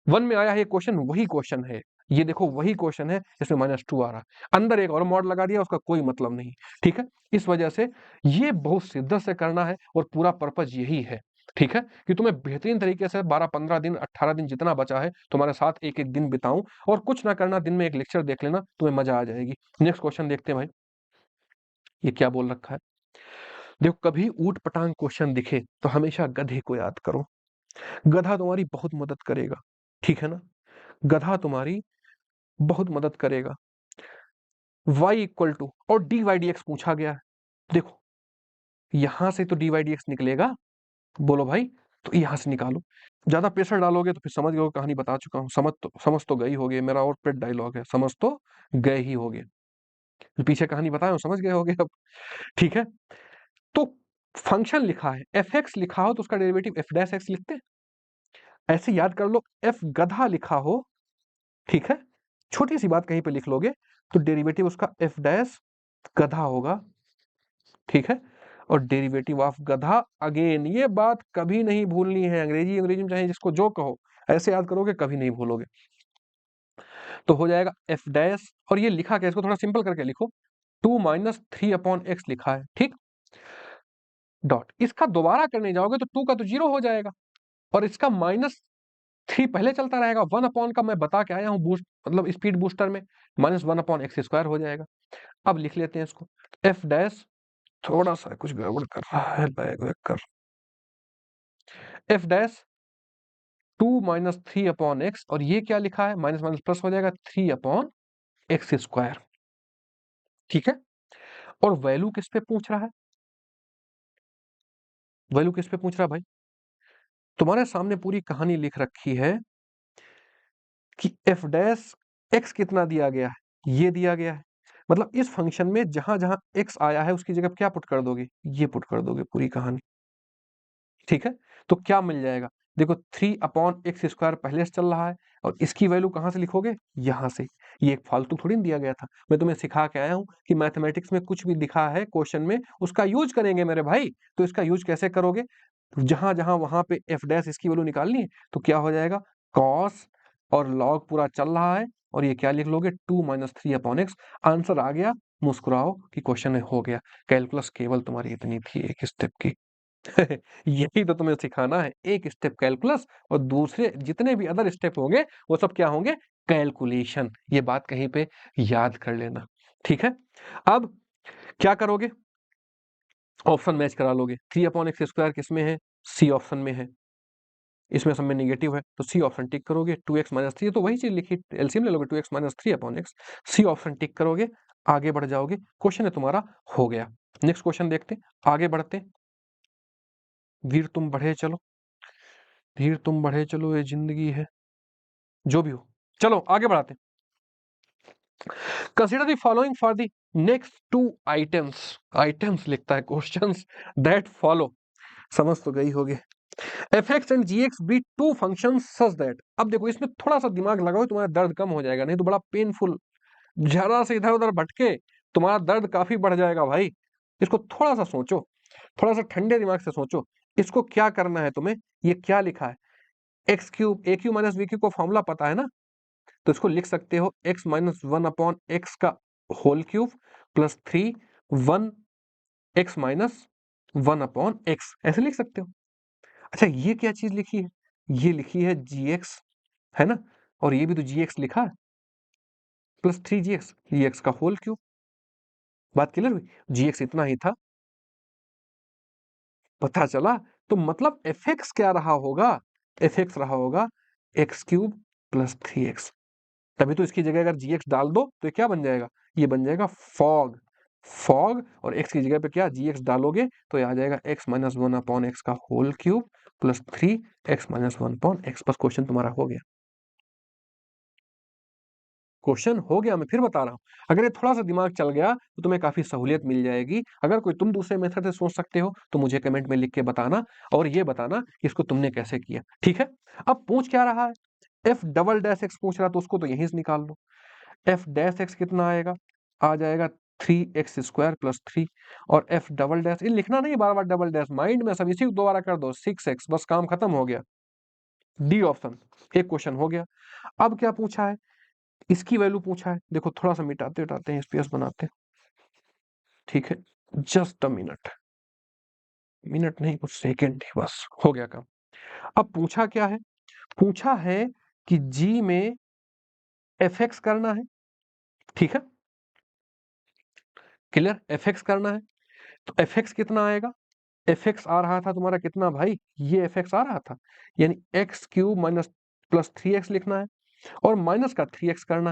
1 में आया है, ये क्वेश्चन वही क्वेश्चन है, ये देखो वही क्वेश्चन है, इसमें -2 आ रहा है, अंदर एक और मॉड लगा दिया, उसका कोई मतलब नहीं, ठीक है। इस वजह से ये बहुत शिद्दत से करना है और पूरा पर्पज यही है, ठीक है, कि तुम्हें बेहतरीन तरीके से 12-15 दिन 18 दिन जितना बचा है तुम्हारे साथ एक एक दिन बिताऊं, और कुछ ना करना, दिन में एक लेक्चर देख लेना, तुम्हें मजा आ जाएगी। नेक्स्ट क्वेश्चन देखते हैं भाई, ये क्या बोल रखा है, देखो कभी ऊट पटांग क्वेश्चन दिखे तो हमेशा गधे को याद करो, गधा तुम्हारी बहुत मदद करेगा, ठीक है ना, गधा तुम्हारी बहुत मदद करेगा। y इक्वल टू, और डी वाई डी एक्स पूछा गया है, देखो यहां से तो डी वाई डी एक्स निकलेगा, बोलो भाई, तो यहां से निकालो, ज्यादा प्रेशर डालोगे तो फिर समझ गए, कहानी बता चुका हूं, समझ तो गए ही होगे, मेरा और पेट डायलॉग है, समझ तो गए ही होगे। पीछे कहानी बताया हूं, समझ गए होगे अब। ठीक है, तो फंक्शन लिखा है, एफ एक्स लिखा हो तो उसका डेरिवेटिव एफ डैश एक्स लिखते हैं। ऐसे याद कर लो, एफ गधा लिखा हो, ठीक है, छोटी सी बात कहीं पे लिख लोगे तो डेरिवेटिव उसका एफ डैश गधा होगा, ठीक है। और डेरिवेटिव ऑफ गधा, अगेन ये बात कभी नहीं भूलनी है, अंग्रेजी अंग्रेजी में चाहे जिसको जो कहो, ऐसे याद करोगे कभी नहीं भूलोगे। तो हो जाएगा एफ डैश, और ये लिखा क्या, इसको थोड़ा सिंपल करके लिखो, 2 माइनस 3/x लिखा है, ठीक, डॉट, इसका दोबारा करने जाओगे तो 2 का तो 0 हो जाएगा, और इसका -3 पहले चलता रहेगा, 1 अपॉन का मैं बता के आया हूं बूस्ट, मतलब स्पीड बूस्टर में, -1/x² हो जाएगा। अब लिख लेते हैं इसको, एफ डैश, थोड़ा सा कुछ गड़बड़ कर रहा है, बैग वैग कर, एफ डैश 2 माइनस 3/x, और ये क्या लिखा है, माइनस माइनस प्लस हो जाएगा, 3/x², ठीक है। और वैल्यू किस पे पूछ रहा है, वैल्यू किस पे पूछ रहा है भाई, तुम्हारे सामने पूरी कहानी लिख रखी है कि एफ डैश एक्स कितना दिया गया है, ये दिया गया है, मतलब इस फंक्शन में जहां जहां एक्स आया है उसकी जगह क्या पुट कर दोगे, ये पुट कर दोगे, पूरी कहानी, ठीक है। तो क्या मिल जाएगा, देखो 3/x² पहले से चल रहा है, और इसकी वैल्यू कहां से लिखोगे, यहां से। ये एक फालतू थोड़ी दिया गया था, मैं तुम्हें सिखा के आया हूं कि मैथमेटिक्स में कुछ भी दिखा है क्वेश्चन में उसका यूज करेंगे मेरे भाई। तो इसका यूज कैसे करोगे, जहां जहां वहां पे एफ डैश इसकी वैल्यू निकालनी है तो क्या हो जाएगा, कॉस और लॉग पूरा चल रहा है, और ये क्या लिख लोगे, 2 माइनस 3/x, आंसर आ गया, मुस्कुराओ कि क्वेश्चन हो गया। कैलकुलस केवल तुम्हारी इतनी थी, एक स्टेप की। यही तो तुम्हें सिखाना है, एक स्टेप कैलकुलस, और दूसरे जितने भी अदर स्टेप होंगे वो सब क्या होंगे, कैलकुलेशन। ये बात कहीं पे याद कर लेना, ठीक है। अब क्या करोगे, ऑप्शन मैच करा लोगे, 3/x² किसमें है, सी ऑप्शन में है, इसमें सब में निगेटिव है तो सी ऑप्शन टिक करोगे, 2x माइनस 3, तो वही चीज लिखी, एलसीएम ले लोगे, 2x माइनस 3/x, सी ऑप्शन टिक करोगे, आगे बढ़ जाओगे, क्वेश्चन है तुम्हारा हो गया। नेक्स्ट क्वेश्चन देखते, आगे बढ़ते, वीर तुम बढ़े चलो, धीर तुम बढ़े चलो, ये जिंदगी है, जो भी हो, चलो आगे बढ़ाते हैं। Consider the following for the next 2 items, items लिखता है, क्वेश्चंस दैट फॉलो, समझ तो गई होगी। F x and g x be two function such that, अब देखो इसमें थोड़ा सा दिमाग लगाओ, तुम्हारा दर्द कम हो जाएगा, नहीं तो बड़ा पेनफुल, जरा से इधर उधर भटके तुम्हारा दर्द काफी बढ़ जाएगा भाई। इसको थोड़ा सा सोचो, थोड़ा सा ठंडे दिमाग से सोचो, इसको क्या करना है तुम्हें, ये क्या लिखा है, एक्स क्यूब, ए क्यू माइनस बी क्यू को फॉर्मूला पता है ना, तो इसको लिख सकते हो x माइनस 1/x का whole cube plus 1 x minus 1/x, ऐसे लिख सकते हो। अच्छा ये क्या चीज लिखी है, ये लिखी है gx, है ना, और ये भी तो gx लिखा है, प्लस 3 gx का होल क्यूब, बात क्लियर हुई, gx इतना ही था, पता चला। तो मतलब fx क्या रहा होगा, fx रहा होगा x³ प्लस 3x, तभी तो इसकी जगह अगर gx डाल दो तो ये क्या बन जाएगा, ये बन जाएगा फॉग, फॉग, और x की जगह पे क्या gx डालोगे तो ये आ जाएगा x माइनस 1/x का whole cube plus 3x minus 1/x, बस क्वेश्चन तुम्हारा हो गया, क्वेश्चन हो गया, मैं फिर बता रहा हूं, अगर ये थोड़ा सा दिमाग चल गया तो तुम्हें काफी सहूलियत मिल जाएगी। अगर कोई तुम दूसरे मेथड से सोच सकते हो तो मुझे कमेंट में लिख के बताना, और ये बताना कि इसको तुमने कैसे किया, ठीक है। अब पूछ क्या रहा है, एफ डबल डैश एक्स पूछ रहा, तो उसको तो यहीं से निकाल लो, एफ डैश एक्स कितना आएगा, आ जाएगा 3x² प्लस 3, और एफ डबल डैश, ये लिखना नहीं बार बार डबल डैश, माइंड में सब इसी को दोबारा कर दो, 6x, बस काम खत्म हो गया, डी ऑप्शन, एक क्वेश्चन हो गया। अब क्या पूछा है, इसकी वैल्यू पूछा है, देखो थोड़ा सा मिटाते हटाते हैं, स्पेस बनाते हैं, ठीक है, जस्ट अ मिनट, मिनट नहीं कुछ सेकेंड ही, बस हो गया काम। अब पूछा क्या है, पूछा है कि जी में एफ एक्स करना है, ठीक है, क्लियर, एफ एक्स करना है, तो एफ एक्स कितना आएगा, एफ एक्स आ रहा था तुम्हारा कितना भाई, ये एफ एक्स आ रहा था, यानी x³ माइनस प्लस 3x लिखना है, और माइनस का 3x करना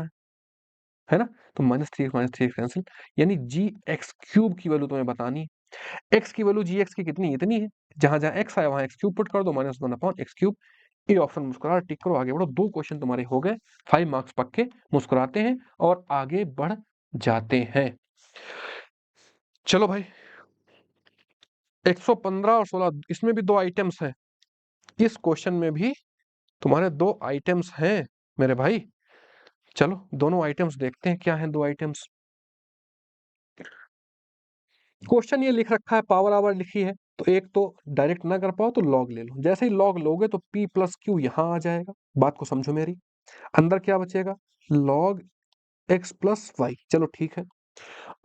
है ना, तो -3x कैंसिल, यानी gx³ की वैल्यू तुम्हें बतानी है, x की वैल्यू gx की कितनी, इतनी है, जहां जहां x आया वहां x³ पुट कर दो, -1/x³, ये ऑप्शन मुस्कुरा टिक करो, आगे बढ़ो, 2 क्वेश्चन तुम्हारे हो गए, 5 मार्क्स पक्के, मुस्कुराते हैं और आगे बढ़ जाते हैं। चलो भाई, 115 और 16 इसमें भी दो आइटम्स हैं। इस क्वेश्चन में भी तुम्हारे दो आइटम्स हैं मेरे भाई। चलो दोनों आइटम्स देखते हैं क्या हैं दो आइटम्स। क्वेश्चन ये लिख रखा है, पावर आवर लिखी है, तो एक तो डायरेक्ट ना कर पाओ तो लॉग ले लो। जैसे ही लॉग लोगे तो p प्लस क्यू यहां आ जाएगा। बात को समझो मेरी। अंदर क्या बचेगा, log x प्लस वाई। चलो ठीक है।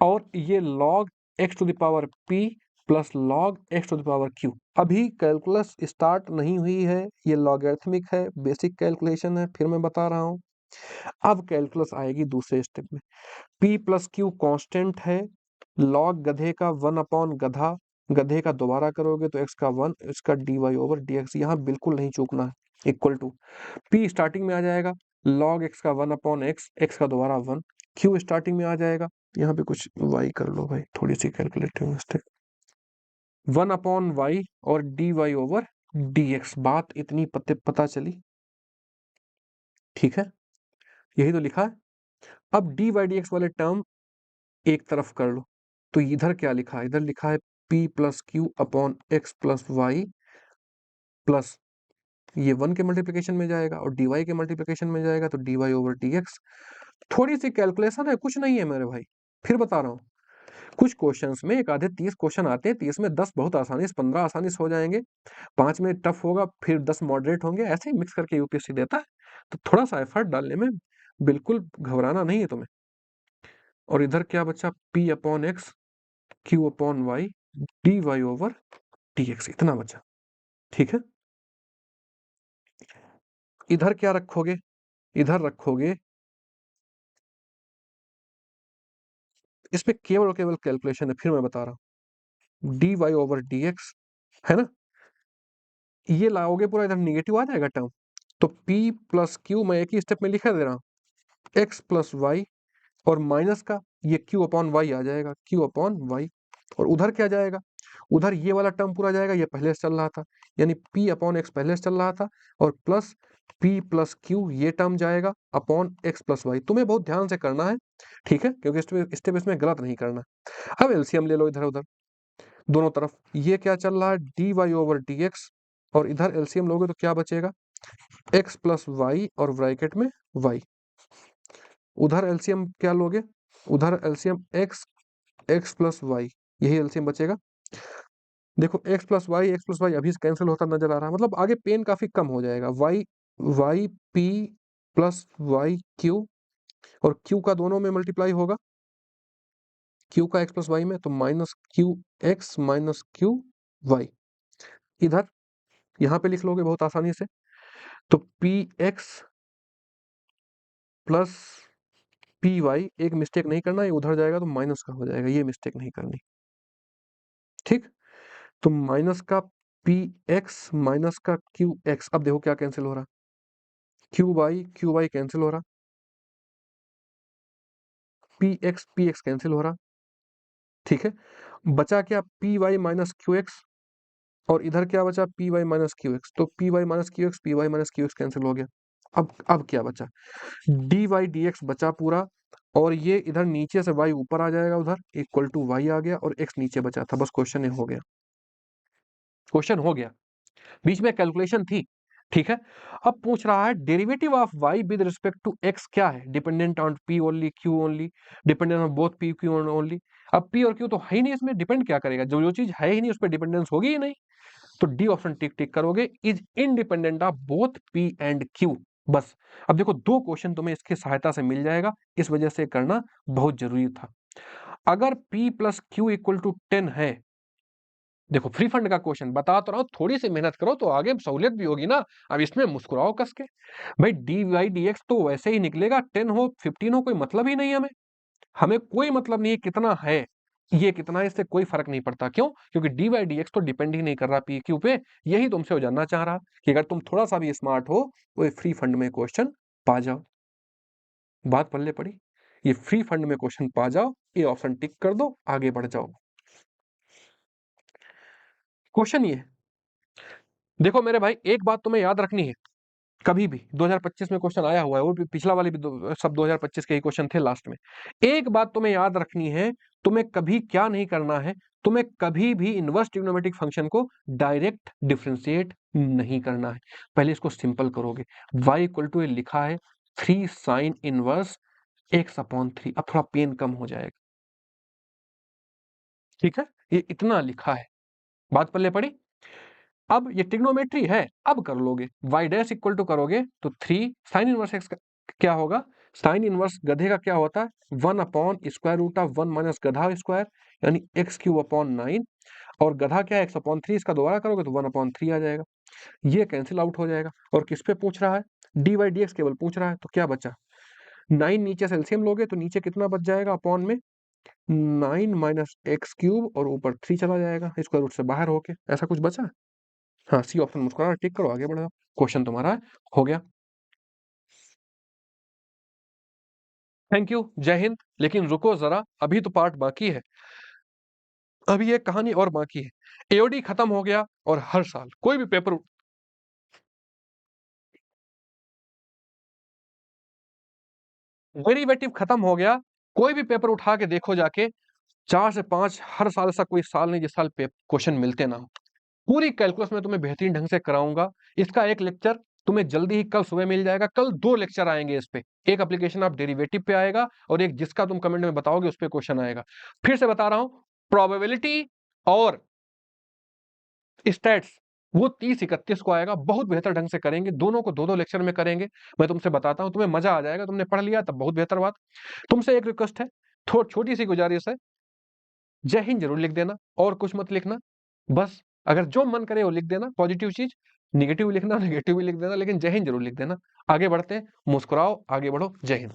और ये log x to the power p plus log x to the power q। अभी कैलकुलस स्टार्ट नहीं हुई है, ये लॉगरिथमिक है, बेसिक कैलकुलेशन है, फिर मैं बता रहा हूं। अब कैलकुलस आएगी दूसरे स्टेप में। p प्लस क्यू कॉन्स्टेंट है, log गधे का 1 अपॉन गधा, गधे का दोबारा करोगे तो x का 1, इसका dy ओवर dx। यहाँ बिल्कुल नहीं चूकना है। इक्वल टू p स्टार्टिंग में आ जाएगा log x का 1 अपॉन x, x का दोबारा 1, q स्टार्टिंग में आ जाएगा। यहाँ पे कुछ y कर लो भाई, थोड़ी सी कैलकुलेटिव मिस्टेक। 1 अपॉन y और dy ओवर dx। बात इतनी पता चली, ठीक है, यही तो लिखा है। अब dy dx वाले टर्म एक तरफ कर लो, तो इधर क्या लिखा है, इधर लिखा है p plus q upon x plus y plus ये 1 के मल्टीप्लिकेशन में जाएगा और dy के मल्टीप्लिकेशन में जाएगा तो dy ओवर dx। थोड़ी सी कैलकुलेशन है, कुछ नहीं है मेरे भाई। फिर बता रहा हूँ, कुछ क्वेश्चंस में एक आधे 30 क्वेश्चन आते हैं, 30 में 10 बहुत आसानी से, 15 आसानी से हो जाएंगे, 5 में टफ होगा, फिर 10 मॉडरेट होंगे, ऐसे ही मिक्स करके यूपीएससी देता है। तो थोड़ा सा एफर्ट डालने में बिल्कुल घबराना नहीं है तुम्हें। और इधर क्या बचा, p upon x, q upon y, dy over dx, इतना बचा। ठीक है, इधर क्या रखोगे, इधर रखोगे, इसमें केवल और केवल कैलकुलेशन है, फिर मैं बता रहा हूँ, dy ओवर dx है ना, ये लाओगे पूरा, इधर निगेटिव आ जाएगा टर्म, तो p प्लस क्यू मैं एक ही स्टेप में लिखा दे रहा हूँ, x प्लस वाई और माइनस का ये q अपॉन वाई आ जाएगा, q अपॉन वाई। और उधर क्या जाएगा, उधर ये वाला टर्म पूरा जाएगा, ये पहले से चल रहा था, यानी p अपॉन एक्स पहले से चल रहा था, और प्लस p प्लस क्यू ये टर्म जाएगा अपॉन एक्स प्लस वाई। तुम्हें बहुत ध्यान से करना है, ठीक है, क्योंकि स्टेप इसमें गलत नहीं करना। अब एलसीएम ले लो इधर उधर दोनों तरफ, ये क्या चल रहा है, dy ओवर dx, और इधर एलसीएम लोगे तो क्या बचेगा, x प्लस वाई और ब्रैकेट में y। उधर एलसीएम क्या लोगे, उधर एलसीएम x प्लस वाई, यही एलसीएम बचेगा। देखो x प्लस वाई अभी से कैंसिल होता नजर आ रहा है, मतलब आगे पेन काफी कम हो जाएगा। Y p plus y q, और क्यू का दोनों में मल्टीप्लाई होगा, क्यू का x प्लस वाई में, तो minus Q x minus q y. इधर यहाँ पे लिख लोगे बहुत आसानी से, तो p x plus p y, एक मिस्टेक नहीं करना, ये उधर जाएगा तो माइनस का हो जाएगा, ये मिस्टेक नहीं करनी, ठीक। तो माइनस का पी एक्स माइनस का क्यू एक्स, अब देखो क्या कैंसिल हो रहा, क्यू वाई कैंसिल हो रहा, पी एक्स कैंसिल हो रहा, ठीक है। बचा क्या, P Y minus Q X, और इधर क्या बचा, P Y minus Q X, तो P Y minus Q X, P Y minus Q X cancel हो गया। अब क्या बचा, डी वाई डी एक्स बचा पूरा, और ये इधर नीचे से y ऊपर आ जाएगा, उधर इक्वल टू y आ गया, और x नीचे बचा था, बस क्वेश्चन हो गया, क्वेश्चन हो गया। बीच में कैलकुलेशन थी, ठीक है। अब पूछ रहा है derivative of y with respect to x क्या है, dependent on p only, q only, dependent on both p q only. अब p और q तो है ही नहीं, इसमें डिपेंड क्या करेगा, जो जो चीज है ही नहीं उस पर डिपेंडेंस होगी ही नहीं, तो डी ऑप्शन टिक टिक करोगे, is independent of both p and q। बस अब देखो दो क्वेश्चन तुम्हें इसकी सहायता से मिल जाएगा, इस वजह से करना बहुत जरूरी था। अगर p plus q equal to 10 है, देखो फ्री फंड का क्वेश्चन बता तो रहा हूं, थोड़ी सी मेहनत करो तो आगे सहूलियत भी होगी ना। अब इसमें मुस्कुराओ कस के, भाई डी वाई डी एक्स तो वैसे ही निकलेगा, 10 हो 15 हो कोई मतलब ही नहीं, हमें हमें कोई मतलब नहीं है कितना है, ये कितना है इससे कोई फर्क नहीं पड़ता। क्यों, क्योंकि डी वाई डी एक्स तो डिपेंड ही नहीं कर रहा पी क्यू पे। यही तुमसे हो जानना चाह रहा कि अगर तुम थोड़ा सा भी स्मार्ट हो तो फ्री फंड में क्वेश्चन पा जाओ। बात पल्ले पड़ी, ये फ्री फंड में क्वेश्चन पा जाओ, ये ऑप्शन टिक कर दो, आगे बढ़ जाओ। क्वेश्चन ये है, देखो मेरे भाई एक बात तुम्हें याद रखनी है, कभी भी 2025 में क्वेश्चन आया हुआ है, वो भी पिछला वाले भी सब 2025 के ही क्वेश्चन थे लास्ट में। एक बात तुम्हें याद रखनी है, तुम्हें कभी क्या नहीं करना है, तुम्हें कभी भी इनवर्स ट्रिग्नोमेट्रिक फंक्शन को डायरेक्ट डिफरेंशिएट नहीं करना है। पहले इसको सिंपल करोगे, y इक्वल टू लिखा है 3 साइन इनवर्स x/3। अब थोड़ा पेन कम हो जाएगा, ठीक है, ये इतना लिखा है, बात पल्ले पड़ी। अब ये ट्रिग्नोमेट्री है, अब कर लोगे, y डैश इक्वल टू करोगे तो 3 साइन इनवर्स x क्या होगा, साइन इनवर्स गधे का क्या होता है, 1/√1 माइनस गधा स्क्वायर, यानी x³ और गधा क्या है x/3, इसका दोबारा करोगे तो 1/3 आ जाएगा। ये कैंसिल आउट हो जाएगा और किस पे पूछ रहा है, dy/dx केवल पूछ रहा है, तो क्या बचा 9, नीचे से एलसीएम लोगे तो नीचे कितना बच जाएगा अपॉन में 9 माइनस x³ और ऊपर 3 चला जाएगा स्क्वायर रूट से बाहर होके, ऐसा कुछ बचा। हाँ, सी ऑप्शन मुस्कुरा टिक करो, आगे बढ़ो, क्वेश्चन तुम्हारा हो गया। थैंक यू, जय हिंद। लेकिन रुको जरा, अभी तो पार्ट बाकी है, अभी एक कहानी और बाकी है। एओडी खत्म हो गया और हर साल कोई भी पेपर, डेरिवेटिव खत्म हो गया, कोई भी पेपर उठा के देखो जाके, 4 से 5 हर साल, ऐसा कोई साल नहीं जिस साल क्वेश्चन मिलते ना हो। पूरी कैलकुलस में तुम्हें बेहतरीन ढंग से कराऊंगा। इसका एक लेक्चर तुम्हें जल्दी ही कल सुबह मिल जाएगा, कल 2 लेक्चर आएंगे इस पे, एक एप्लीकेशन ऑफ डेरिवेटिव पे आएगा और एक जिसका तुम कमेंट में बताओगे उस पे क्वेश्चन आएगा। फिर से बता रहा हूं, प्रोबेबिलिटी और स्टैट्स वो 30-31 को आएगा, बहुत बेहतर ढंग से करेंगे, दोनों को 2-2 लेक्चर में करेंगे। मैं तुमसे बताता हूं, तुम्हें मजा आ जाएगा, तुमने पढ़ लिया तब बहुत बेहतर बात। तुमसे एक रिक्वेस्ट है, छोटी सी गुजारिश है, जय हिंद जरूर लिख देना और कुछ मत लिखना, बस अगर जो मन करे वो लिख देना, पॉजिटिव चीज, निगेटिव लिखना, निगेटिव भी लिख देना, लेकिन जय हिंद जरूर लिख देना। आगे बढ़ते हैं, मुस्कुराओ, आगे बढ़ो, जय हिंद।